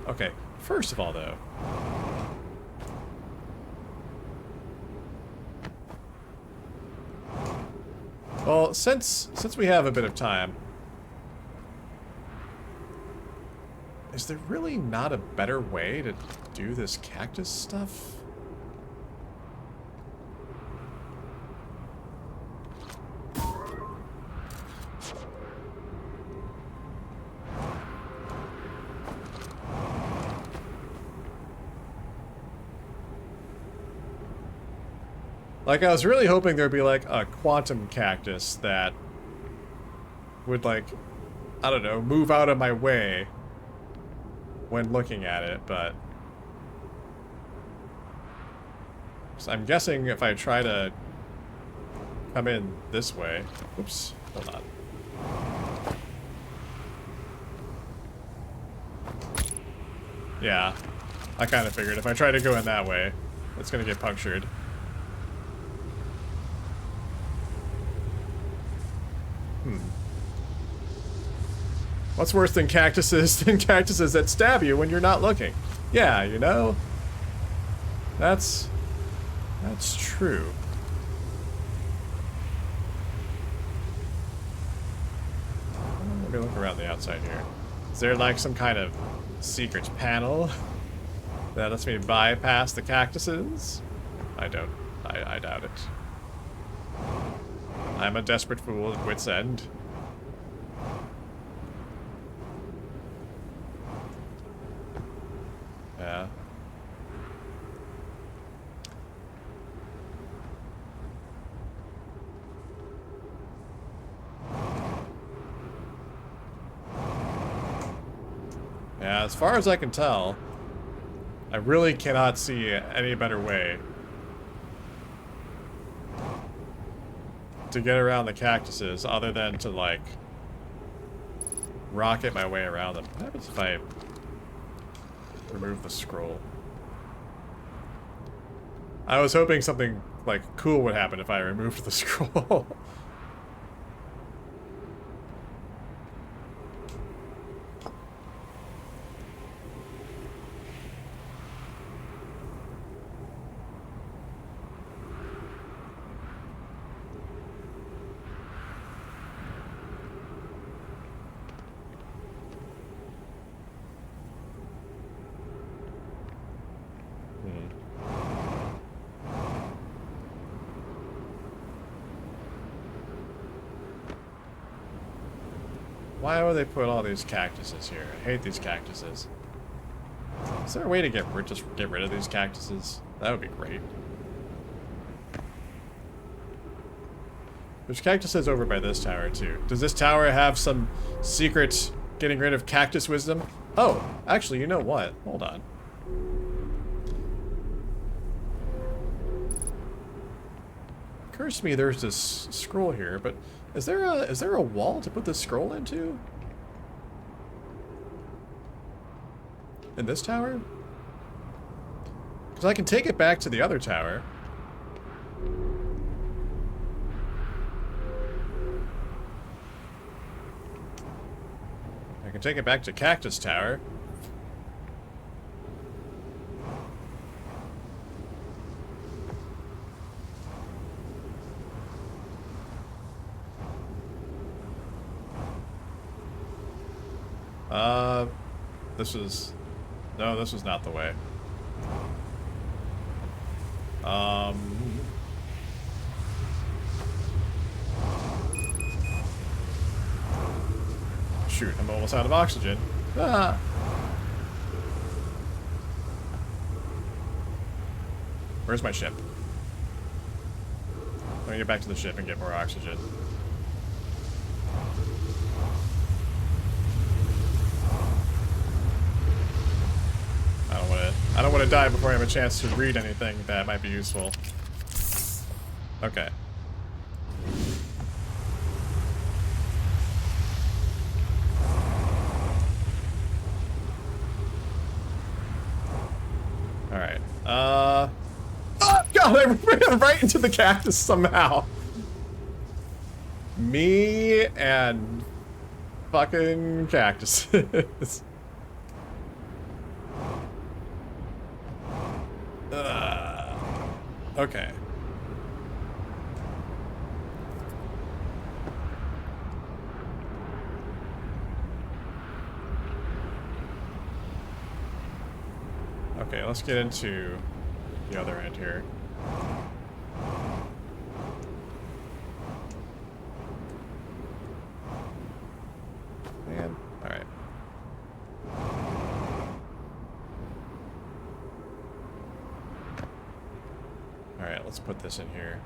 Okay. First of all, though. Well, since we have a bit of time, is there really not a better way to do this cactus stuff? Like, I was really hoping there'd be, like, a quantum cactus that would, like, I don't know, move out of my way when looking at it, but... So I'm guessing if I try to come in this way... Oops, hold on. Yeah, I kind of figured if I try to go in that way, it's gonna get punctured. What's worse than cactuses that stab you when you're not looking? Yeah, you know? That's true. Let me look around the outside here. Is there like some kind of secret panel that lets me bypass the cactuses? I doubt it. I'm a desperate fool at wit's end. Yeah. Yeah, as far as I can tell, I really cannot see any better way to get around the cactuses other than to, like, rocket my way around them. What happens if I remove the scroll? I was hoping something, like, cool would happen if I removed the scroll. Why would they put all these cactuses here? I hate these cactuses. Is there a way to just get rid of these cactuses? That would be great. There's cactuses over by this tower too. Does this tower have some secret getting rid of cactus wisdom? Oh, actually, you know what? Hold on. Occurs to me there's this scroll here, but is there a wall to put this scroll into? In this tower? Because I can take it back to the other tower. I can take it back to Cactus Tower. This was... No, this was not the way. shoot, I'm almost out of oxygen. Ah. Where's my ship? Let me get back to the ship and get more oxygen. I don't want to die before I have a chance to read anything that might be useful. Okay. Alright. Oh, God, I ran right into the cactus somehow. Me and fucking cactuses. Okay. Okay, let's get into the other end here. Man, alright. Alright, let's put this in here.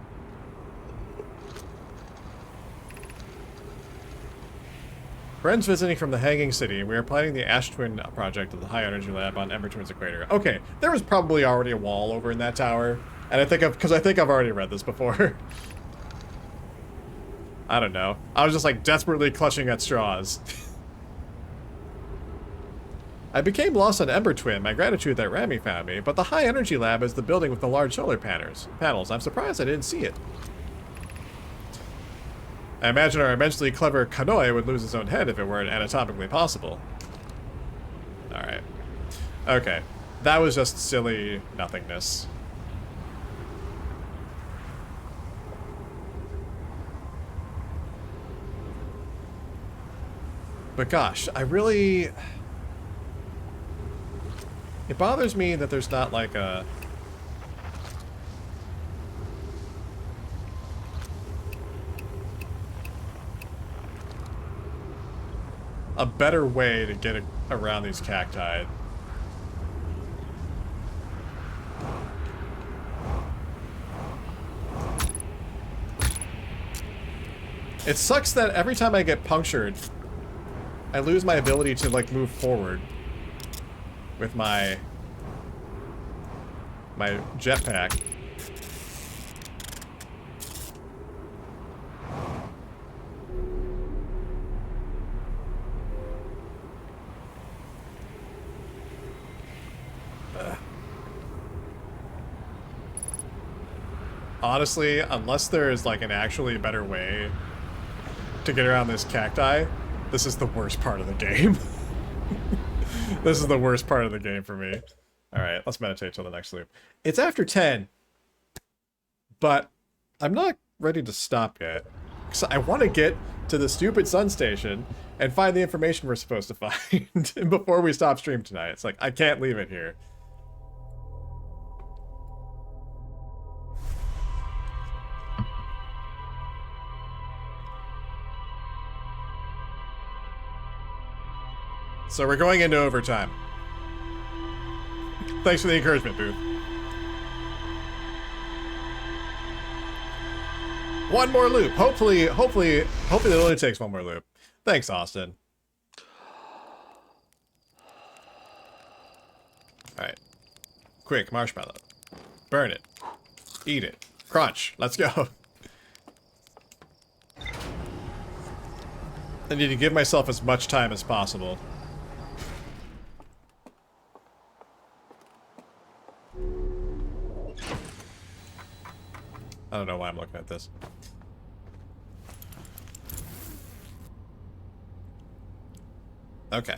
Brenn's visiting from the Hanging City. We are planning the Ash Twin project of the High Energy Lab on Ember Twin's equator. Okay, there was probably already a wall over in that tower. And I think I've already read this before. I don't know. I was just like desperately clutching at straws. I became lost on Ember Twin, my gratitude that Rami found me, but the High Energy Lab is the building with the large solar panels. I'm surprised I didn't see it. I imagine our immensely clever Kanoi would lose his own head if it weren't anatomically possible. Alright. Okay. That was just silly nothingness. But gosh, I really... It bothers me that there's not like a better way to get around these cacti. It sucks that every time I get punctured, I lose my ability to like move forward with my jetpack. Honestly, unless there is like an actually better way to get around this cacti, this is the worst part of the game. This is the worst part of the game for me. Alright, let's meditate till the next loop. It's after 10, but I'm not ready to stop yet. Because I want to get to the stupid sun station and find the information we're supposed to find before we stop stream tonight. It's like, I can't leave it here. So we're going into overtime. Thanks for the encouragement, Booth. One more loop. Hopefully it only takes one more loop. Thanks, Austin. Alright. Quick, marshmallow. Burn it. Eat it. Crunch. Let's go. I need to give myself as much time as possible. I don't know why I'm looking at this. Okay.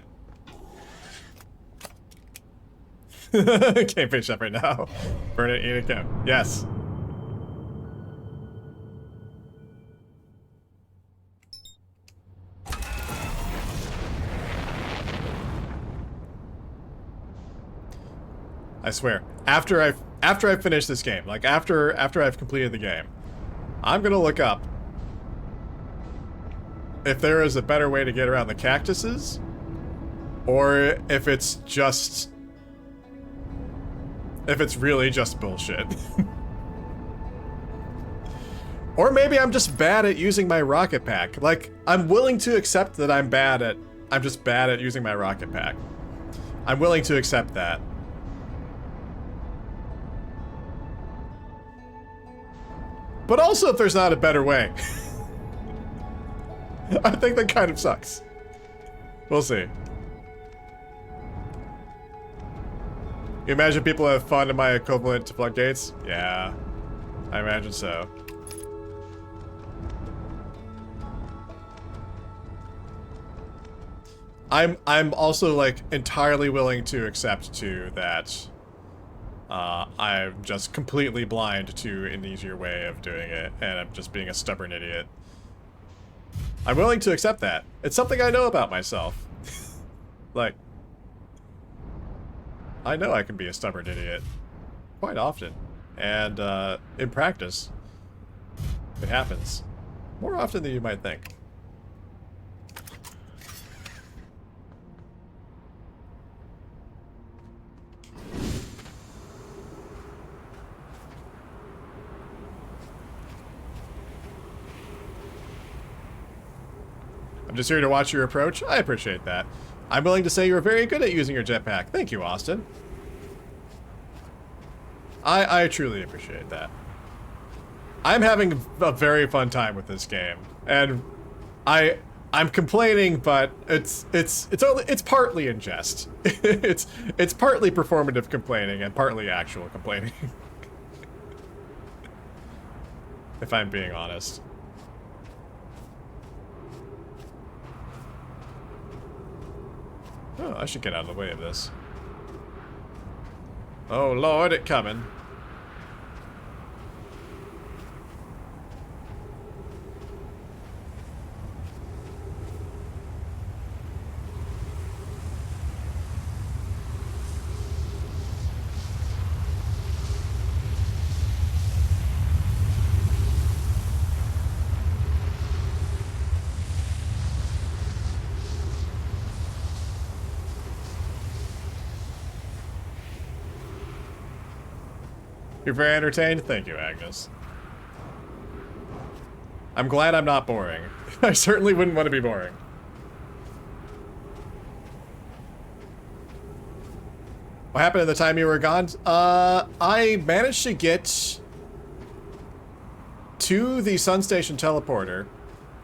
Can't finish up right now. Burn it, eat it, go. Yes. I swear, after I finish this game, like after I've completed the game, I'm gonna look up if there is a better way to get around the cactuses, or if it's just... if it's really just bullshit. Or maybe I'm just bad at using my rocket pack. Like, I'm willing to accept that I'm just bad at using my rocket pack. I'm willing to accept that. But also if there's not a better way. I think that kind of sucks. We'll see. You imagine people have fun in my equivalent to floodgates? Yeah, I imagine so. I'm also like entirely willing to accept too that I'm just completely blind to an easier way of doing it, and I'm just being a stubborn idiot. I'm willing to accept that. It's something I know about myself. Like, I know I can be a stubborn idiot quite often, and in practice, it happens more often than you might think. I'm just here to watch your approach. I appreciate that. I'm willing to say you're very good at using your jetpack. Thank you, Austin. I truly appreciate that. I'm having a very fun time with this game, and I'm complaining, but it's partly in jest. it's partly performative complaining and partly actual complaining. If I'm being honest. Oh, I should get out of the way of this. Oh Lord, it coming. You're very entertained? Thank you, Agnes. I'm glad I'm not boring. I certainly wouldn't want to be boring. What happened in the time you were gone? I managed to get to the Sun Station teleporter.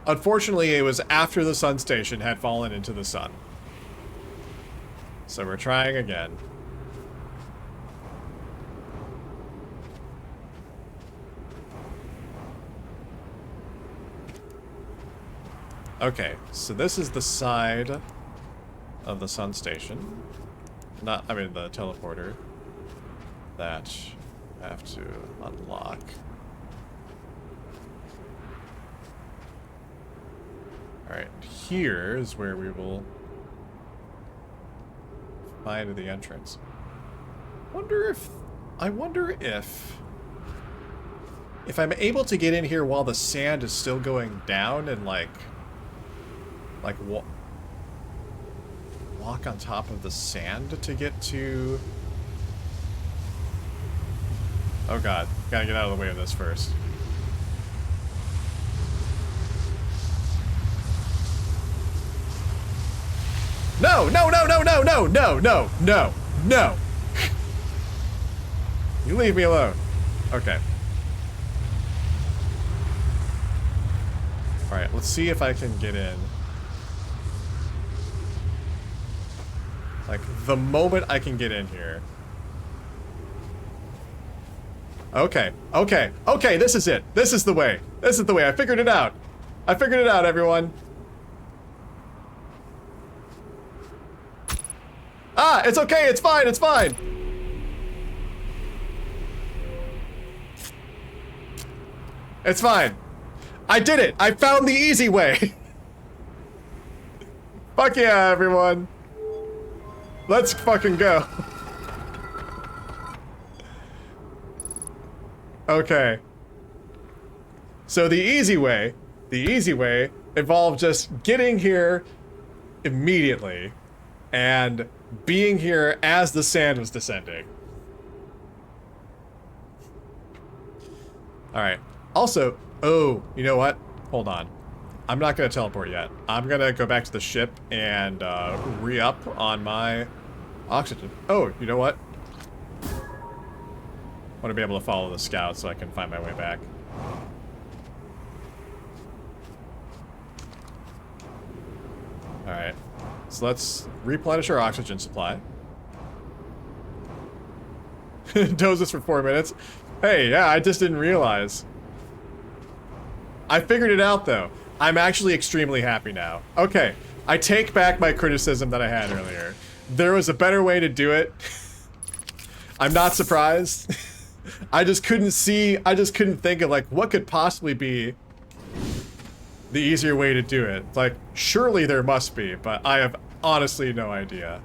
Unfortunately, it was after the Sun Station had fallen into the sun. So we're trying again. Okay, so this is the side of the Sun Station. I mean the teleporter that I have to unlock. Alright, here is where we will find the entrance. I wonder if I'm able to get in here while the sand is still going down and like walk on top of the sand to get to... Oh god, gotta get out of the way of this first. No, no, no, no, no, no, no, no, no, no. You leave me alone. Okay. Alright, let's see if I can get in. Like, the moment I can get in here. Okay, okay, okay, this is it. This is the way. This is the way. I figured it out. I figured it out, everyone. Ah, it's okay, it's fine, it's fine. It's fine. I did it. I found the easy way. Fuck yeah, everyone. Let's fucking go. Okay. So the easy way involved just getting here immediately and being here as the sand was descending. Alright. Also, oh, you know what? Hold on. I'm not going to teleport yet. I'm going to go back to the ship and re-up on my oxygen. Oh, you know what? I want to be able to follow the scout so I can find my way back. Alright. So let's replenish our oxygen supply. Dozes for 4 minutes. Hey, yeah, I just didn't realize. I figured it out, though. I'm actually extremely happy now. Okay, I take back my criticism that I had earlier. There was a better way to do it. I'm not surprised. I just couldn't think of, like, what could possibly be the easier way to do it. Like, surely there must be, but I have honestly no idea.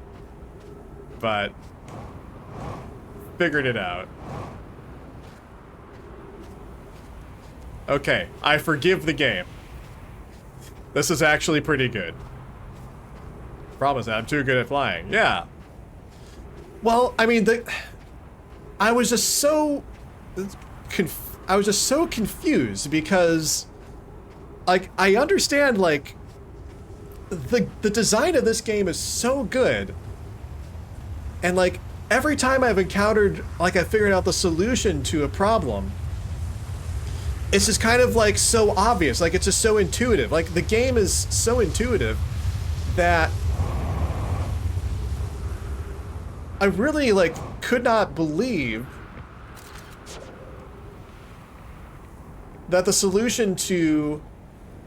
But figured it out. Okay, I forgive the game. This is actually pretty good. Problem is that I'm too good at flying. Yeah. Well, I mean, I was just so confused because, like, I understand, like, the design of this game is so good, and, like, every time I've encountered, like, I figured out the solution to a problem, it's just kind of, like, so obvious. Like, it's just so intuitive. Like, the game is so intuitive that I really, like, could not believe that the solution to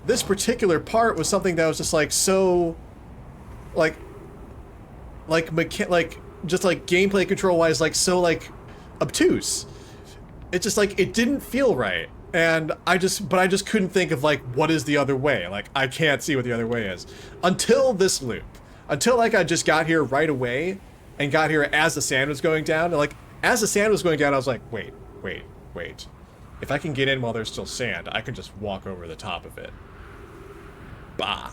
this particular part was something that was just, like, so, just, like, gameplay control-wise, like, so, like, obtuse. It's just, like, it didn't feel right. And I just couldn't think of, like, what is the other way? Like, I can't see what the other way is. Until this loop. Until, like, I just got here right away and got here as the sand was going down. And, like, as the sand was going down, I was like, wait. If I can get in while there's still sand, I can just walk over the top of it. Bah.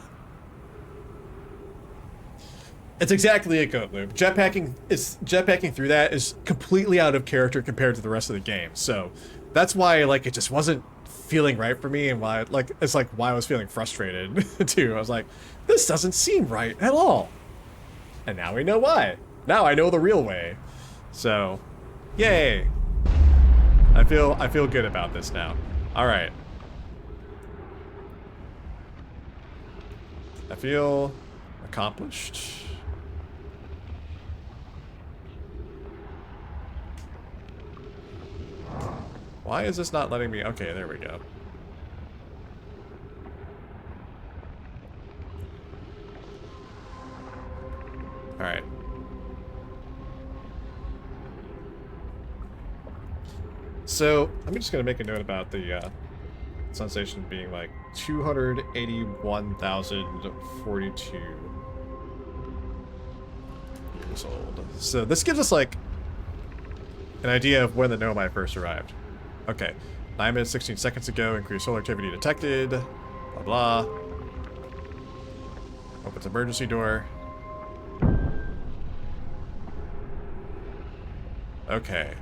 It's exactly a goat loop. Jetpacking through that is completely out of character compared to the rest of the game. So that's why, like, it just wasn't feeling right for me, and why, like, it's like why I was feeling frustrated too. I was like, this doesn't seem right at all. And now we know why. Now I know the real way. So, yay. I feel good about this now. All right. I feel accomplished. Why is this not letting me? Okay, there we go. All right. So I'm just gonna make a note about the sensation being like 281,042 years old. So this gives us like an idea of when the Nomai first arrived. Okay, 9 minutes 16 seconds ago, increased solar activity detected. Blah blah. Opens emergency door. Okay.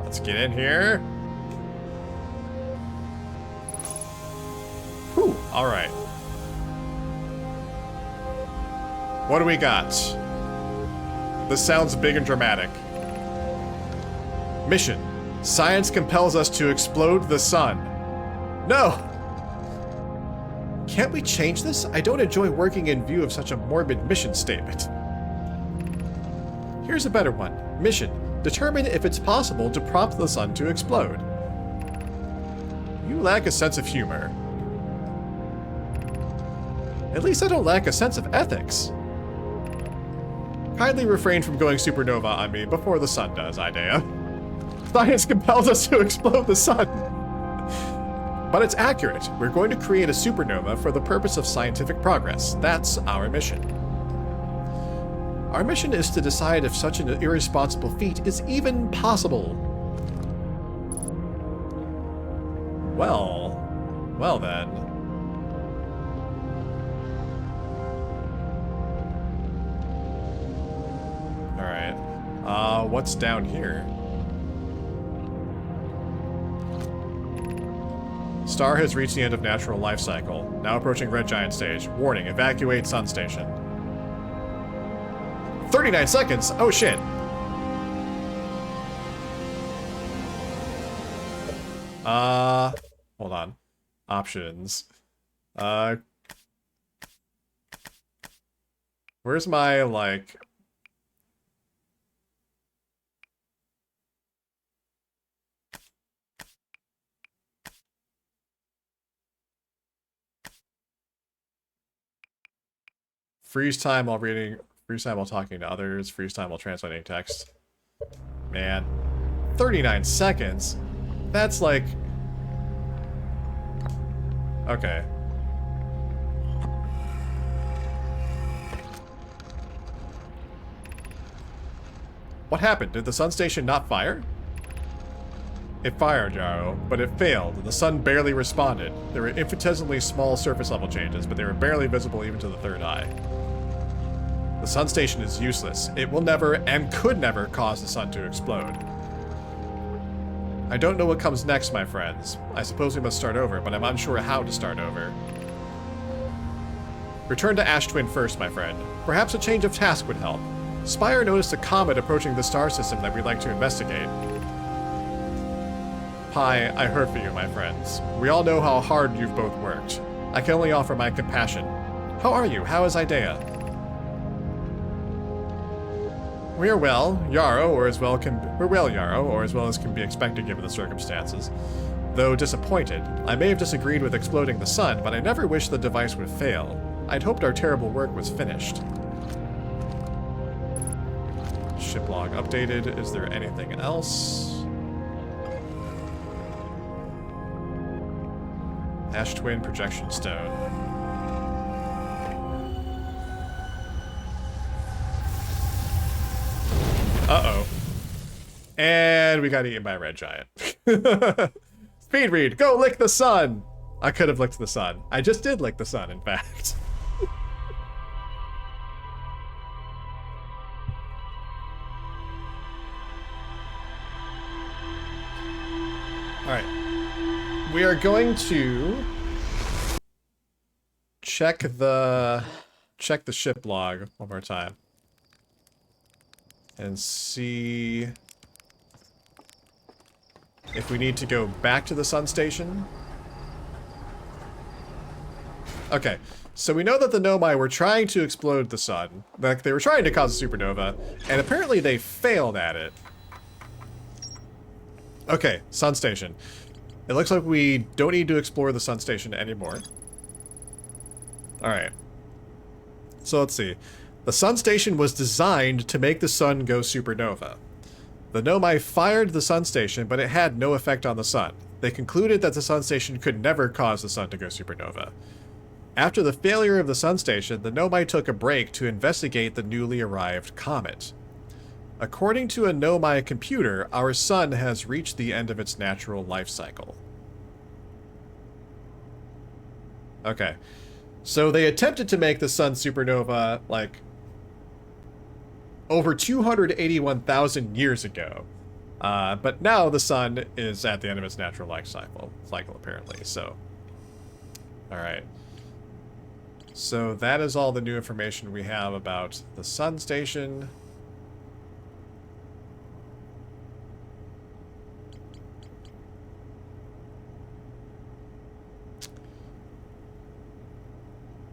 Let's get in here. Whew, all right. What do we got? This sounds big and dramatic. Mission. Science compels us to explode the sun. No! Can't we change this? I don't enjoy working in view of such a morbid mission statement. Here's a better one. Mission. Determine if it's possible to prompt the sun to explode. You lack a sense of humor. At least I don't lack a sense of ethics. Kindly refrain from going supernova on me before the sun does, Idea. Science compels us to explode the sun. But it's accurate. We're going to create a supernova for the purpose of scientific progress. That's our mission. Our mission is to decide if such an irresponsible feat is even possible. Well then. Alright. What's down here? Star has reached the end of natural life cycle. Now approaching red giant stage. Warning, evacuate sun station. 39 seconds? Oh shit. Hold on. Options. Where's my, like... Freeze time while reading, freeze time while talking to others, freeze time while translating text. Man. 39 seconds? That's like... Okay. What happened? Did the sun station not fire? It fired, Yarrow, but it failed. The sun barely responded. There were infinitesimally small surface level changes, but they were barely visible even to the third eye. The sun station is useless. It will never, and could never, cause the sun to explode. I don't know what comes next, my friends. I suppose we must start over, but I'm unsure how to start over. Return to Ash Twin first, my friend. Perhaps a change of task would help. Spire noticed a comet approaching the star system that we'd like to investigate. Pi, I heard for you, my friends. We all know how hard you've both worked. I can only offer my compassion. How are you? How is Idea? We are well, Yarrow, or as well as can be expected given the circumstances. Though disappointed, I may have disagreed with exploding the sun, but I never wished the device would fail. I'd hoped our terrible work was finished. Ship log updated. Is there anything else? Ash Twin projection stone. Uh-oh. And we got eaten by a red giant. Speed read, go lick the sun! I could have licked the sun. I just did lick the sun, in fact. Alright. We are going to check the ship log one more time. And see if we need to go back to the sun station. Okay, so we know that the Nomai were trying to explode the sun. Like, they were trying to cause a supernova, and apparently they failed at it. Okay, sun station. It looks like we don't need to explore the sun station anymore. Alright. So let's see. The sun station was designed to make the sun go supernova. The Nomai fired the sun station, but it had no effect on the sun. They concluded that the sun station could never cause the sun to go supernova. After the failure of the sun station, the Nomai took a break to investigate the newly arrived comet. According to a Nomai computer, our sun has reached the end of its natural life cycle. Okay. So they attempted to make the sun supernova, like, over 281,000 years ago. But now the sun is at the end of its natural life cycle apparently, so. Alright. So that is all the new information we have about the sun station.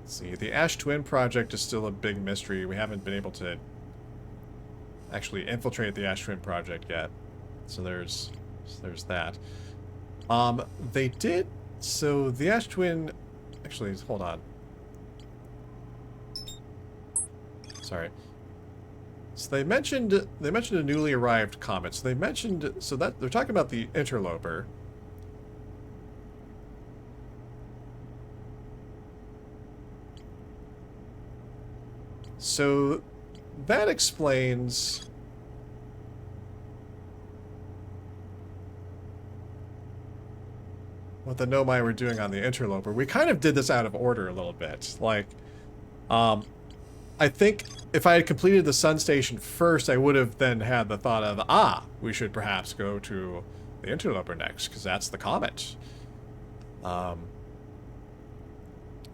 Let's see, the Ash Twin project is still a big mystery. We haven't been able to actually infiltrate the Ash Twin project yet. So there's that. They did, so the Ash Twin, actually, hold on. Sorry. So they mentioned a newly arrived comet. So they mentioned that they're talking about the interloper. So that explains what the Nomai were doing on the interloper. We kind of did this out of order a little bit. Like, I think if I had completed the sun station first, I would have then had the thought of, we should perhaps go to the interloper next, because that's the comet.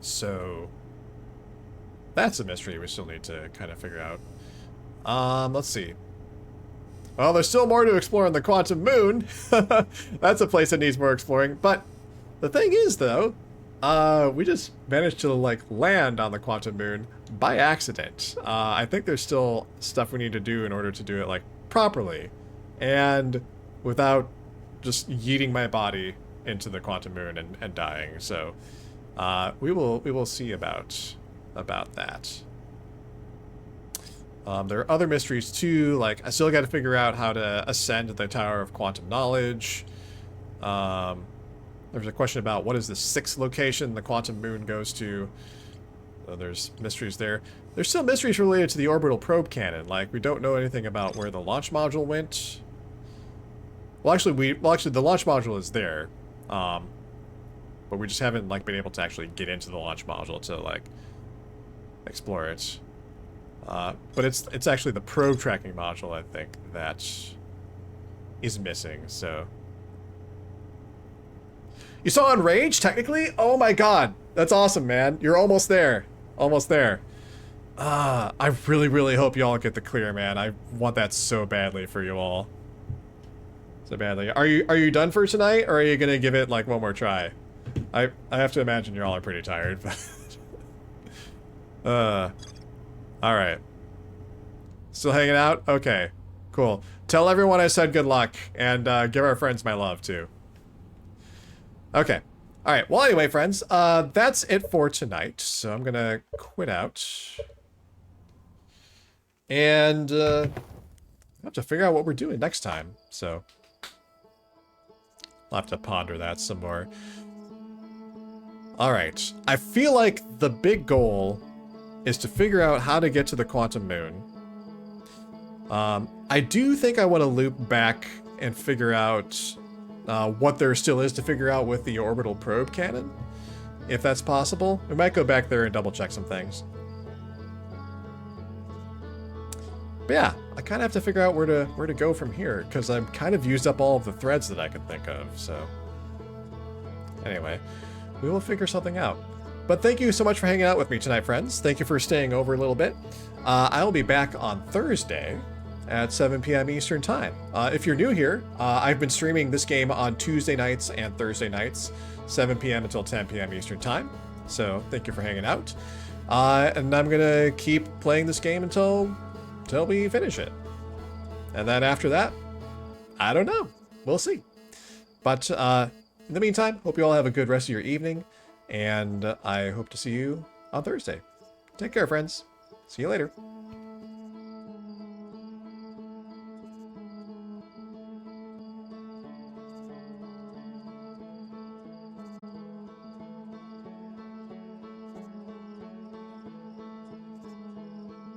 So that's a mystery we still need to kind of figure out. Let's see. Well, there's still more to explore on the Quantum Moon. That's a place that needs more exploring. But the thing is, though, we just managed to, like, land on the Quantum Moon by accident. I think there's still stuff we need to do in order to do it, like, properly. And without just yeeting my body into the Quantum Moon and dying. So, we will see about that. There are other mysteries too, like I still got to figure out how to ascend the Tower of Quantum Knowledge. There's a question about what is the 6th location the Quantum Moon goes to. There's mysteries there. There's still mysteries related to the orbital probe cannon, like we don't know anything about where the launch module went. Well, actually, the launch module is there, but we just haven't like been able to actually get into the launch module to like explore it. But it's actually the probe tracking module, I think, that is missing, so. You saw Enrage, technically? Oh my god. That's awesome, man. You're almost there. Almost there. I really, really hope you all get the clear, man. I want that so badly for you all. So badly. Are you done for tonight, or are you gonna give it, like, one more try? I have to imagine you all are pretty tired, but... Alright. Still hanging out? Okay. Cool. Tell everyone I said good luck, and give our friends my love, too. Okay. Alright, well anyway, friends, that's it for tonight, so I'm gonna quit out. And, I have to figure out what we're doing next time, so... I'll have to ponder that some more. Alright, I feel like the big goal is to figure out how to get to the Quantum Moon. I do think I want to loop back and figure out what there still is to figure out with the orbital probe cannon, if that's possible. We might go back there and double check some things. But yeah, I kind of have to figure out where to go from here, because I've kind of used up all of the threads that I could think of, so... Anyway, we will figure something out. But thank you so much for hanging out with me tonight, friends. Thank you for staying over a little bit. I will be back on Thursday at 7 p.m. Eastern Time. If you're new here, I've been streaming this game on Tuesday nights and Thursday nights, 7 p.m. until 10 p.m. Eastern Time. So thank you for hanging out. And I'm going to keep playing this game until we finish it. And then after that, I don't know. We'll see. But in the meantime, hope you all have a good rest of your evening. And I hope to see you on Thursday. Take care, friends. See you later.